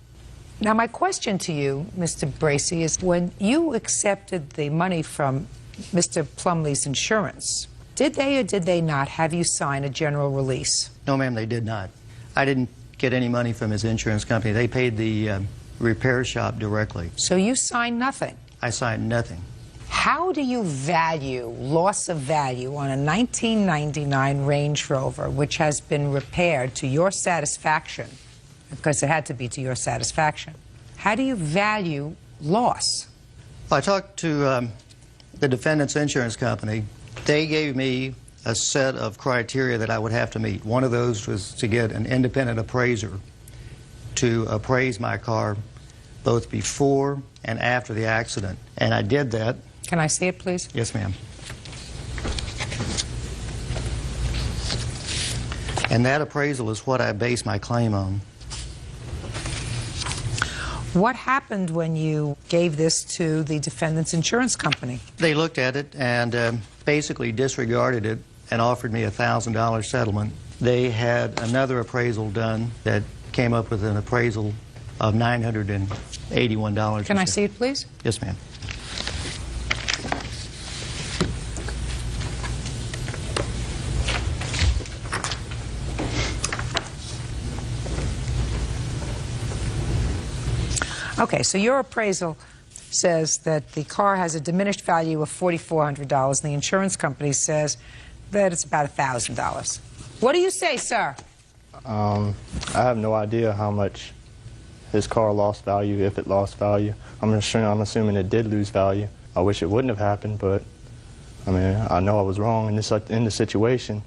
Now, my question to you, Mr. Bracey, is when you accepted the money from Mr. Plumlee's insurance, did they or did they not have you sign a general release? No, ma'am, they did not. I didn't get any money from his insurance company. They paid the repair shop directly. So you signed nothing? I signed nothing. How do you value loss of value on a 1999 Range Rover, which has been repaired to your satisfaction, because it had to be to your satisfaction? How do you value loss? Well, I talked to the defendant's insurance company. They gave me a set of criteria that I would have to meet. One of those was to get an independent appraiser to appraise my car both before and after the accident. And I did that. Can I see it, please? Yes, ma'am. And that appraisal is what I base my claim on. What happened when you gave this to the defendant's insurance company? They looked at it and basically disregarded it and offered me a $1,000 settlement. They had another appraisal done that came up with an appraisal of $981. Can I see it, please? Yes, ma'am. Okay, so your appraisal says that the car has a diminished value of $4,400, and the insurance company says that it's about $1,000. What do you say, sir? I have no idea how much his car lost value, if it lost value. I'm assuming it did lose value. I wish it wouldn't have happened, but I mean, I know I was wrong in the situation.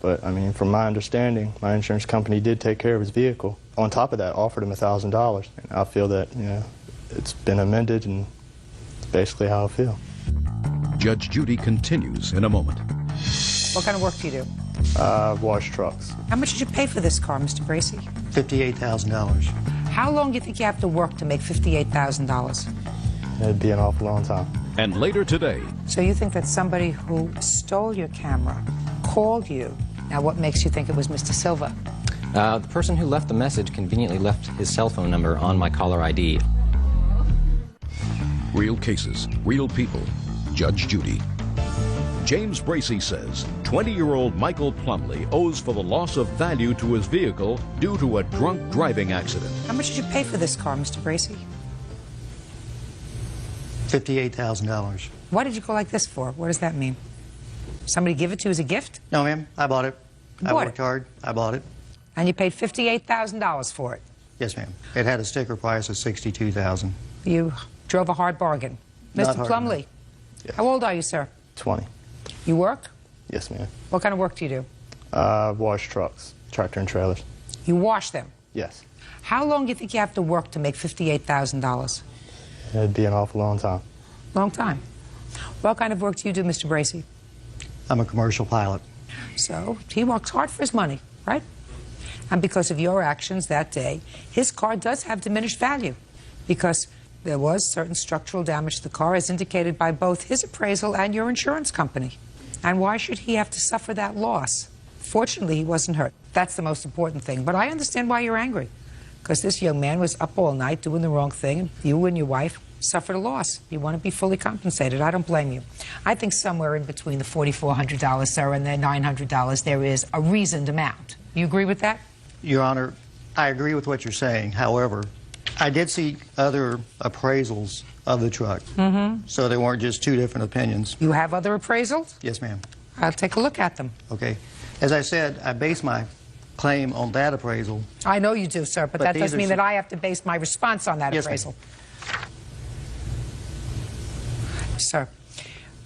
But I mean, from my understanding, my insurance company did take care of his vehicle. On top of that, offered him $1,000. And I feel that, you know, it's been amended, and it's basically how I feel. Judge Judy continues in a moment. What kind of work do you do? Wash trucks. How much did you pay for this car, Mr. Bracy? $58,000. How long do you think you have to work to make $58,000? It'd be an awful long time. And later today. So you think that somebody who stole your camera called you. Now, what makes you think it was Mr. Silva? The person who left the message conveniently left his cell phone number on my caller ID. Real cases, real people. Judge Judy. James Bracy says 20-year-old Michael Plumley owes for the loss of value to his vehicle due to a drunk driving accident. How much did you pay for this car, Mr. Bracy? $58,000. Why did you go like this for? What does that mean? Somebody give it to you as a gift? No, ma'am. I bought it. I Bought worked hard. I bought it. And you paid $58,000 for it? Yes, ma'am. It had a sticker price of $62,000. You drove a hard bargain. Not Mr. hard Plumley, Yes. how old are you, sir? 20. You work? Yes, ma'am. What kind of work do you do? Wash trucks, tractor and trailers. You wash them? Yes. How long do you think you have to work to make $58,000? It'd be an awful long time. Long time. What kind of work do you do, Mr. Bracy? I'm a commercial pilot. So he works hard for his money, right? And because of your actions that day, his car does have diminished value because there was certain structural damage to the car as indicated by both his appraisal and your insurance company. And why should he have to suffer that loss? Fortunately, he wasn't hurt. That's the most important thing. But I understand why you're angry, because this young man was up all night doing the wrong thing, and you and your wife suffered a loss. You want to be fully compensated. I don't blame you. I think somewhere in between the $4,400, sir, and the $900, there is a reasoned amount. You agree with that? Your Honor, I agree with what you're saying. However, I did see other appraisals of the truck. Mm-hmm. So they weren't just two different opinions. You have other appraisals? Yes, ma'am. I'll take a look at them. Okay. As I said, I base my claim on that appraisal. I know you do, sir, but that these doesn't are mean that I have to base my response on that Yes, ma'am. appraisal. Sir,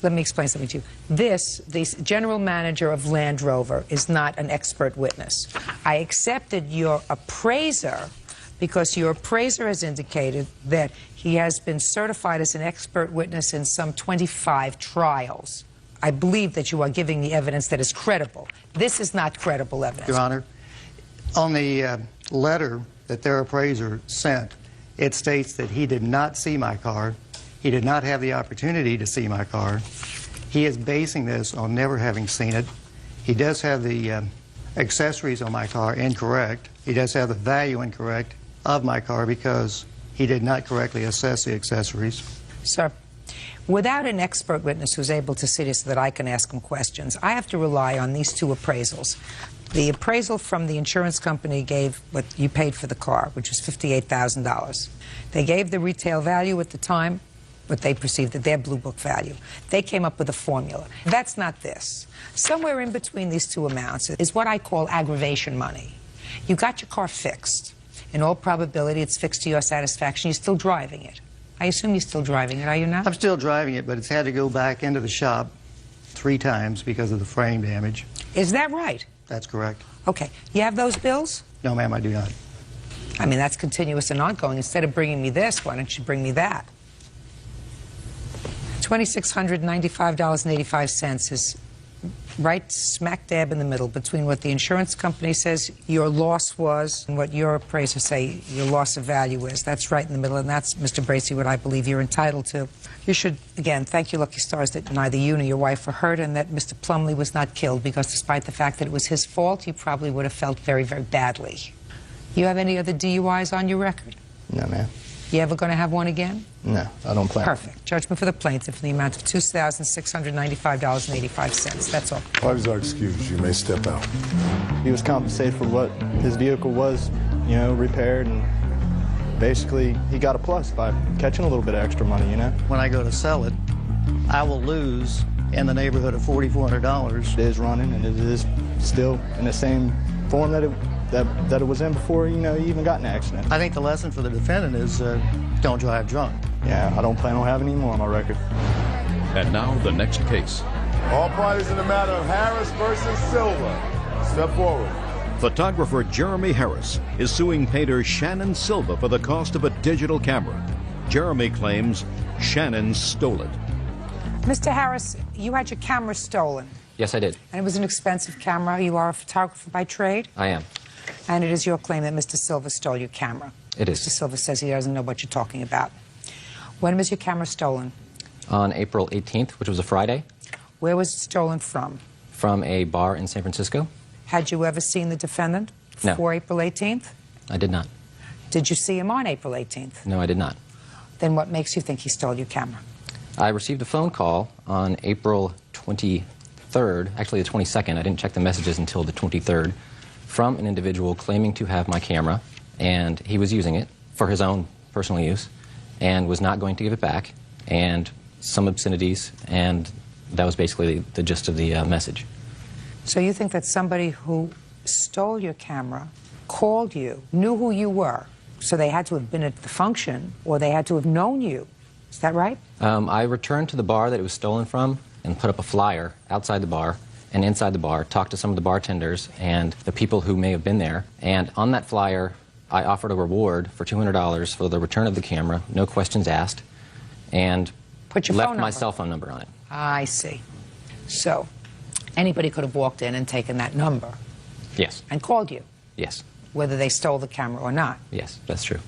let me explain something to you. The general manager of Land Rover is not an expert witness. I accepted your appraiser because your appraiser has indicated that he has been certified as an expert witness in some 25 trials. I believe that you are giving the evidence that is credible. This is not credible evidence. Your Honor, on the letter that their appraiser sent, it states that he did not see my car. He did not have the opportunity to see my car. He is basing this on never having seen it. He does have the accessories on my car incorrect. He does have the value incorrect of my car because he did not correctly assess the accessories. Sir, without an expert witness who's able to see this so that I can ask him questions, I have to rely on these two appraisals. The appraisal from the insurance company gave what you paid for the car, which was $58,000. They gave the retail value at the time, what they perceived as their Blue Book value. They came up with a formula. That's not this. Somewhere in between these two amounts is what I call aggravation money. You got your car fixed. In all probability, it's fixed to your satisfaction. You're still driving it. I assume you're still driving it, are you not? I'm still driving it, but it's had to go back into the shop 3 times because of the frame damage. Is that right? That's correct. Okay. You have those bills? No, ma'am, I do not. I mean, that's continuous and ongoing. Instead of bringing me this, why don't you bring me that? $2,695.85 is right smack dab in the middle between what the insurance company says your loss was and what your appraisers say your loss of value is. That's right in the middle, and that's, Mr. Bracey, what I believe you're entitled to. You should, again, thank your lucky stars that neither you nor your wife were hurt and that Mr. Plumlee was not killed, because despite the fact that it was his fault, you probably would have felt very, very badly. You have any other DUIs on your record? No, ma'am. You ever going to have one again? No, I don't plan. Perfect. Judgment for the plaintiff in the amount of $2,695.85. That's all. Parties are excused. You may step out. He was compensated for what his vehicle was, you know, repaired, and basically he got a plus by catching a little bit of extra money, you know. When I go to sell it, I will lose in the neighborhood of $4,400. It is running, and it is still in the same form that it was in before, you know, you even got in an accident. I think the lesson for the defendant is don't drive drunk. Yeah, I don't plan on having any more on my record. And now the next case. All parties in the matter of Harris versus Silva. Step forward. Photographer Jeremy Harris is suing painter Shannon Silva for the cost of a digital camera. Jeremy claims Shannon stole it. Mr. Harris, you had your camera stolen. Yes, I did. And it was an expensive camera. You are a photographer by trade? I am. And it is your claim that Mr. Silva stole your camera. It is. Mr. Silva says he doesn't know what you're talking about. When was your camera stolen? On April 18th, which was a Friday. Where was it stolen from? From a bar in San Francisco. Had you ever seen the defendant before April 18th? I did not. Did you see him on April 18th? No, I did not. Then what makes you think he stole your camera? I received a phone call on April 23rd, actually the 22nd, I didn't check the messages until the 23rd, from an individual claiming to have my camera, and he was using it for his own personal use, and was not going to give it back, and some obscenities, and that was basically the gist of the message. So you think that somebody who stole your camera called you, knew who you were, so they had to have been at the function, or they had to have known you. Is that right? I returned to the bar that it was stolen from and put up a flyer outside the bar and inside the bar, talked to some of the bartenders and the people who may have been there. And on that flyer, I offered a reward for $200 for the return of the camera, no questions asked, and left my cell phone number on it. I see. So anybody could have walked in and taken that number. Yes. And called you. Yes. Whether they stole the camera or not. Yes, that's true.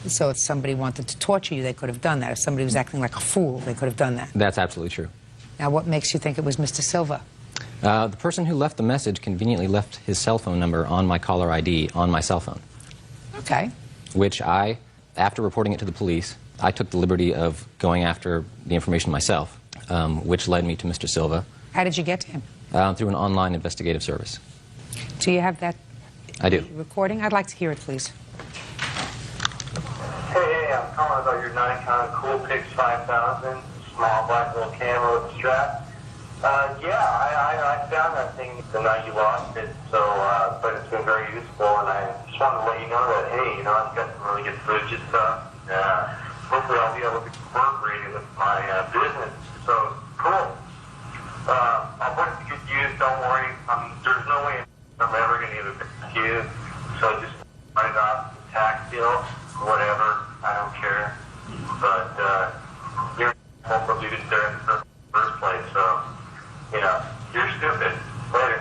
So if somebody wanted to torture you, they could have done that. If somebody was acting like a fool, they could have done that. That's absolutely true. Now, what makes you think it was Mr. Silva? The person who left the message conveniently left his cell phone number on my caller ID on my cell phone. Okay. Which I, after reporting it to the police, I took the liberty of going after the information myself, which led me to Mr. Silva. How did you get to him? Through an online investigative service. Do you have that I do. recording? I'd like to hear it, please. Hey, I'm calling about your Nikon Coolpix 5000, small black little camera with a strap. I found that thing the night you lost it, so, but it's been very useful, and I just wanted to let you know that, hey, I've got some really good footage and stuff. Hopefully I'll be able to incorporate it with my business. So, cool. I'll put it to good use, don't worry. There's no way I'm ever going to give it back to you, so just write it off the tax bill, whatever, I don't care. But you're for leaving it there in the first place, so, you're stupid. Later.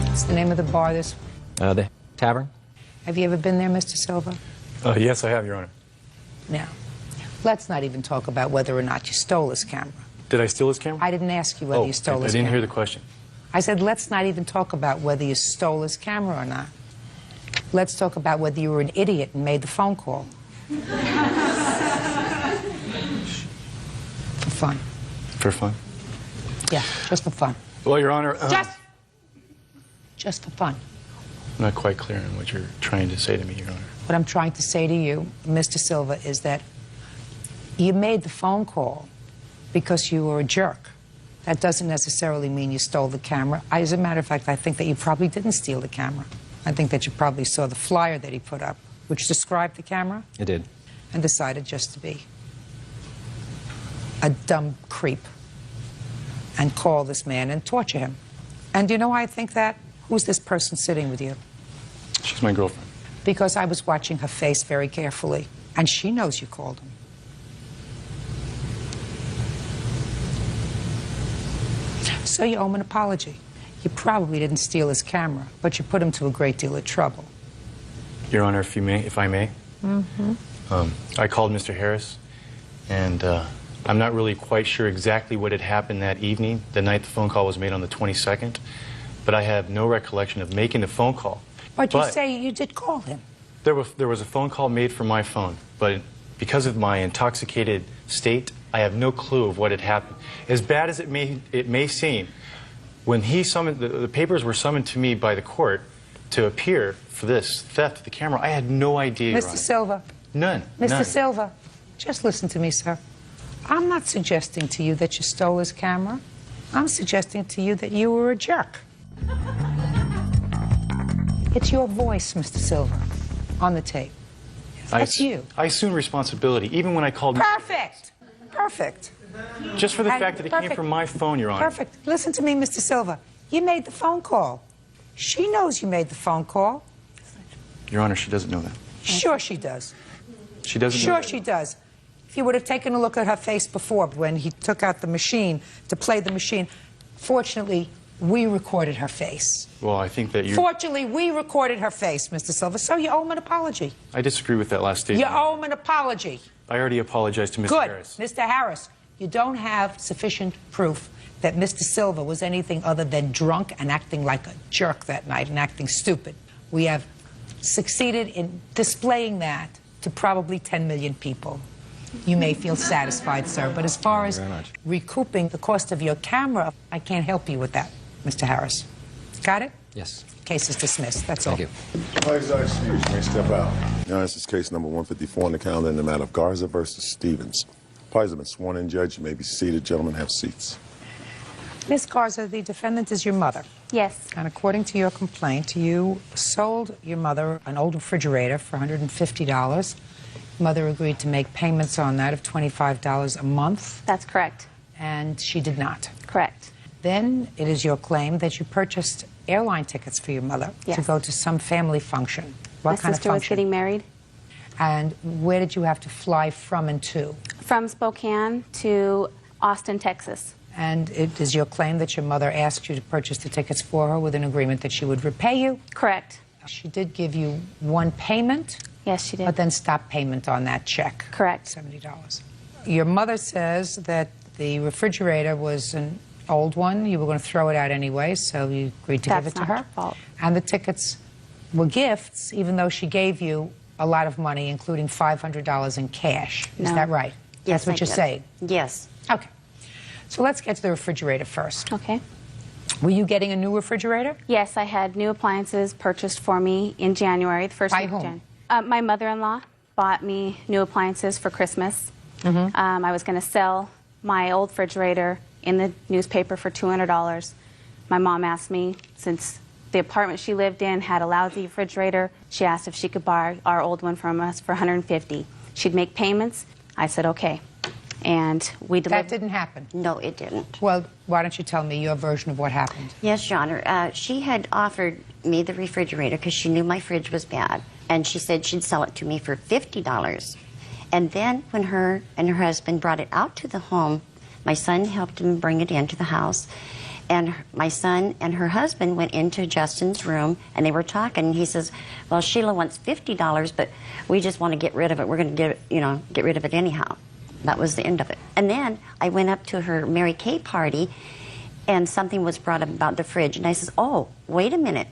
What's the name of the bar? The Tavern? Have you ever been there, Mr. Silva? Yes, I have, Your Honor. Now, let's not even talk about whether or not you stole his camera. Did I steal his camera? I didn't ask you whether you stole his camera. I didn't hear the question. I said, let's not even talk about whether you stole his camera or not. Let's talk about whether you were an idiot and made the phone call. For fun. For fun? Yeah, just for fun. Well, Your Honor... Just for fun. I'm not quite clear on what you're trying to say to me, Your Honor. What I'm trying to say to you, Mr. Silva, is that you made the phone call because you were a jerk. That doesn't necessarily mean you stole the camera. As a matter of fact, I think that you probably didn't steal the camera. I think that you probably saw the flyer that he put up, which described the camera. It did. And decided just to be a dumb creep and call this man and torture him. And do you know why I think that? Who's this person sitting with you? She's my girlfriend. Because I was watching her face very carefully, and she knows you called him. So you owe him an apology. You probably didn't steal his camera, but you put him to a great deal of trouble. Your Honor, if I may. I called Mr. Harris, and I'm not really quite sure exactly what had happened that evening, the night the phone call was made on the 22nd, but I have no recollection of making the phone call. But you say you did call him. There was a phone call made from my phone, but because of my intoxicated state, I have no clue of what had happened. As bad as it may seem, when he summoned, the papers were summoned to me by the court to appear for this theft of the camera, I had no idea, Your Honor. Mr. Silva. None. Mr. Silva, just listen to me, sir. I'm not suggesting to you that you stole his camera. I'm suggesting to you that you were a jerk. It's your voice, Mr. Silva, on the tape. That's you. I assume responsibility, even when I called... Perfect. Perfect. Just for the fact that it came from my phone, Your Honor. Perfect. Listen to me, Mr. Silva. You made the phone call. She knows you made the phone call. Your Honor, she doesn't know that. Sure she does. She doesn't know Sure that. she does. If you would have taken a look at her face before, when he took out the machine to play the machine, fortunately, we recorded her face. Well, I think that you... Fortunately, we recorded her face, Mr. Silva, so you owe him an apology. I disagree with that last statement. You owe him an apology. I already apologized to Ms. Good. Harris. Mr. Harris, you don't have sufficient proof that Mr. Silva was anything other than drunk and acting like a jerk that night and acting stupid. We have succeeded in displaying that to probably 10 million people. You may feel satisfied, sir, but as far as recouping the cost of your camera, I can't help you with that, Mr. Harris. Got it? Yes. Case is dismissed. That's all. Thank you. Parties are excused. You may step out. Now, this is case number 154 on the calendar in the matter of Garza versus Stevens. Parties have been sworn in, Judge. You may be seated. Gentlemen, have seats. Ms. Garza, the defendant is your mother. Yes. And according to your complaint, you sold your mother an old refrigerator for $150. Mother agreed to make payments on that of $25 a month. That's correct. And she did not. Correct. Then it is your claim that you purchased airline tickets for your mother to go to some family function. What My kind sister of was function? getting married. And where did you have to fly from and to? From Spokane to Austin, Texas. And it is your claim that your mother asked you to purchase the tickets for her with an agreement that she would repay you? Correct. She did give you one payment? Yes, she did. But then stopped payment on that check? Correct. $70. Your mother says that the refrigerator was an old one. You were going to throw it out anyway, so you agreed to give it to her. That's not her fault. And the tickets were gifts, even though she gave you a lot of money, including $500 in cash. Is that right? Yes, That's what I you're did. saying? Yes. Okay. So let's get to the refrigerator first. Okay. Were you getting a new refrigerator? Yes, I had new appliances purchased for me in January, the first By week whom? of January. My mother-in-law bought me new appliances for Christmas. I was going to sell my old refrigerator in the newspaper for $200. My mom asked me, since the apartment she lived in had a lousy refrigerator, she asked if she could buy our old one from us for $150. She'd make payments. I said, okay. And we delivered. That didn't happen? No, it didn't. Well, why don't you tell me your version of what happened? Yes, Your Honor. She had offered me the refrigerator because she knew my fridge was bad. And she said she'd sell it to me for $50. And then when her and her husband brought it out to the home, my son helped him bring it into the house. And my son and her husband went into Justin's room, and they were talking. He says, well, Sheila wants $50, but we just want to get rid of it. We're going to get rid of it anyhow. That was the end of it. And then I went up to her Mary Kay party, and something was brought up about the fridge. And I says, oh, wait a minute.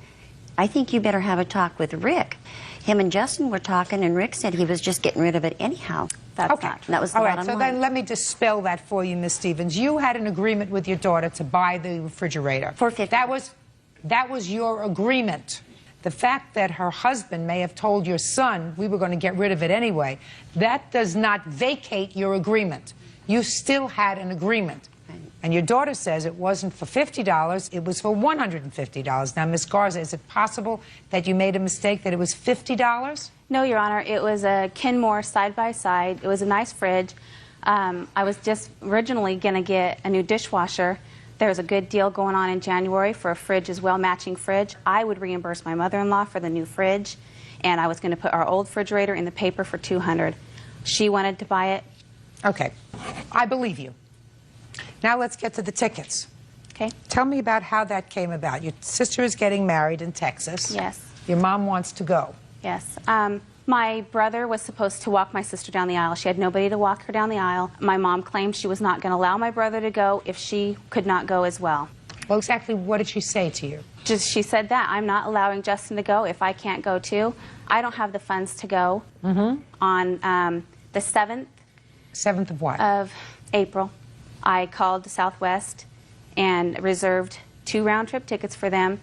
I think you better have a talk with Rick. Him and Justin were talking, and Rick said he was just getting rid of it anyhow. That was the All right, bottom so line. then let me dispel that for you, Miss Stevens. You had an agreement with your daughter to buy the refrigerator. For $50. That was your agreement. The fact that her husband may have told your son, we were going to get rid of it anyway, that does not vacate your agreement. You still had an agreement. And your daughter says it wasn't for $50, it was for $150. Now, Ms. Garza, is it possible that you made a mistake, that it was $50? No, Your Honor. It was a Kenmore side-by-side. It was a nice fridge. I was just originally going to get a new dishwasher. There was a good deal going on in January for a fridge as well, matching fridge. I would reimburse my mother-in-law for the new fridge, and I was going to put our old refrigerator in the paper for $200. She wanted to buy it. Okay. I believe you. Now let's get to the tickets. Okay. Tell me about how that came about. Your sister is getting married in Texas. Yes. Your mom wants to go. Yes. My brother was supposed to walk my sister down the aisle. She had nobody to walk her down the aisle. My mom claimed she was not going to allow my brother to go if she could not go as well. Well, exactly what did she say to you? She said that I'm not allowing Justin to go if I can't go too. I don't have the funds to go on the 7th. 7th of what? Of April. I called Southwest and reserved 2 round-trip tickets for them.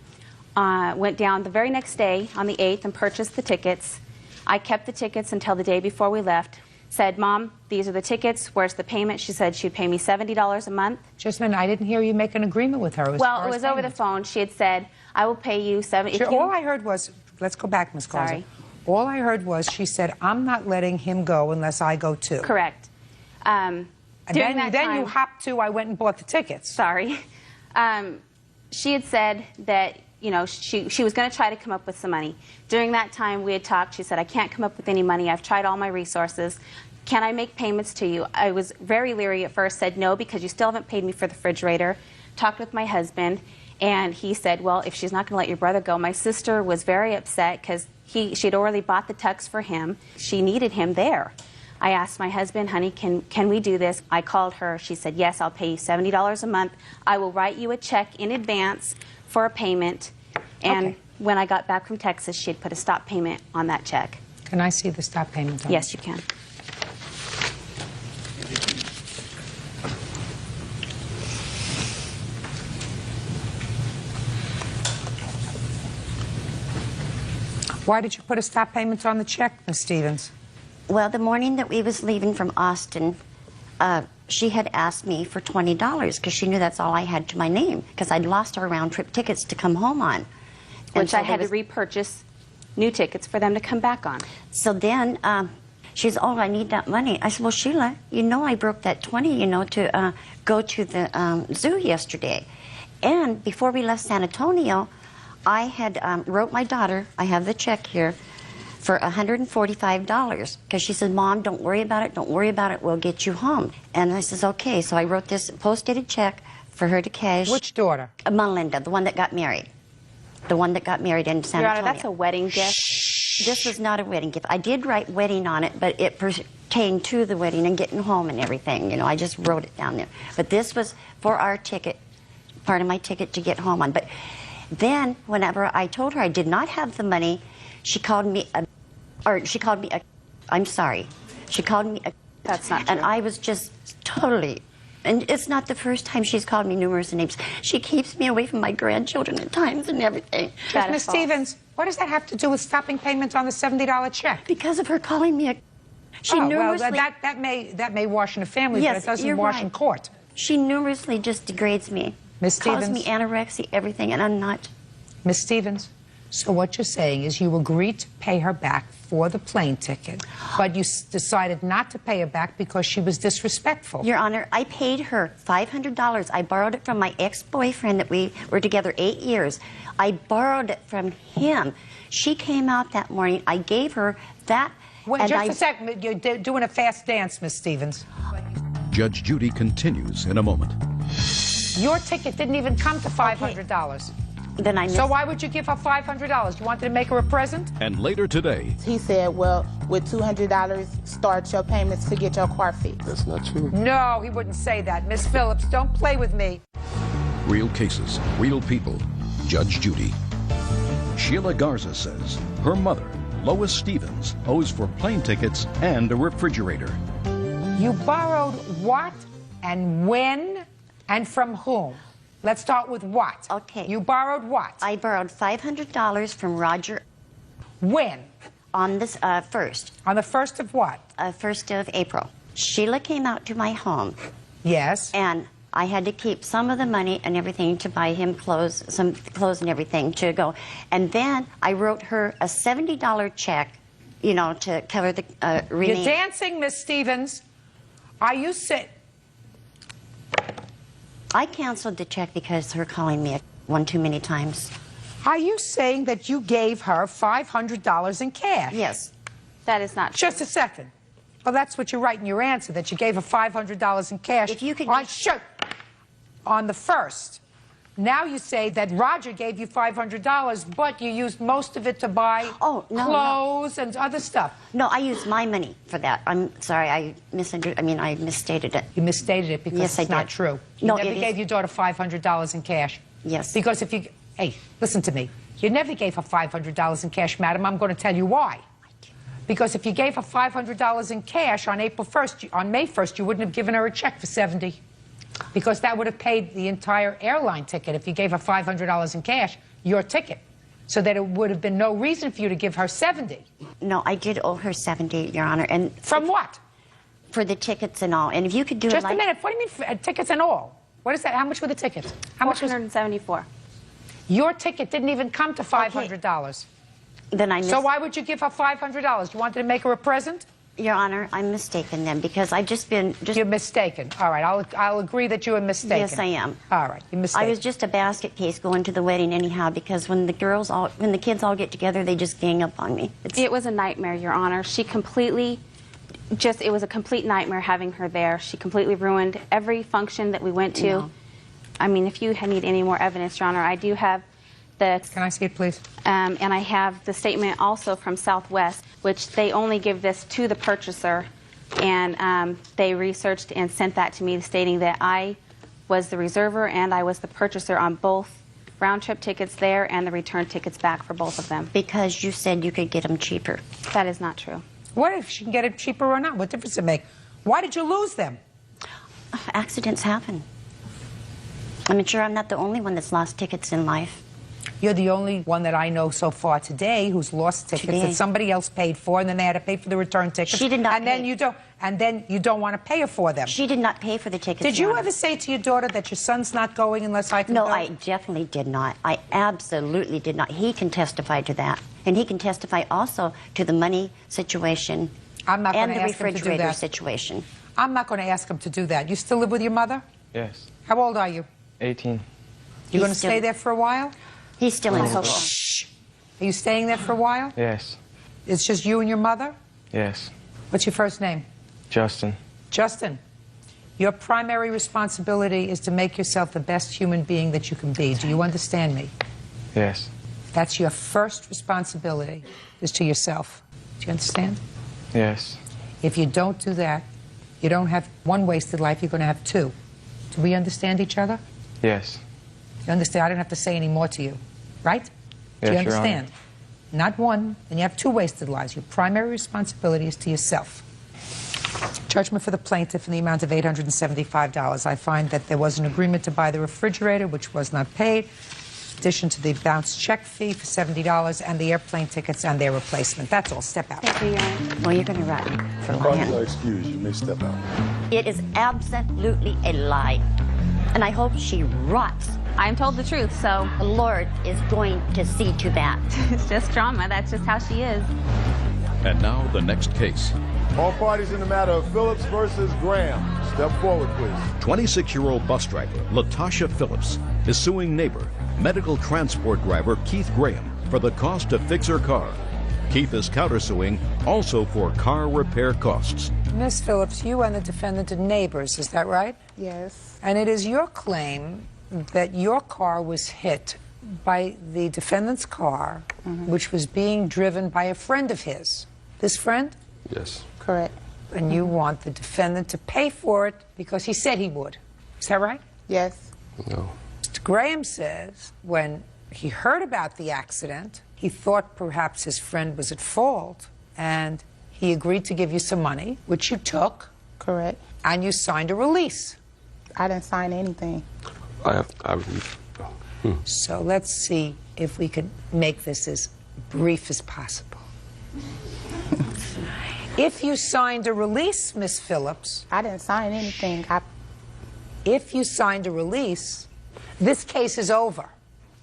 Went down the very next day on the 8th and purchased the tickets. I kept the tickets until the day before we left. Said, Mom, these are the tickets. Where's the payment? She said she'd pay me $70 a month. Just a minute, I didn't hear you make an agreement with her. Well, it was over the phone. She had said, I will pay you $70. Sure, all I heard was, let's go back, Ms. Garza. Sorry. All I heard was she said, I'm not letting him go unless I go too. Correct. And then you hopped to, I went and bought the tickets. Sorry. She had said that, you know, she was going to try to come up with some money. During that time, we had talked. She said, I can't come up with any money. I've tried all my resources. Can I make payments to you? I was very leery at first, said no, because you still haven't paid me for the refrigerator. Talked with my husband, and he said, well, if she's not going to let your brother go. My sister was very upset because she had already bought the tux for him. She needed him there. I asked my husband, honey, can we do this? I called her. She said, yes, I'll pay you $70 a month. I will write you a check in advance for a payment. And when I got back from Texas, she had put a stop payment on that check. Can I see the stop payment on it? Yes, you can. Why did you put a stop payment on the check, Ms. Stevens? Well, the morning that we was leaving from Austin, she had asked me for $20 because she knew that's all I had to my name because I'd lost our round-trip tickets to come home on. Which I had to repurchase new tickets for them to come back on. So then she's, oh, I need that money. I said, well, Sheila, you know I broke that 20, you know, to go to the zoo yesterday. And before we left San Antonio, I had wrote my daughter, I have the check here, for $145 because she said, Mom, don't worry about it, we'll get you home. And I says, okay. So I wrote this post-dated check for her to cash. Which daughter? Melinda, the one that got married. The one that got married in San Antonio. Your Honor, that's a wedding gift. This was not a wedding gift. I did write wedding on it, but it pertained to the wedding and getting home and everything. You know, I just wrote it down there. But this was for our ticket, part of my ticket to get home on. But then, whenever I told her I did not have the money, she called me I'm sorry. She called me a... That's not true. And I was just totally... And it's not the first time she's called me numerous names. She keeps me away from my grandchildren at times and everything. Ms. Stevens, what does that have to do with stopping payment on the $70 check? Because of her calling me a... Well, that may wash in a family, yes, but it doesn't wash in court. She numerously just degrades me. Ms. Stevens. Calls me anorexia, everything, and I'm not. Ms. Stevens, so what you're saying is you agreed to pay her back for the plane ticket, but you decided not to pay her back because she was disrespectful. Your Honor, I paid her $500. I borrowed it from my ex-boyfriend that we were together 8 years. I borrowed it from him. She came out that morning. I gave her that. Wait, just a second. You're doing a fast dance, Ms. Stevens. Judge Judy continues in a moment. Your ticket didn't even come to $500. Then I missed. So why would you give her $500? You wanted to make her a present? And later today, he said, well, with $200, start your payments to get your car fixed. That's not true. No, he wouldn't say that. Miss Phillips, don't play with me. real cases, real people. Judge Judy. Sheila Garza says her mother, Lois Stevens, owes for plane tickets and a refrigerator. You borrowed what and when and from whom? Let's start with what. Okay. You borrowed what? I borrowed $500 from Roger. When? On this 1st. On the 1st of what? 1st of April. Sheila came out to my home. Yes. And I had to keep some of the money and everything to buy him clothes, some clothes and everything to go. And then I wrote her a $70 check, you know, to cover the remaining. You're dancing, Miss Stevens. Are you sick? I canceled the check because her calling me one too many times. Are you saying that you gave her $500 in cash? Yes. That is not true. Just a second. Well, that's what you write in your answer, that you gave her $500 in cash. If you could... On the 1st. Now you say that Roger gave you $500, but you used most of it to buy clothes and other stuff. No, I used my money for that. I'm sorry, I misstated it. You misstated it because it's not true. You No, never gave your daughter $500 in cash. Yes. Because if you... Hey, listen to me. You never gave her $500 in cash, madam. I'm going to tell you why. Because if you gave her $500 in cash on April 1st, on May 1st, you wouldn't have given her a check for $70. Because that would have paid the entire airline ticket if you gave her $500 in cash, your ticket. So that it would have been no reason for you to give her $70. No, I did owe her $70, Your Honor. And from what? For the tickets and all. And if you could do Just it like... a minute. What do you mean tickets and all? What is that? How much were the tickets? How much was $474. Your ticket didn't even come to $500. Then I missed... So why would you give her $500? You wanted to make her a present? Your Honor, I'm mistaken then, because I've just been... You're mistaken. All right, I'll agree that you were mistaken. Yes, I am. All right, you're mistaken. I was just a basket case going to the wedding anyhow, because when the kids all get together, they just gang up on me. It was a nightmare, Your Honor. She completely... it was a complete nightmare having her there. She completely ruined every function that we went to. No. I mean, if you need any more evidence, Your Honor, I do have the... Can I see it, please? And I have the statement also from Southwest, which they only give this to the purchaser, and they researched and sent that to me, stating that I was the reserver and I was the purchaser on both round-trip tickets there and the return tickets back for both of them. Because you said you could get them cheaper. That is not true. What if she can get it cheaper or not? What difference does it make? Why did you lose them? Accidents happen. I'm sure I'm not the only one that's lost tickets in life. You're the only one that I know so far today who's lost tickets that somebody else paid for, and then they had to pay for the return tickets. She did not and then you don't want to pay her for them. She did not pay for the tickets. Did you ever say to your daughter that your son's not going unless I can go? go? No, I definitely did not. I absolutely did not. He can testify to that. And he can testify also to the money situation and the refrigerator situation. I'm not going to ask him to do that. You still live with your mother? Yes. How old are you? 18. You going to stay there for a while? He's still in Cocoa. Shh. Are you staying there for a while? Yes. It's just you and your mother? Yes. What's your first name? Justin. Justin, your primary responsibility is to make yourself the best human being that you can be. Do you understand me? Yes. That's your first responsibility, is to yourself. Do you understand? Yes. If you don't do that, you don't have one wasted life, you're going to have two. Do we understand each other? Yes. You understand? I don't have to say any more to you, right? Do Yes, you Your understand? Not one, and you have two wasted lives. Your primary responsibility is to yourself. Judgment for the plaintiff in the amount of $875. I find that there was an agreement to buy the refrigerator, which was not paid, in addition to the bounced check fee for $70 and the airplane tickets and their replacement. That's all. Step out. Thank you, Your Honor. Well, you're going to run for lying. Excuse, you may step out. It is absolutely a lie. And I hope she rots. I'm told the truth, so... The Lord is going to see to that. It's just drama. That's just how she is. And now the next case. All parties in the matter of Phillips versus Graham. Step forward, please. 26-year-old bus driver Latasha Phillips is suing neighbor, medical transport driver Keith Graham, for the cost to fix her car. Keith is countersuing also for car repair costs. Miss Phillips, you and the defendant are neighbors, is that right? Yes. And it is your claim that your car was hit by the defendant's car, which was being driven by a friend of his. This friend? Yes. Correct. And you want the defendant to pay for it because he said he would. Is that right? Yes. No. Mr. Graham says when he heard about the accident, he thought perhaps his friend was at fault, and he agreed to give you some money, which you took. Correct. And you signed a release. I didn't sign anything. So let's see if we can make this as brief as possible. If you signed a release, Miss Phillips... I didn't sign anything. If you signed a release, this case is over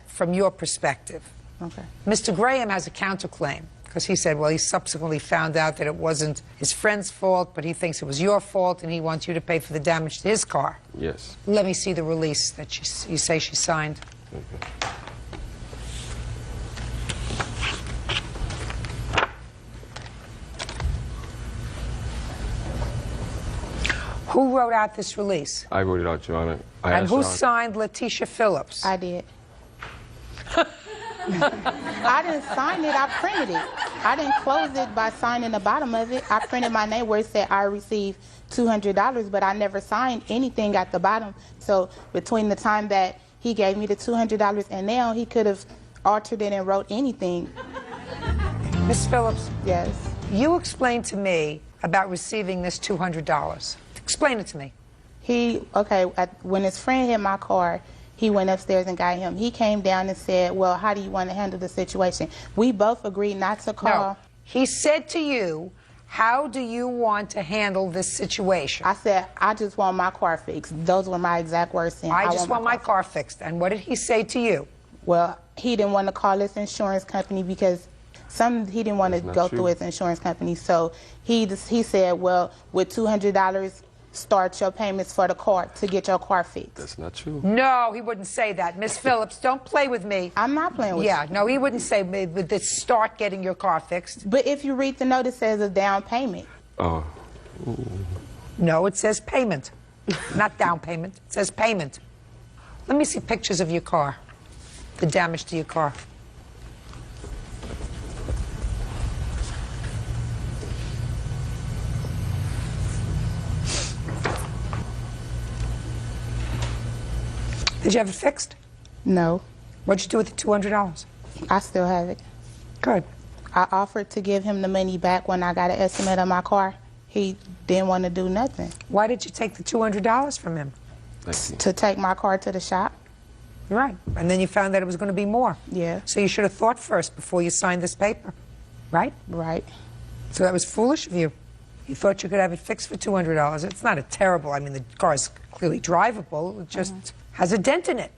from your perspective. Okay. Mr. Graham has a counterclaim because he said, well, he subsequently found out that it wasn't his friend's fault, but he thinks it was your fault, and he wants you to pay for the damage to his car. Yes. Let me see the release that you say she signed. Okay. Who wrote out this release? I wrote it out, Your Honor. And who signed Letitia Phillips? I did. I didn't sign it, I printed it. I didn't close it by signing the bottom of it. I printed my name where it said I received $200, but I never signed anything at the bottom. So between the time that he gave me the $200 and now, he could have altered it and wrote anything. Miss Phillips? Yes. You explained to me about receiving this $200. Explain it to me. When his friend hit my car, he went upstairs and got him. He came down and said, well, how do you want to handle the situation? We both agreed not to call. No. He said to you, how do you want to handle this situation? I said, I just want my car fixed. Those were my exact words. I just want my car fixed. And what did he say to you? Well, he didn't want to call his insurance company because he didn't want to go through his insurance company. So he said, well, with $200, start your payments for the car to get your car fixed. That's not true. No, he wouldn't say that. Miss Phillips, don't play with me. I'm not playing with you. Yeah, no, he wouldn't say with this start getting your car fixed. But if you read the note, it says a down payment. Oh. No, it says payment. Not down payment. It says payment. Let me see pictures of your car. The damage to your car. Did you have it fixed? No. What'd you do with the $200? I still have it. Good. I offered to give him the money back when I got an estimate of my car. He didn't want to do nothing. Why did you take the $200 from him? To take my car to the shop. Right. And then you found that it was going to be more. Yeah. So you should have thought first before you signed this paper. Right? Right. So that was foolish of you. You thought you could have it fixed for $200. It's not a terrible, I mean, the car is clearly drivable. It just has a dent in it.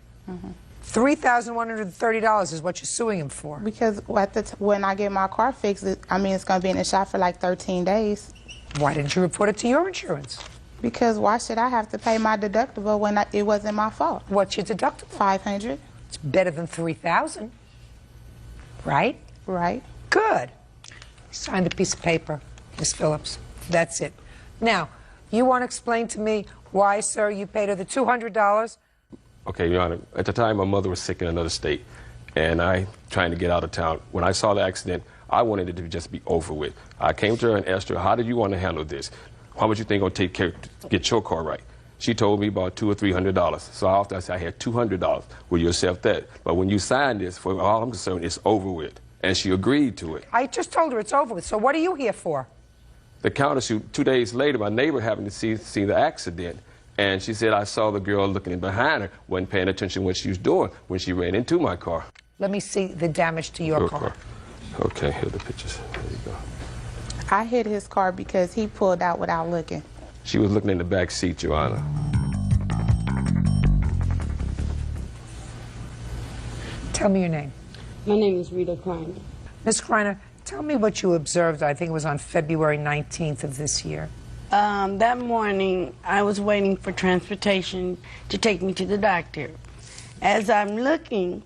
$3,130 is what you're suing him for. Because when I get my car fixed, it's going to be in the shop for like 13 days. Why didn't you report it to your insurance? Because why should I have to pay my deductible when it wasn't my fault? What's your deductible? $500. It's better than $3,000. Right? Right. Good. You signed a piece of paper, Miss Phillips. That's it. Now, you want to explain to me why, sir, you paid her the $200? Okay, Your Honor, at the time my mother was sick in another state, and I trying to get out of town. When I saw the accident, I wanted it to just be over with. I came to her and asked her, how did you want to handle this? How much you think it'll take care to get your car right? She told me about $200 or $300. So I said I had $200. Will you accept that? But when you signed this, for all I'm concerned, it's over with. And she agreed to it. I just told her it's over with. So what are you here for? The counter shoot, 2 days later, my neighbor happened to see the accident. And she said, I saw the girl looking behind her, wasn't paying attention to what she was doing when she ran into my car. Let me see the damage to your car. Okay, here are the pictures. There you go. I hit his car because he pulled out without looking. She was looking in the back seat, Your Honor. Tell me your name. My name is Rita Kreiner. Ms. Kreiner, tell me what you observed. I think it was on February 19th of this year. That morning, I was waiting for transportation to take me to the doctor. As I'm looking,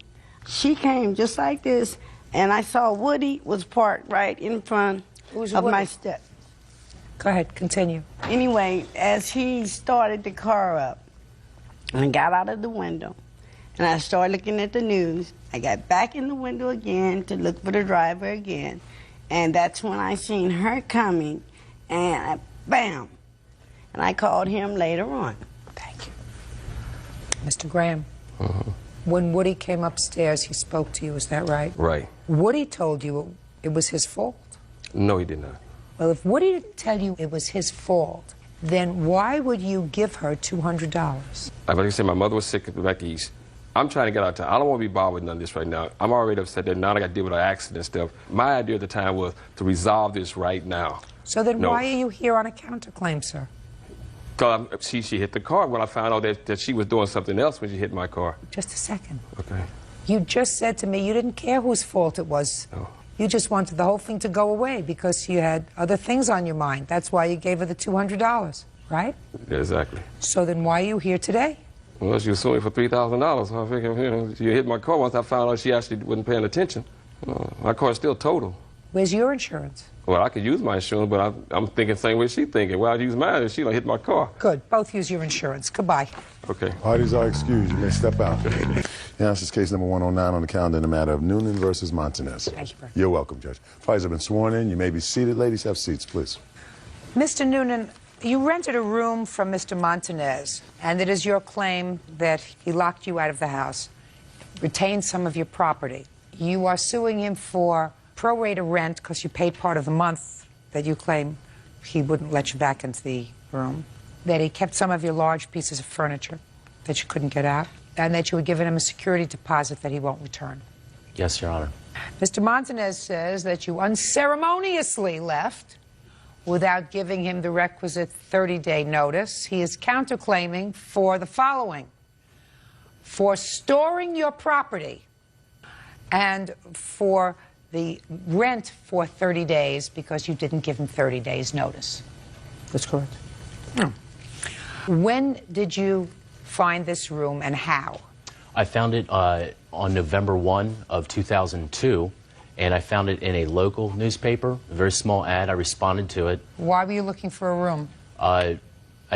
she came just like this, and I saw Woody was parked right in front of my step. Go ahead, continue. Anyway, as he started the car up, I got out of the window, and I started looking at the news. I got back in the window again to look for the driver again, and that's when I seen her coming, and bam! And I called him later on. Thank you. Mr. Graham, when Woody came upstairs, he spoke to you, is that right? Right. Woody told you it was his fault? No, he did not. Well, if Woody didn't tell you it was his fault, then why would you give her $200? Like I said, my mother was sick back east. I'm trying to get out of town. I don't want to be bothered with none of this right now. I'm already upset that now I got to deal with an accident stuff. My idea at the time was to resolve this right now. So then why are you here on a counterclaim, sir? Because she hit the car when I found out that she was doing something else when she hit my car. Just a second. Okay. You just said to me you didn't care whose fault it was. No. You just wanted the whole thing to go away because you had other things on your mind. That's why you gave her the $200, right? Yeah, exactly. So then why are you here today? Well, she was suing for $3,000. So I figured, you hit my car once I found out she actually wasn't paying attention. My car is still total. Where's your insurance? Well, I could use my insurance, but I'm thinking the same way she's thinking. Well, I'd use mine and she'll hit my car. Good. Both use your insurance. Goodbye. Okay. Parties are excused. You may step out. Now, this is case number 109 on the calendar in the matter of Noonan versus Montanez. Thank you, You're welcome, Judge. Parties have been sworn in. You may be seated. Ladies, have seats, please. Mr. Noonan, you rented a room from Mr. Montanez, and it is your claim that he locked you out of the house, retained some of your property. You are suing him for pro rata rent because you paid part of the month that you claim he wouldn't let you back into the room, that he kept some of your large pieces of furniture that you couldn't get out, and that you had given him a security deposit that he won't return. Yes, Your Honor. Mr. Montanez says that you unceremoniously left without giving him the requisite 30-day notice. He is counterclaiming for the following: for storing your property and for the rent for 30 days because you didn't give him 30 days notice. That's correct. When did you find this room and how? I found it on November 1 of 2002, and I found it in a local newspaper, a very small ad. I responded to it. Why were you looking for a room? I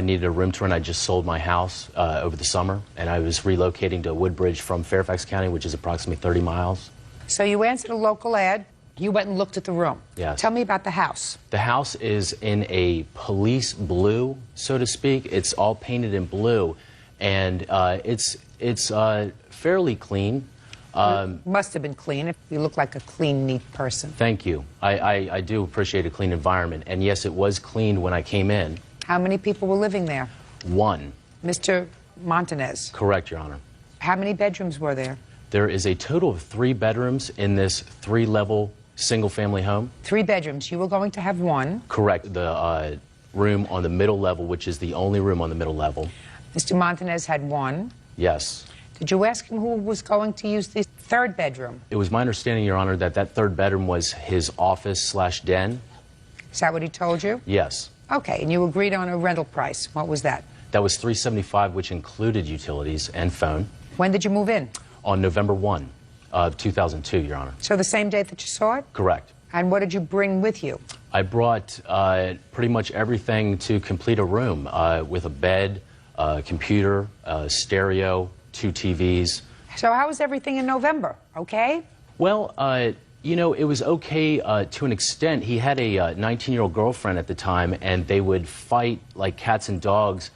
needed a room to rent. I just sold my house over the summer, and I was relocating to Woodbridge from Fairfax County, which is approximately 30 miles. So you answered a local ad. You went and looked at the room. Yes. Tell me about the house. The house is in a police blue, so to speak. It's all painted in blue, and it's fairly clean. Must have been clean if you look like a clean, neat person. Thank you. I do appreciate a clean environment, and yes, it was cleaned when I came in. How many people were living there? One. Mr. Montanez. Correct, Your Honor. How many bedrooms were there? There is a total of 3 bedrooms in this 3-level single-family home. 3 bedrooms. You were going to have one. Correct. The room on the middle level, which is the only room on the middle level. Mr. Montanez had one. Yes. Did you ask him who was going to use the 3rd bedroom? It was my understanding, Your Honor, that that 3rd bedroom was his office/den. Is that what he told you? Yes. Okay, and you agreed on a rental price. What was that? That was $375, which included utilities and phone. When did you move in? On November 1 of 2002, Your Honor. So the same day that you saw it? Correct. And what did you bring with you? I brought pretty much everything to complete a room with a bed, computer, stereo, 2 TVs. So how was everything in November? Okay? Well, you know, it was okay to an extent. He had a 19-year-old girlfriend at the time, and they would fight like cats and dogs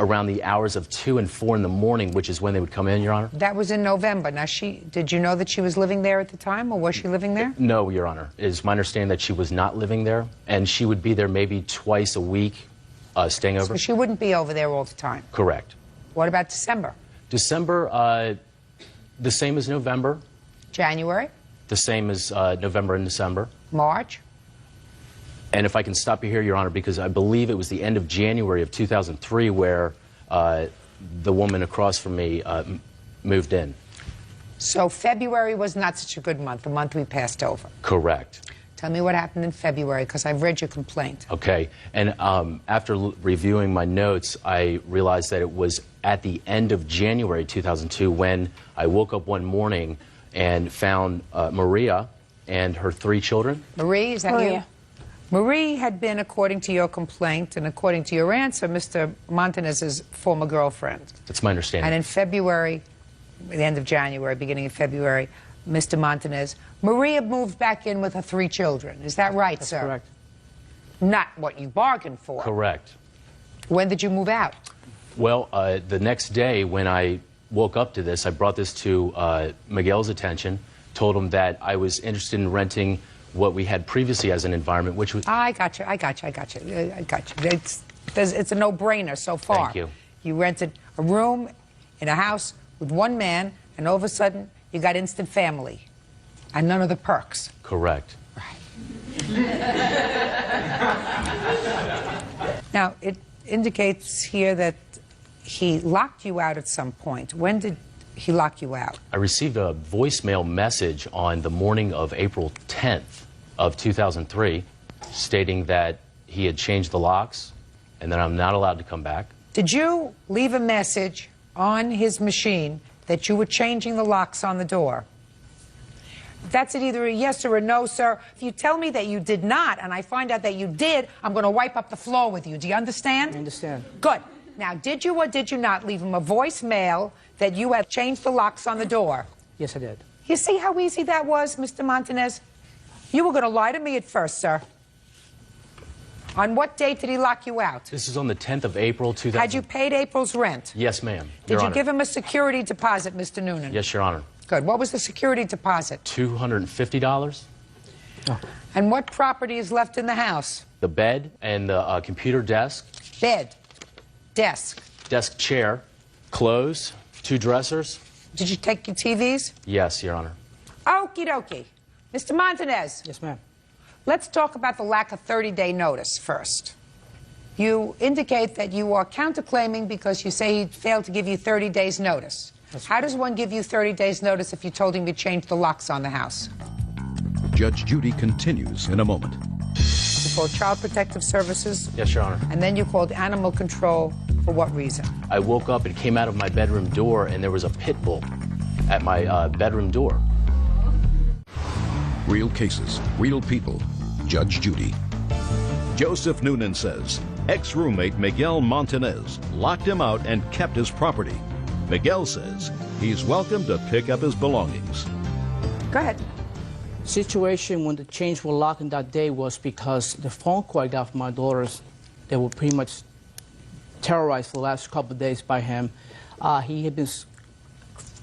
around the hours of 2 and 4 in the morning, which is when they would come in, Your Honor. That was in November. Now, did you know that she was living there at the time, or was she living there? No, Your Honor. It is my understanding that she was not living there, and she would be there maybe twice a week, staying over. So she wouldn't be over there all the time? Correct. What about December? December, the same as November. January? The same as November and December. March? And if I can stop you here, Your Honor, because I believe it was the end of January of 2003 where the woman across from me moved in. So February was not such a good month, the month we passed over. Correct. Tell me what happened in February, because I've read your complaint. Okay. And after reviewing my notes, I realized that it was at the end of January 2002 when I woke up one morning and found Maria and her 3 children. Marie, is that you? Marie had been, according to your complaint and according to your answer, Mr. Montanez's former girlfriend. That's my understanding. And in February, the end of January, beginning of February, Mr. Montanez, Maria moved back in with her 3 children. Is that right, sir? Correct. Not what you bargained for. Correct. When did you move out? Well, the next day when I woke up to this, I brought this to Miguel's attention, told him that I was interested in renting what we had previously as an environment, which was... I got you. It's a no-brainer so far. Thank you. You rented a room in a house with one man, and all of a sudden, you got instant family and none of the perks. Correct. Now, it indicates here that he locked you out at some point. When did he lock you out? I received a voicemail message on the morning of April 10th of 2003 stating that he had changed the locks and that I'm not allowed to come back. Did you leave a message on his machine that you were changing the locks on the door? That's either a yes or a no, sir. If you tell me that you did not, and I find out that you did, I'm going to wipe up the floor with you. Do you understand? I understand. Good. Now, did you or did you not leave him a voicemail that you had changed the locks on the door? Yes, I did. You see how easy that was, Mr. Montanez? You were going to lie to me at first, sir. On what date did he lock you out? This is on the 10th of April, 2000. Had you paid April's rent? Yes, ma'am. Did you give him a security deposit, Mr. Noonan? Yes, Your Honor. Good. What was the security deposit? $250. And what property is left in the house? The bed and the computer desk. Bed, desk. Desk chair, clothes, 2 dressers. Did you take your TVs? Yes, Your Honor. Okie dokie. Mr. Montanez. Yes, ma'am. Let's talk about the lack of 30-day notice first. You indicate that you are counterclaiming because you say he failed to give you 30 days notice. How does one give you 30 days notice if you told him to change the locks on the house? Judge Judy continues in a moment. You called Child Protective Services? Yes, Your Honor. And then you called Animal Control for what reason? I woke up and came out of my bedroom door, and there was a pit bull at my bedroom door. Real cases, real people. Judge Judy. Joseph Noonan says ex-roommate Miguel Montanez locked him out and kept his property. Miguel says he's welcome to pick up his belongings. Go ahead. Situation when the chains were locked in that day was because the phone call I got from my daughters, they were pretty much terrorized for the last couple of days by him. He had been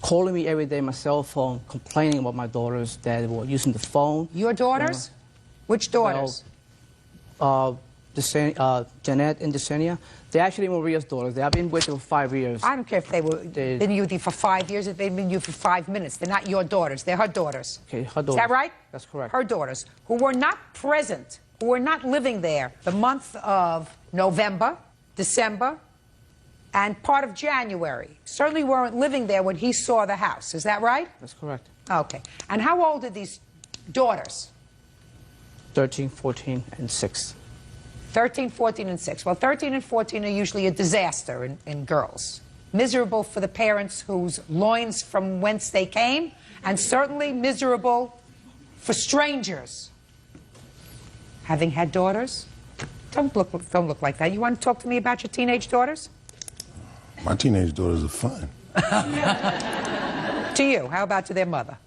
calling me every day on my cell phone, complaining about my daughters that were using the phone. Your daughters? Which daughters? Jeanette and Desenia. They're actually Maria's daughters. They have been with her for 5 years. I don't care if they were been with you for 5 years, if they've been with you for 5 minutes. They're not your daughters. They're her daughters. Okay, her daughters. Is that right? That's correct. Her daughters, who were not present, who were not living there the month of November, December, and part of January. Certainly weren't living there when he saw the house. Is that right? That's correct. Okay. And how old are these daughters? 13, 14, and 6. 13, 14, and 6. Well, 13 and 14 are usually a disaster in girls. Miserable for the parents whose loins from whence they came, and certainly miserable for strangers. Having had daughters? Don't look like that. You want to talk to me about your teenage daughters? My teenage daughters are fun. To you. How about to their mother?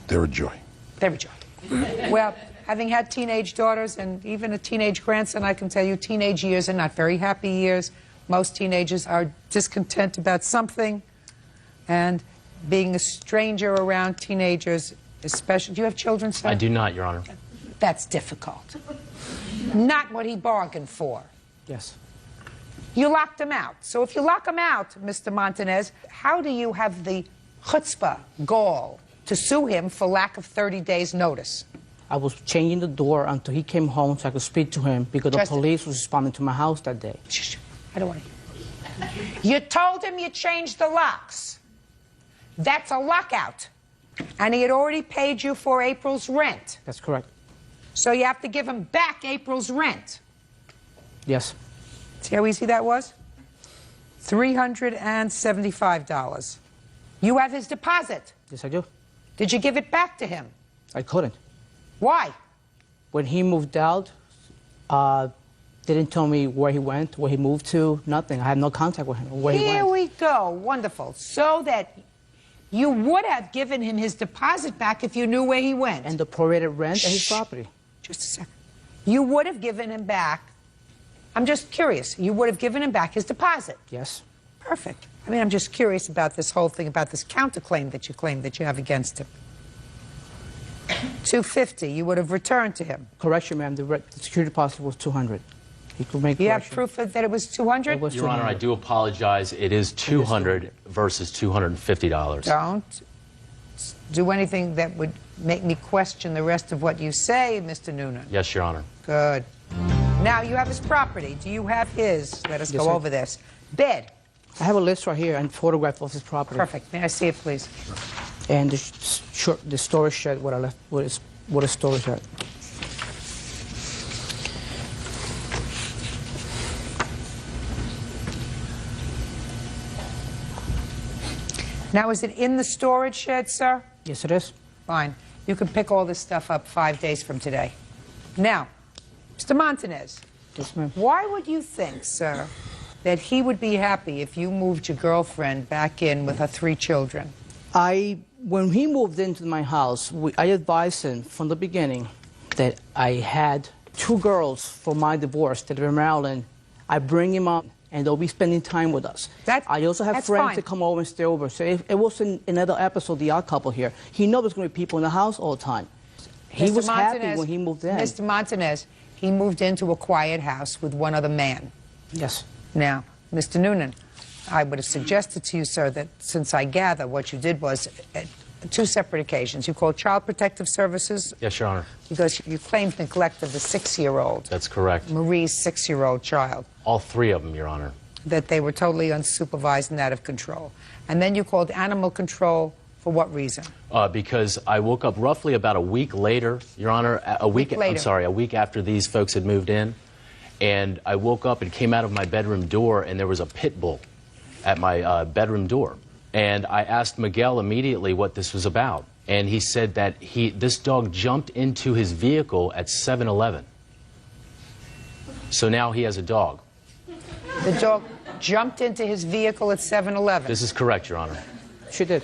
They're a joy. They're a joy. Well, having had teenage daughters and even a teenage grandson, I can tell you teenage years are not very happy years. Most teenagers are discontent about something, and being a stranger around teenagers, especially... Do you have children, sir? I do not, Your Honor. That's difficult. Not what he bargained for. Yes. You locked him out. So if you lock him out, Mr. Montanez, how do you have the chutzpah, gall, to sue him for lack of 30 days' notice? I was changing the door until he came home so I could speak to him because the police was responding to my house that day. I don't want to... You told him you changed the locks. That's a lockout. And he had already paid you for April's rent. That's correct. So you have to give him back April's rent. Yes. See how easy that was? $375. You have his deposit. Yes, I do. Did you give it back to him? I couldn't. Why? When he moved out, didn't tell me where he went, where he moved to, nothing. I had no contact with him, where he went. Here we go. Wonderful. So that you would have given him his deposit back if you knew where he went. And the prorated rent and his property. Just a second. You would have given him back... I'm just curious. You would have given him back his deposit? Yes. Perfect. I mean, I'm just curious about this whole thing, about this counterclaim that you claim that you have against him. $250, you would have returned to him. Correction, ma'am. The security deposit was $200. He could make You have proof that it was $200? Your Honor, I do apologize. It is $200 versus $250. Don't do anything that would make me question the rest of what you say, Mr. Noonan. Yes, Your Honor. Good. Now, you have his property. Do you have his? Let us go over this. Bed. I have a list right here and photograph of his property. Perfect. May I see it, please? And the storage shed, what I left, what is storage shed. Now, is it in the storage shed, sir? Yes, it is. Fine. You can pick all this stuff up 5 days from today. Now, Mr. Montanez. Yes, ma'am. Why would you think, sir, that he would be happy if you moved your girlfriend back in with her 3 children? When he moved into my house, I advised him from the beginning that I had 2 girls for my divorce that are in Maryland. I bring him up, and they'll be spending time with us. I also have friends that come over and stay over. So if it was in another episode, The Odd Couple here, he knows there's going to be people in the house all the time. He was happy when he moved in. Mr. Montanez, he moved into a quiet house with one other man. Yes. Now, Mr. Noonan, I would have suggested to you, sir, that since I gather what you did was 2 separate occasions. You called Child Protective Services Yes, Your Honor. because you claimed neglect of the 6-year-old, That's correct. Marie's 6-year-old child, All 3 of them, Your Honor. that they were totally unsupervised and out of control. And then you called animal control for what reason? Because I woke up roughly about a week later, Your Honor, a week after these folks had moved in, and I woke up and came out of my bedroom door, and there was a pit bull at my bedroom door. And I asked Miguel immediately what this was about, and he said that this dog jumped into his vehicle at 7-Eleven. So now he has a dog. The dog jumped into his vehicle at 7-Eleven. This is correct, Your Honor. She did.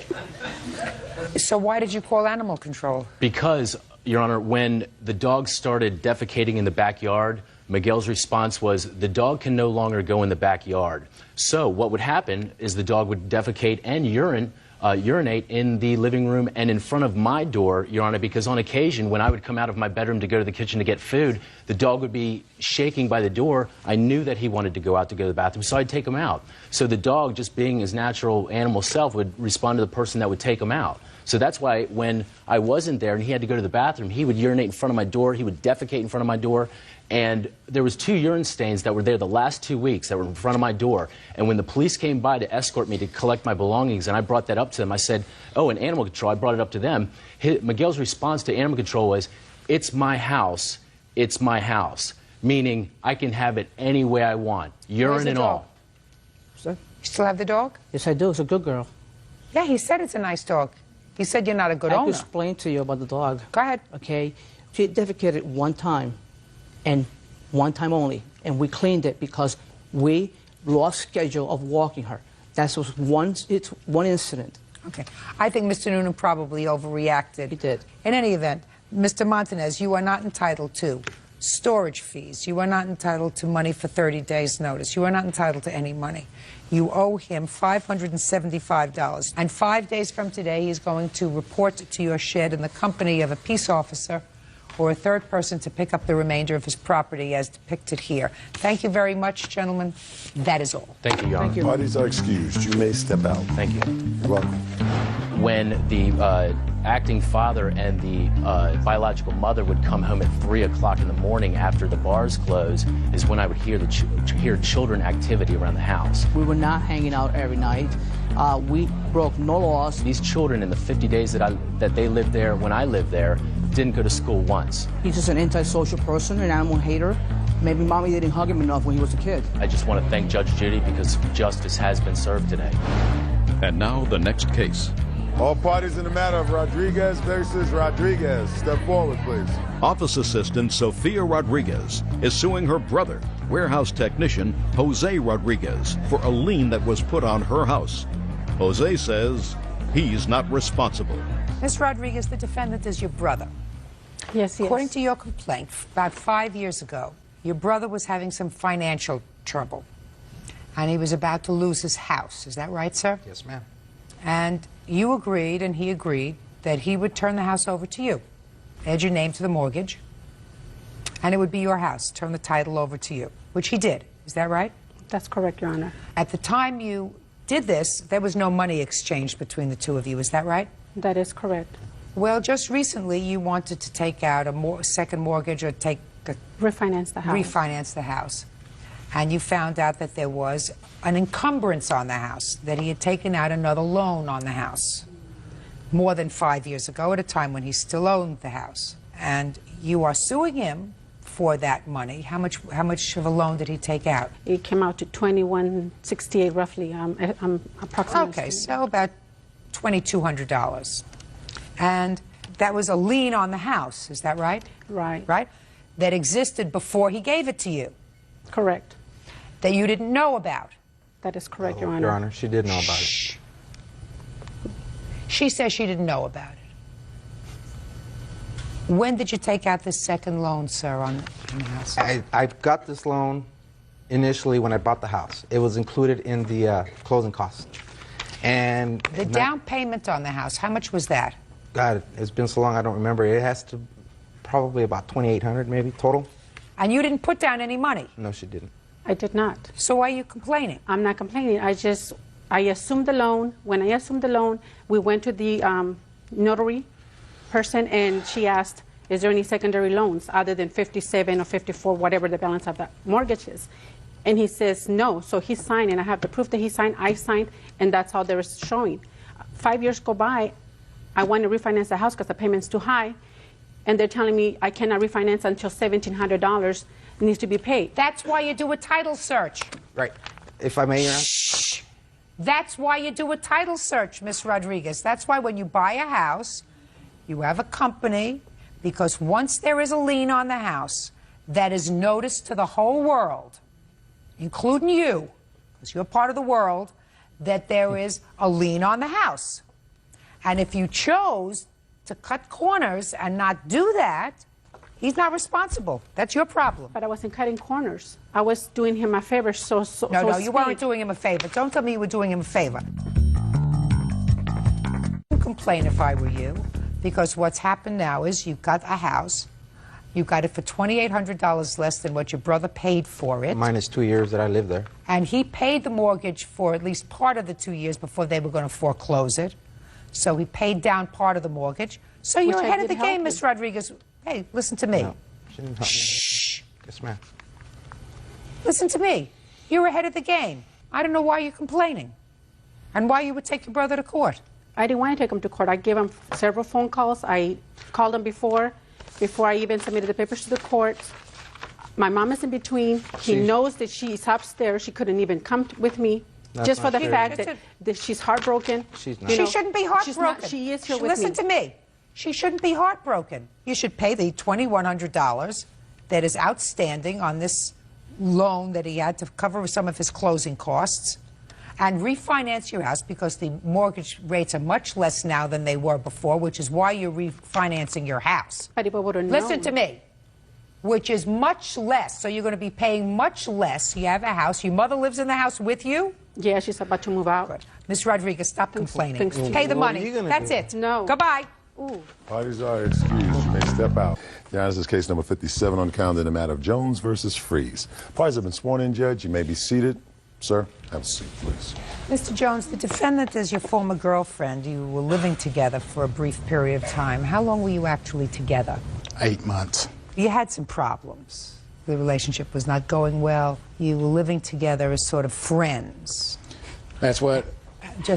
So why did you call animal control? Because, Your Honor, when the dog started defecating in the backyard, Miguel's response was, the dog can no longer go in the backyard. So what would happen is the dog would defecate and urinate in the living room and in front of my door, Your Honor, because on occasion, when I would come out of my bedroom to go to the kitchen to get food, the dog would be shaking by the door. I knew that he wanted to go out to go to the bathroom, so I'd take him out. So the dog, just being his natural animal self, would respond to the person that would take him out. So that's why when I wasn't there and he had to go to the bathroom, he would urinate in front of my door, he would defecate in front of my door, and there was 2 urine stains that were there the last 2 weeks that were in front of my door. And when the police came by to escort me to collect my belongings, and I brought that up to them, I said, oh, and animal control, I brought it up to them. Miguel's response to animal control was, it's my house, meaning I can have it any way I want, urine and all. You still have the dog? Yes, I do. It's a good girl. Yeah, he said it's a nice dog. He said you're not a good I owner. can explain to you about the dog. Go ahead. Okay. She defecated one time, and one time only, and we cleaned it because we lost schedule of walking her. That was one incident. Okay. I think Mr. Noonan probably overreacted. He did. In any event, Mr. Montanez, you are not entitled to storage fees. You are not entitled to money for 30 days' notice. You are not entitled to any money. You owe him $575. And 5 days from today, he's going to report to your shed in the company of a peace officer or a third person to pick up the remainder of his property as depicted here. Thank you very much, gentlemen. That is all. Thank you, Your Honor. Parties are excused. You may step out. Thank you. You're welcome. When the acting father and the biological mother would come home at 3 o'clock in the morning after the bars close is when I would hear hear children activity around the house. We were not hanging out every night. We broke no laws. These children in the 50 days that they lived there when I lived there didn't go to school once. He's just an antisocial person, an animal hater. Maybe mommy didn't hug him enough when he was a kid. I just want to thank Judge Judy because justice has been served today. And now the next case. All parties in the matter of Rodriguez versus Rodriguez. Step forward, please. Office Assistant Sofia Rodriguez is suing her brother, warehouse technician Jose Rodriguez, for a lien that was put on her house. Jose says he's not responsible. Ms. Rodriguez, the defendant is your brother. Yes, yes. According to your complaint, about 5 years ago, your brother was having some financial trouble, and he was about to lose his house. Is that right, sir? Yes, ma'am. And you agreed, and he agreed, that he would turn the house over to you, add your name to the mortgage, and it would be your house, turn the title over to you, which he did. Is that right? That's correct, Your Honor. At the time you did this, there was no money exchanged between the two of you. Is that right? That is correct. Well, just recently you wanted to take out a second mortgage or refinance the house. Refinance the house. And you found out that there was an encumbrance on the house, that he had taken out another loan on the house more than 5 years ago at a time when he still owned the house. And you are suing him for that money. How much of a loan did he take out? It came out to $2,168 roughly, approximately. Okay, so about $2,200. And That was a lien on the house, is that right? Right. Right? That existed before he gave it to you. Correct. That you didn't know about. That is correct, Your Honor. Your Honor, she did know about it. She says she didn't know about it. When did you take out this second loan, sir, on the house? I got this loan initially when I bought the house. It was included in the closing costs. And The down payment on the house, how much was that? God, it's been so long I don't remember. It has to probably about $2,800 maybe total. And you didn't put down any money? No, she didn't. I did not. So why are you complaining? I'm not complaining. I assumed the loan. When I assumed the loan, we went to the notary person, and she asked, is there any secondary loans other than 57 or 54, whatever the balance of the mortgage is? And he says no. So he signed, and I have the proof that he signed. I signed, and that's all there is showing. 5 years go by. I want to refinance the house because the payment's too high, and they're telling me I cannot refinance until $1,700 needs to be paid. That's why you do a title search. Right. If I may, Your Honor. Shh. That's why you do a title search, Miss Rodriguez. That's why when you buy a house, you have a company, because once there is a lien on the house, that is noticed to the whole world, including you, because you're part of the world, that there is a lien on the house. And if you chose to cut corners and not do that, he's not responsible. That's your problem. But I wasn't cutting corners. I was doing him a favor. No, you weren't doing him a favor. Don't tell me you were doing him a favor. I would complain if I were you, because what's happened now is you got a house. You got it for $2,800 less than what your brother paid for it. Minus 2 years that I lived there. And he paid the mortgage for at least part of the 2 years before they were going to foreclose it. So he paid down part of the mortgage. So you're ahead of the game, Miss Rodriguez. Hey, listen to me. No, she didn't help Shh. me. Yes, ma'am. Listen to me. You're ahead of the game. I don't know why you're complaining and why you would take your brother to court. I didn't want to take him to court. I gave him several phone calls. I called him before I even submitted the papers to the court. My mom is in between. He knows that she's upstairs. She couldn't even come with me. That's just for the true. fact that she's heartbroken. She's not. She shouldn't be heartbroken. She is here with me. Listen to me. She shouldn't be heartbroken. You should pay the $2,100 that is outstanding on this loan that he had to cover some of his closing costs and refinance your house, because the mortgage rates are much less now than they were before, which is why you're refinancing your house. But if I would have known. Listen to me. Which is much less. So you're going to be paying much less. You have a house. Your mother lives in the house with you? Yeah, she's about to move out. Good. Ms. Rodriguez, stop complaining. Thanks to Pay the you. money. That's it. No. Goodbye. Ooh. Parties are excused. You may step out. Your Honor, this is case number 57 on the calendar in the matter of Jones versus Freeze. Parties have been sworn in, Judge. You may be seated. Sir, have a seat, please. Mr. Jones, the defendant is your former girlfriend. You were living together for a brief period of time. How long were you actually together? 8 months. You had some problems. The relationship was not going well. You were living together as sort of friends. That's what?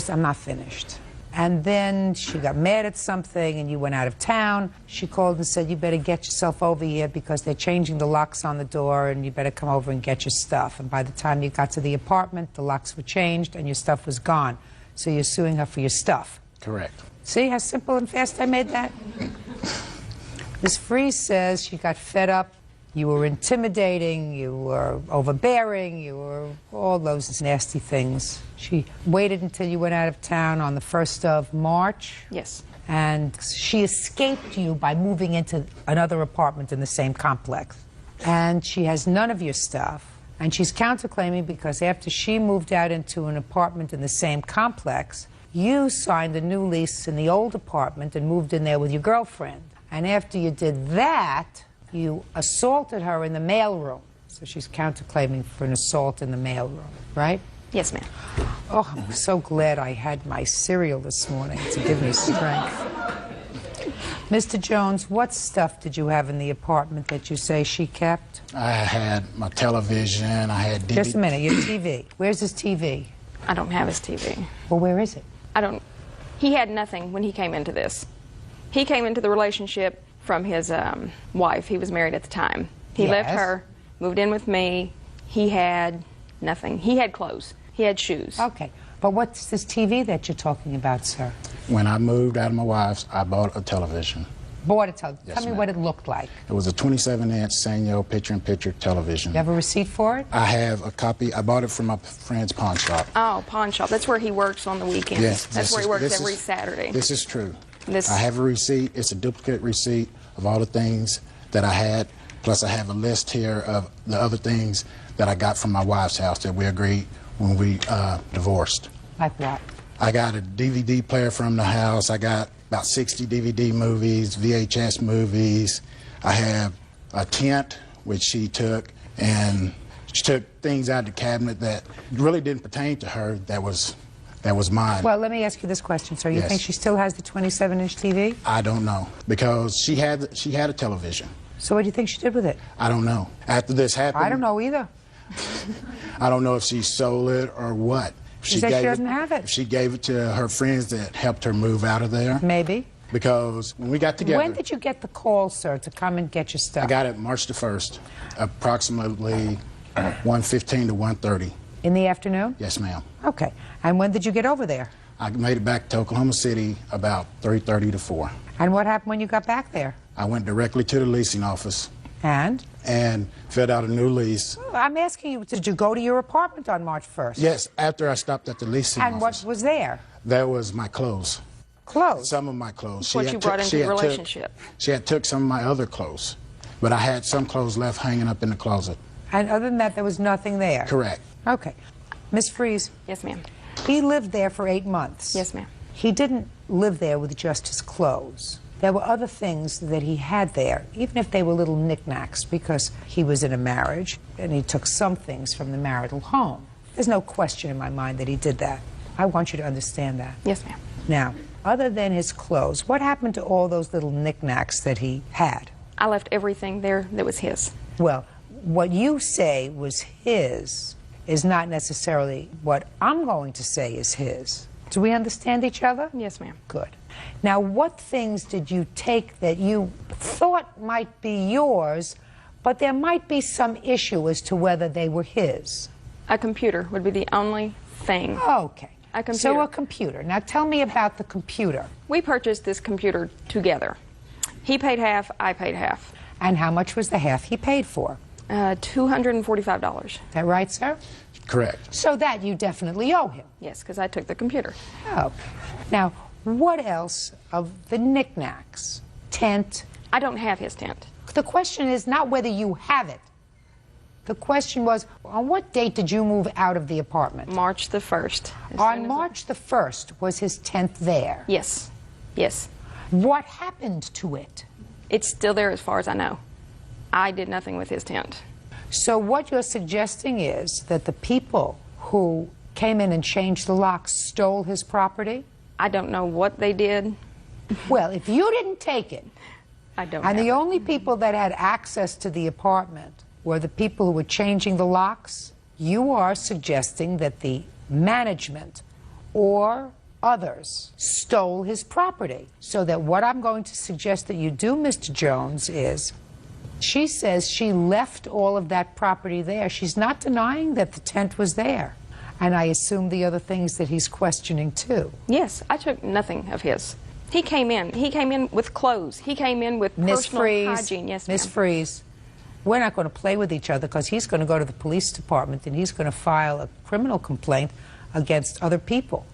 I'm not finished. And then she got mad at something and you went out of town. She called and said, you better get yourself over here because they're changing the locks on the door and you better come over and get your stuff. And by the time you got to the apartment, the locks were changed and your stuff was gone. So you're suing her for your stuff. Correct. See how simple and fast I made that? Ms. Freeze says she got fed up. You were intimidating, you were overbearing, you were all those nasty things. She waited until you went out of town on the 1st of March. Yes. And she escaped you by moving into another apartment in the same complex. And she has none of your stuff. And she's counterclaiming because after she moved out into an apartment in the same complex, you signed a new lease in the old apartment and moved in there with your girlfriend. And after you did that, you assaulted her in the mailroom. So she's counterclaiming for an assault in the mailroom, right? Yes, ma'am. Oh, I'm so glad I had my cereal this morning to give me strength. Mr. Jones, what stuff did you have in the apartment that you say she kept? I had my television, I had DVD. Just a minute, your TV. Where's his TV? I don't have his TV. Well, where is it? He had nothing when he came into this. He came into the relationship from his wife. He was married at the time. He left her, moved in with me. He had nothing. He had clothes. He had shoes. Okay. But what's this TV that you're talking about, sir? When I moved out of my wife's, I bought a television. Bought a television. Yes, Tell me ma'am. what it looked like. It was a 27-inch Sanyo picture-in-picture television. You have a receipt for it? I have a copy. I bought it from my friend's pawn shop. Oh, pawn shop. That's where he works on the weekends. Yes, That's where he works every Saturday. This is true. This- I have a receipt. It's a duplicate receipt of all the things that I had. Plus, I have a list here of the other things that I got from my wife's house that we agreed when we divorced. Like what? I got a DVD player from the house. I got about 60 DVD movies, VHS movies. I have a tent, which she took, and she took things out of the cabinet that really didn't pertain to her that was mine. Well, let me ask you this question, sir. You Yes. think she still has the 27-inch TV? I don't know, because she had a television. So what do you think she did with it? I don't know. After this happened, I don't know either. I don't know if she sold it or what. She said she doesn't have it. If she gave it to her friends that helped her move out of there. Maybe. Because when we got together. When did you get the call, sir, to come and get your stuff? I got it March the 1st, approximately 1:15 to 1:30. In the afternoon? Yes, ma'am. Okay. And when did you get over there? I made it back to Oklahoma City about 3:30 to 4. And what happened when you got back there? I went directly to the leasing office. And filled out a new lease. I'm asking you, did you go to your apartment on March 1st? Yes, after I stopped at the leasing And office. what was there? That was my clothes. Clothes? Some of my clothes. What you brought into your relationship. She had took some of my other clothes, but I had some clothes left hanging up in the closet. And other than that, there was nothing there? Correct. Okay. Miss Freeze? Yes, ma'am. He lived there for 8 months. Yes, ma'am. He didn't live there with just his clothes. There were other things that he had there, even if they were little knickknacks, because he was in a marriage and he took some things from the marital home. There's no question in my mind that he did that. I want you to understand that. Yes, ma'am. Now, other than his clothes, what happened to all those little knickknacks that he had? I left everything there that was his. Well, what you say was his is not necessarily what I'm going to say is his. Do we understand each other? Yes, ma'am. Good. Now, what things did you take that you thought might be yours, but there might be some issue as to whether they were his? A computer would be the only thing. Okay. A computer. So a computer. Now tell me about the computer. We purchased this computer together. He paid half, I paid half. And how much was the half he paid for? $245. Is that right, sir? Correct. So that you definitely owe him. Yes, because I took the computer. Oh. Now, what else of the knickknacks? Tent? I don't have his tent. The question is not whether you have it. The question was, on what date did you move out of the apartment? March the 1st. On March the 1st, was his tent there? Yes. Yes. What happened to it? It's still there as far as I know. I did nothing with his tent. So what you're suggesting is that the people who came in and changed the locks stole his property? I don't know what they did. Well, if you didn't take it, I don't and have the it. only people that had access to the apartment were the people who were changing the locks, you are suggesting that the management or others stole his property. So that what I'm going to suggest that you do, Mr. Jones, is she says she left all of that property there. She's not denying that the tent was there. And I assume the other things that he's questioning too. Yes, I took nothing of his. He came in. He came in with clothes. He came in with personal hygiene. Yes, Miss ma'am. Freeze, we're not going to play with each other because he's going to go to the police department and he's going to file a criminal complaint against other people.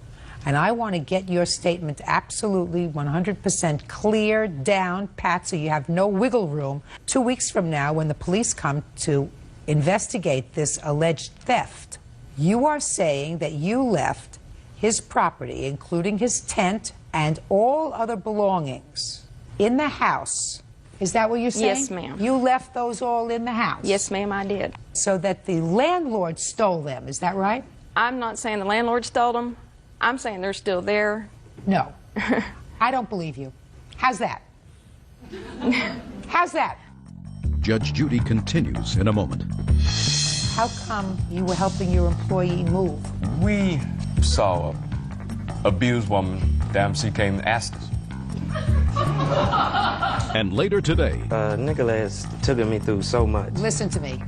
And I want to get your statement absolutely 100% clear down, pat, so you have no wiggle room. 2 weeks from now, when the police come to investigate this alleged theft, you are saying that you left his property, including his tent and all other belongings, in the house. Is that what you're saying? Yes, ma'am. You left those all in the house? Yes, ma'am, I did. So that the landlord stole them, is that right? I'm not saying the landlord stole them. I'm saying they're still there. No. I don't believe you. How's that? How's that? Judge Judy continues in a moment. How come you were helping your employee move? We saw a abused woman. Damn, she came and asked us. And later today, Nicholas took me through so much. Listen to me.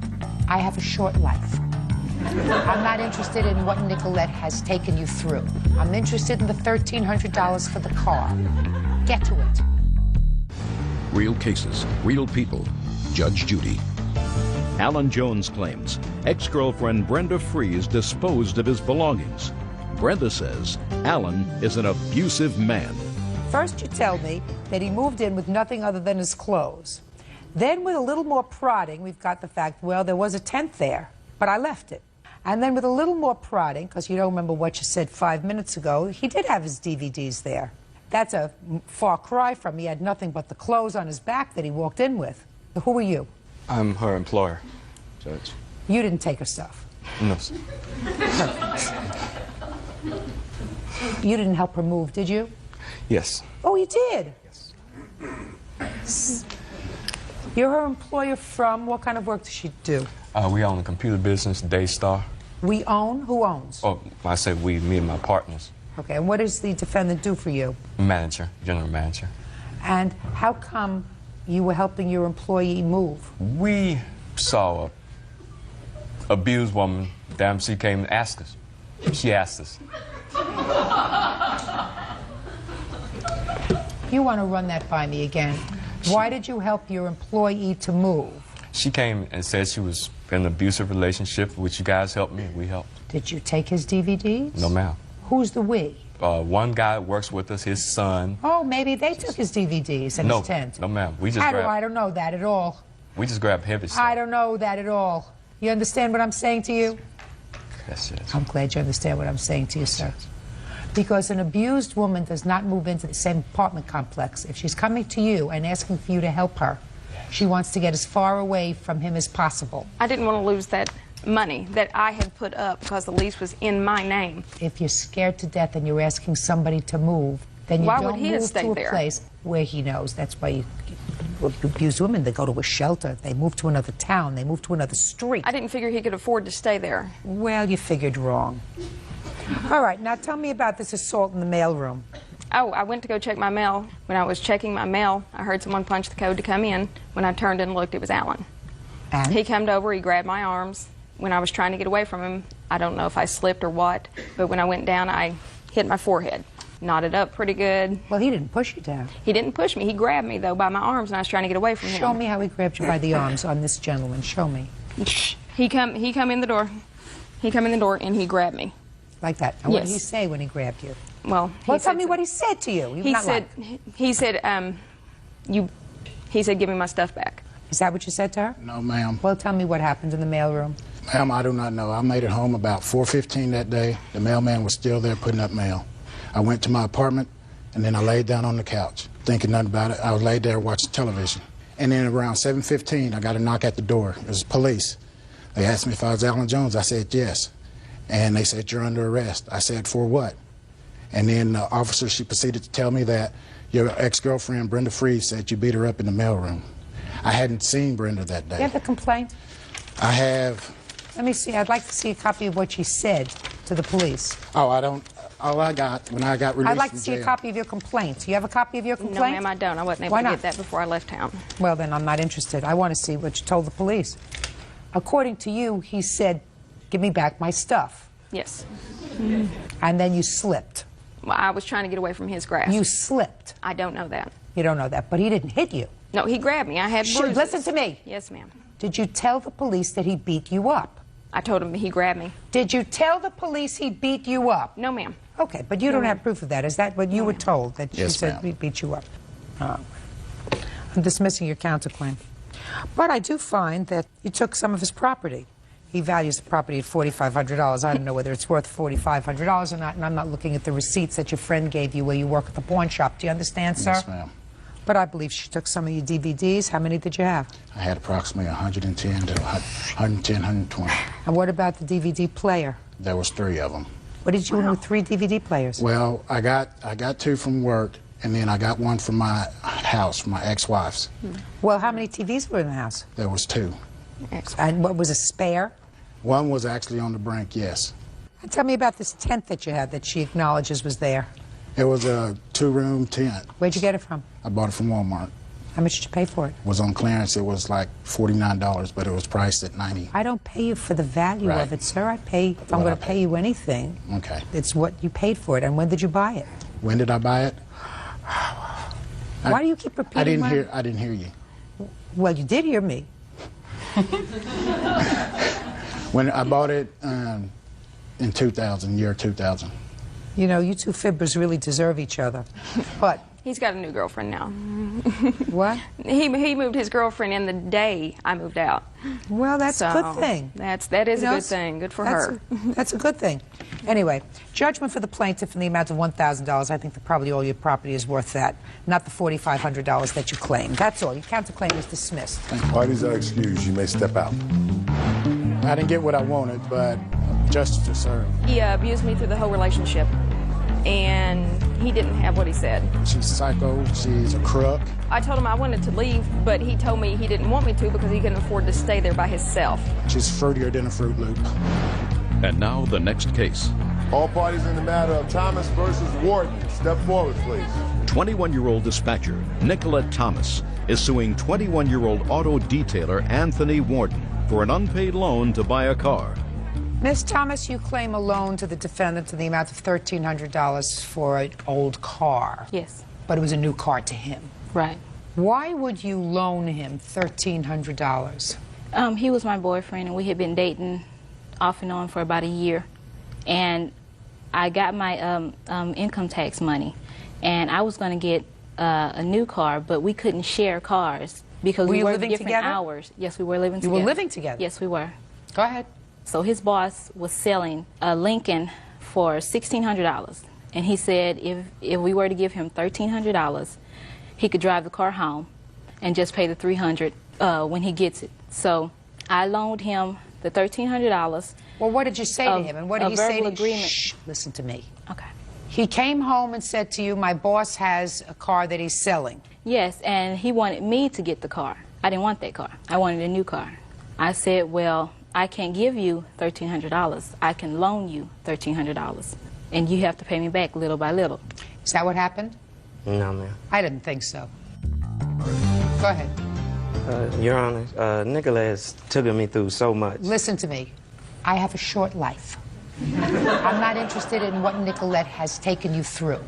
I have a short life. I'm not interested in what Nicolette has taken you through. I'm interested in the $1,300 for the car. Get to it. Real cases, real people. Judge Judy. Alan Jones claims ex-girlfriend Brenda Fries disposed of his belongings. Brenda says Alan is an abusive man. First you tell me that he moved in with nothing other than his clothes. Then with a little more prodding, we've got the fact, well, there was a tent there, but I left it. And then with a little more prodding, because you don't remember what you said 5 minutes ago, he did have his DVDs there. That's a far cry from he had nothing but the clothes on his back that he walked in with. Who are you? I'm her employer, Judge. You didn't take her stuff. No, sir. You didn't help her move, did you? Yes. Oh, you did? Yes. You're her employer from, what kind of work does she do? We own the computer business, Daystar. We own? Who owns? Oh, I say we, me and my partners. Okay, and what does the defendant do for you? Manager, general manager. And how come you were helping your employee move? We saw a abused woman. Damn, she came and asked us. She asked us. You want to run that by me again. Why did you help your employee to move? She came and said she was in an abusive relationship, which you guys helped me. We helped. Did you take his DVDs? No, ma'am. Who's the we? One guy works with us, his son. Oh, maybe they took his DVDs and his tent. No, ma'am. We just I don't know that at all. We just grabbed heavy stuff. I don't know that at all. You understand what I'm saying to you? Yes, yes. I'm glad you understand what I'm saying to you, sir. Because an abused woman does not move into the same apartment complex. If she's coming to you and asking for you to help her, she wants to get as far away from him as possible. I didn't want to lose that money that I had put up because the lease was in my name. If you're scared to death and you're asking somebody to move, then you Why don't would he have move to stayed a there? place where he knows. That's why you abused women, they go to a shelter, they move to another town, they move to another street. I didn't figure he could afford to stay there. Well, you figured wrong. All right, now tell me about this assault in the mailroom. Oh, I went to go check my mail. When I was checking my mail, I heard someone punch the code to come in. When I turned and looked, it was Alan. And? He came over, he grabbed my arms. When I was trying to get away from him, I don't know if I slipped or what, but when I went down, I hit my forehead. Knotted up pretty good. Well, he didn't push you down. He didn't push me. He grabbed me, though, by my arms, and I was trying to get away from him. Show me how he grabbed you by the arms on this gentleman. Show me. He come in the door. He come in the door, and he grabbed me. Like that. And what did Yes. he say when he grabbed you? Well, tell me what he said to you. He said, he said, give me my stuff back. Is that what you said to her? No, ma'am. Well, tell me what happened in the mailroom. Ma'am, I do not know. I made it home about 4:15 that day. The mailman was still there putting up mail. I went to my apartment, and then I laid down on the couch, thinking nothing about it. I was laid there watching television. And then around 7:15, I got a knock at the door. It was police. They asked me if I was Alan Jones. I said yes. And they said, you're under arrest. I said, for what? And then the officer, she proceeded to tell me that your ex-girlfriend, Brenda Fries, said you beat her up in the mailroom. I hadn't seen Brenda that day. You have the complaint? I have. Let me see. I'd like to see a copy of what she said to the police. Oh, I don't. All I got when I got released I'd like to from see a jail. copy of your complaint. Do you have a copy of your No, complaint? ma'am, I don't. I wasn't able Why to not? get that before I left town. Well, then I'm not interested. I want to see what you told the police. According to you, he said, give me back my stuff. Yes. And then you slipped. Well, I was trying to get away from his grasp. You slipped. I don't know that. You don't know that, but he didn't hit you. No, he grabbed me. I had bruises. Listen to me. Yes, ma'am. Did you tell the police that he beat you up? I told him he grabbed me. Did you tell the police he beat you up? No, ma'am. Okay, but you don't have proof of that. Is that what you were told, that she Yes, said ma'am. he beat you up? I'm dismissing your counterclaim. But I do find that you took some of his property. He values the property at $4,500. I don't know whether it's worth $4,500 or not, and I'm not looking at the receipts that your friend gave you where you work at the pawn shop. Do you understand, sir? Yes, ma'am. But I believe she took some of your DVDs. How many did you have? I had approximately 110 to 110, 120. And what about the DVD player? There was 3 of them. What did you do with 3 DVD players? Well, I got 2 from work, and then I got 1 from my house, from my ex-wife's. Well, how many TVs were in the house? There was 2. And what was a spare? 1 was actually on the brink, yes. And tell me about this tent that you had that she acknowledges was there. It was a 2-room tent. Where'd you get it from? I bought it from Walmart. How much did you pay for it? Was on clearance. It was like $49, but it was priced at $90. I don't pay you for the value Right. of it, sir. I pay, if I'm going to pay you anything, Okay. it's what you paid for it. And when did you buy it? When did I buy it? Why do you keep repeating I didn't hear you. Well, you did hear me. When I bought it in 2000, year 2000. You know, you two fibbers really deserve each other. But He's got a new girlfriend now. What? He moved his girlfriend in the day I moved out. Well, that's a good thing. That is a good thing. Good for her. That's a good thing. Anyway, judgment for the plaintiff in the amount of $1,000. I think that probably all your property is worth that, not the $4,500 that you claim. That's all. Your counterclaim is dismissed. Parties are excused. You may step out. I didn't get what I wanted, but justice is served. He abused me through the whole relationship, and he didn't have what he said. She's psycho. She's a crook. I told him I wanted to leave, but he told me he didn't want me to because he couldn't afford to stay there by himself. She's fruitier than a Fruit Loop. And now the next case. All parties in the matter of Thomas versus Warden, step forward, please. 21-year-old dispatcher Nicolette Thomas is suing 21-year-old auto detailer Anthony Warden for an unpaid loan to buy a car. Ms. Thomas, you claim a loan to the defendant in the amount of $1,300 for an old car. Yes. But it was a new car to him. Right. Why would you loan him $1,300? He was my boyfriend, and we had been dating off and on for about a year. And I got my income tax money, and I was going to get a new car, but we couldn't share cars because we worked different hours. Yes, we were living together. You were living together? Yes, we were. Go ahead. So his boss was selling a Lincoln for $1,600, and he said if we were to give him $1,300, he could drive the car home and just pay the $300 when he gets it. So I loaned him the $1,300. Well, what did you say to him? And what did he say to you? Agreement. Shh, listen to me. Okay. He came home and said to you, my boss has a car that he's selling. Yes, and he wanted me to get the car. I didn't want that car. I wanted a new car. I said, well, I can't give you $1,300. I can loan you $1,300, and you have to pay me back little by little. Is that what happened? No, ma'am. I didn't think so. Go ahead. Your Honor, Nicholas took me through so much. Listen to me. I have a short life. I'm not interested in what Nicolette has taken you through.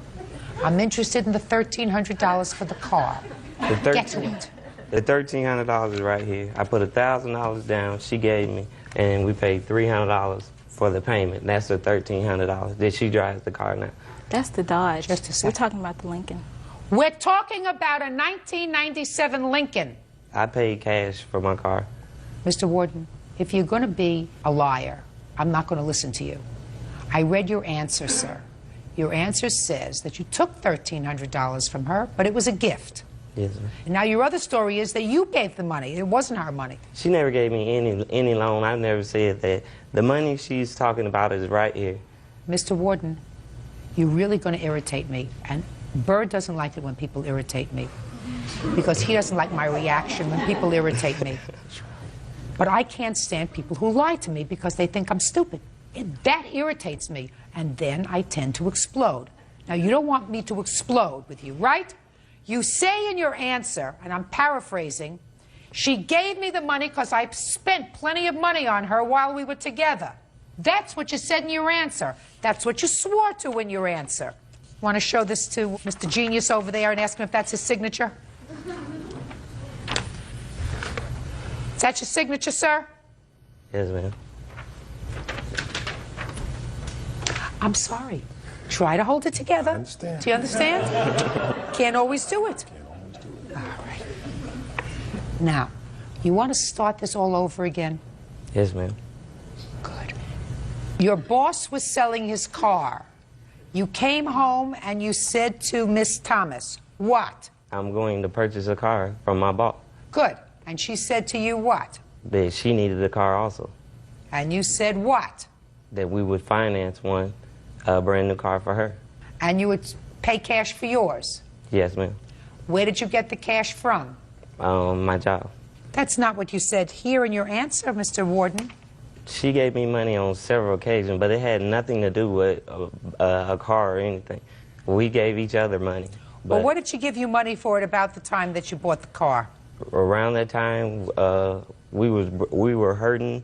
I'm interested in the $1,300 for the car. Get to it. The $1,300 is right here. I put $1,000 down, she gave me, and we paid $300 for the payment. That's the $1,300. Then she drives the car now. That's the Dodge. Just a second. We're talking about the Lincoln. We're talking about a 1997 Lincoln. I paid cash for my car. Mr. Warden, if you're going to be a liar, I'm not going to listen to you. I read your answer, sir. Your answer says that you took $1,300 from her, but it was a gift. Yes, sir. And now your other story is that you gave the money. It wasn't her money. She never gave me any loan. I've never said that. The money she's talking about is right here. Mr. Warden, you're really going to irritate me. And Bird doesn't like it when people irritate me because he doesn't like my reaction when people irritate me. But I can't stand people who lie to me because they think I'm stupid. That irritates me, and then I tend to explode. Now, you don't want me to explode with you, right? You say in your answer, and I'm paraphrasing, she gave me the money because I spent plenty of money on her while we were together. That's what you said in your answer. That's what you swore to in your answer. Want to show this to Mr. Genius over there and ask him if that's his signature? Is that your signature, sir? Yes, ma'am. I'm sorry. Try to hold it together. understand. Do you understand? Can't always do it. All right. Now, you want to start this all over again? Yes, ma'am. Good. Your boss was selling his car. You came home and you said to Miss Thomas, what? I'm going to purchase a car from my boss. Good. And she said to you what? That she needed a car also. And you said what? That we would finance one, a brand new car for her. And you would pay cash for yours. Yes, ma'am. Where did you get the cash from? My job. That's not what you said here in your answer, Mr. Warden. She gave me money on several occasions, but it had nothing to do with a car or anything. We gave each other money. Well, what did she give you money for at about the time that you bought the car? Around that time, we were hurting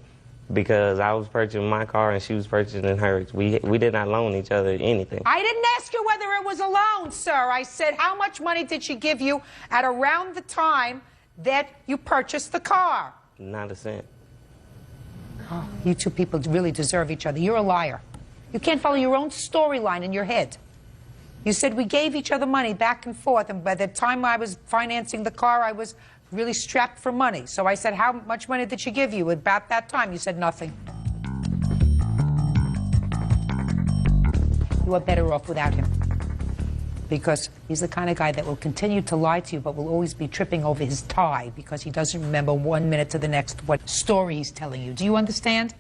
because I was purchasing my car and she was purchasing hers. We did not loan each other anything. I didn't ask you whether it was a loan, sir. I said, how much money did she give you at around the time that you purchased the car? Not a cent. Oh, you two people really deserve each other. You're a liar. You can't follow your own storyline in your head. You said we gave each other money back and forth, and by the time I was financing the car, I was really strapped for money. So I said, how much money did she give you? About that time, you said nothing. You are better off without him. Because he's the kind of guy that will continue to lie to you, but will always be tripping over his tie because he doesn't remember 1 minute to the next what story he's telling you. Do you understand?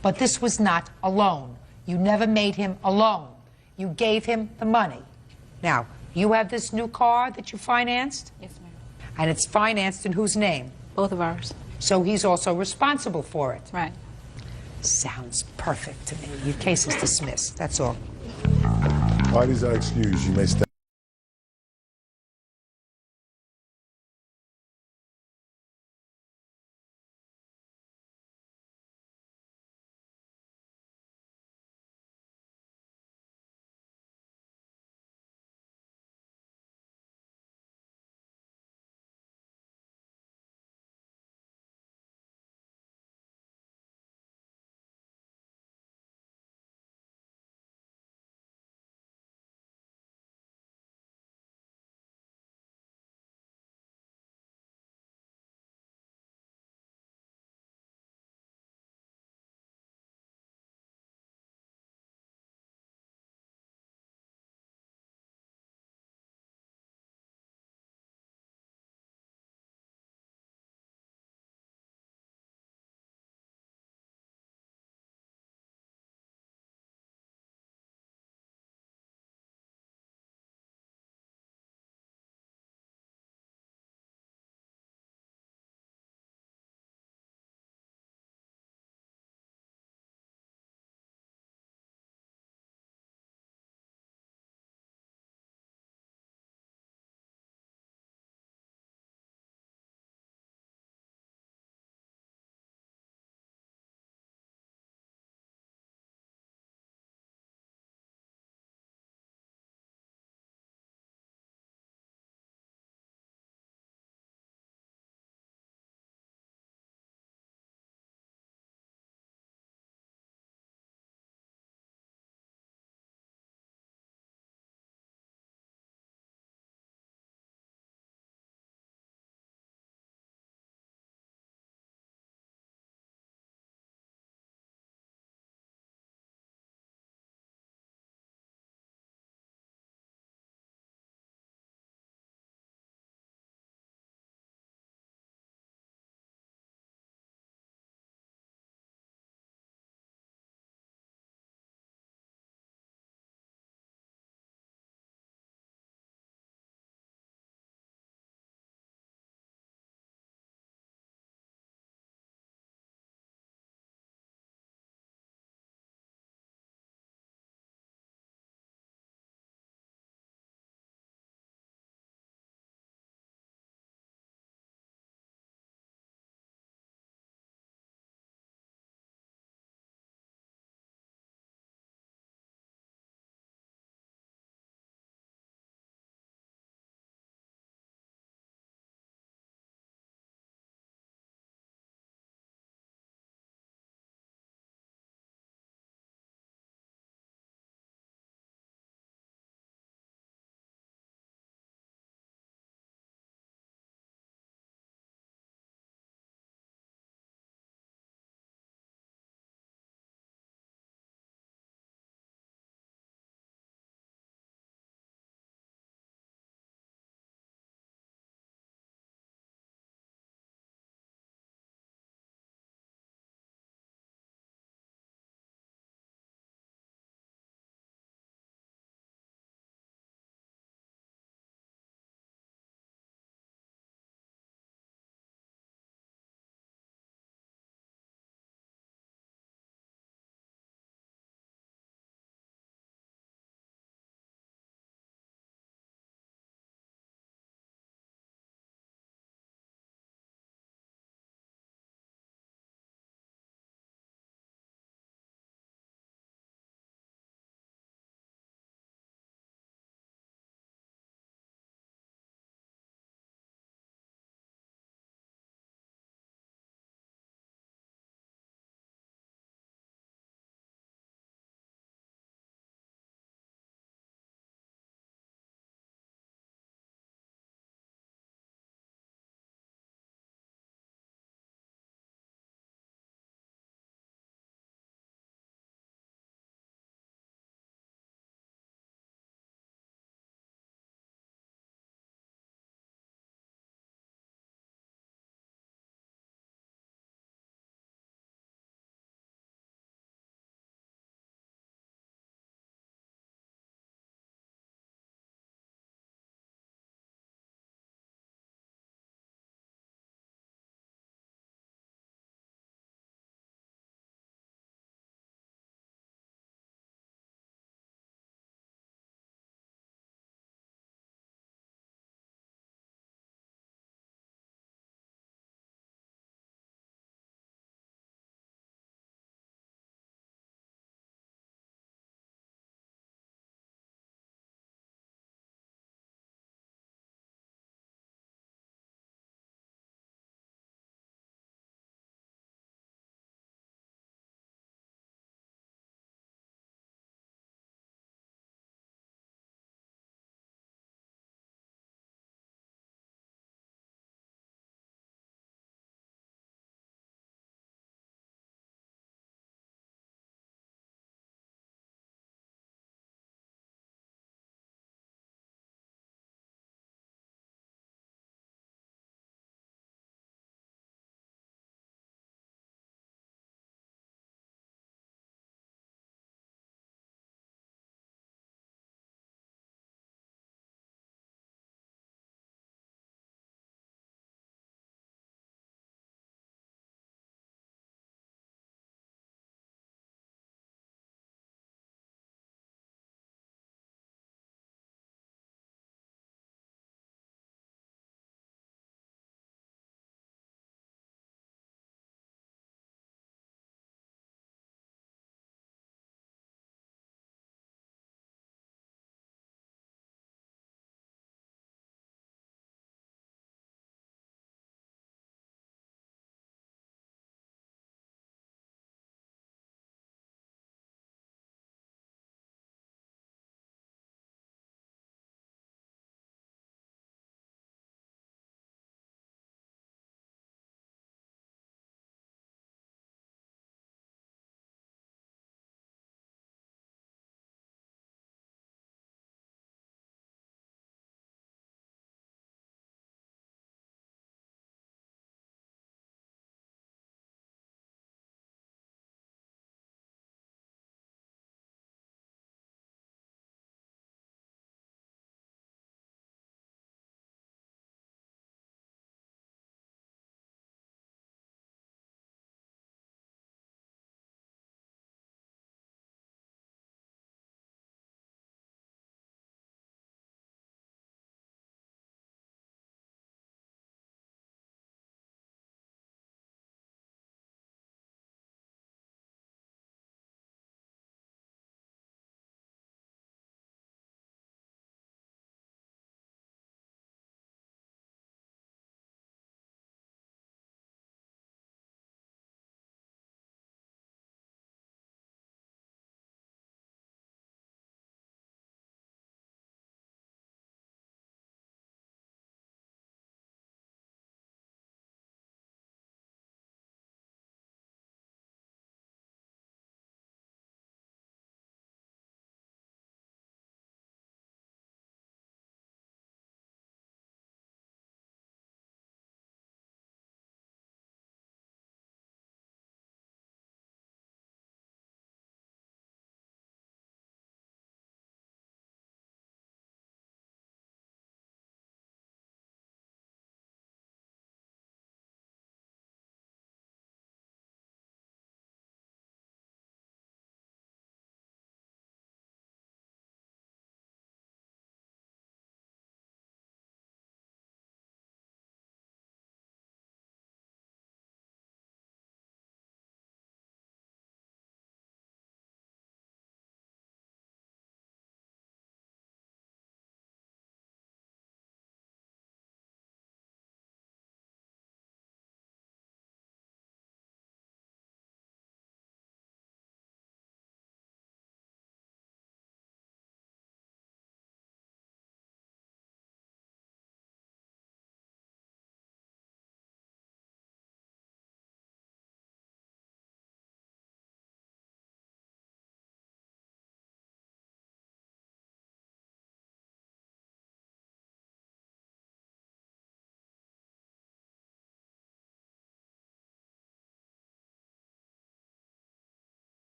But this was not a loan. You never made him a loan. You gave him the money. Now, you have this new car that you financed? Yes, ma'am. And it's financed in whose name? Both of ours. So he's also responsible for it? Right. Sounds perfect to me. Your case is dismissed. That's all. Parties are excused. You may step.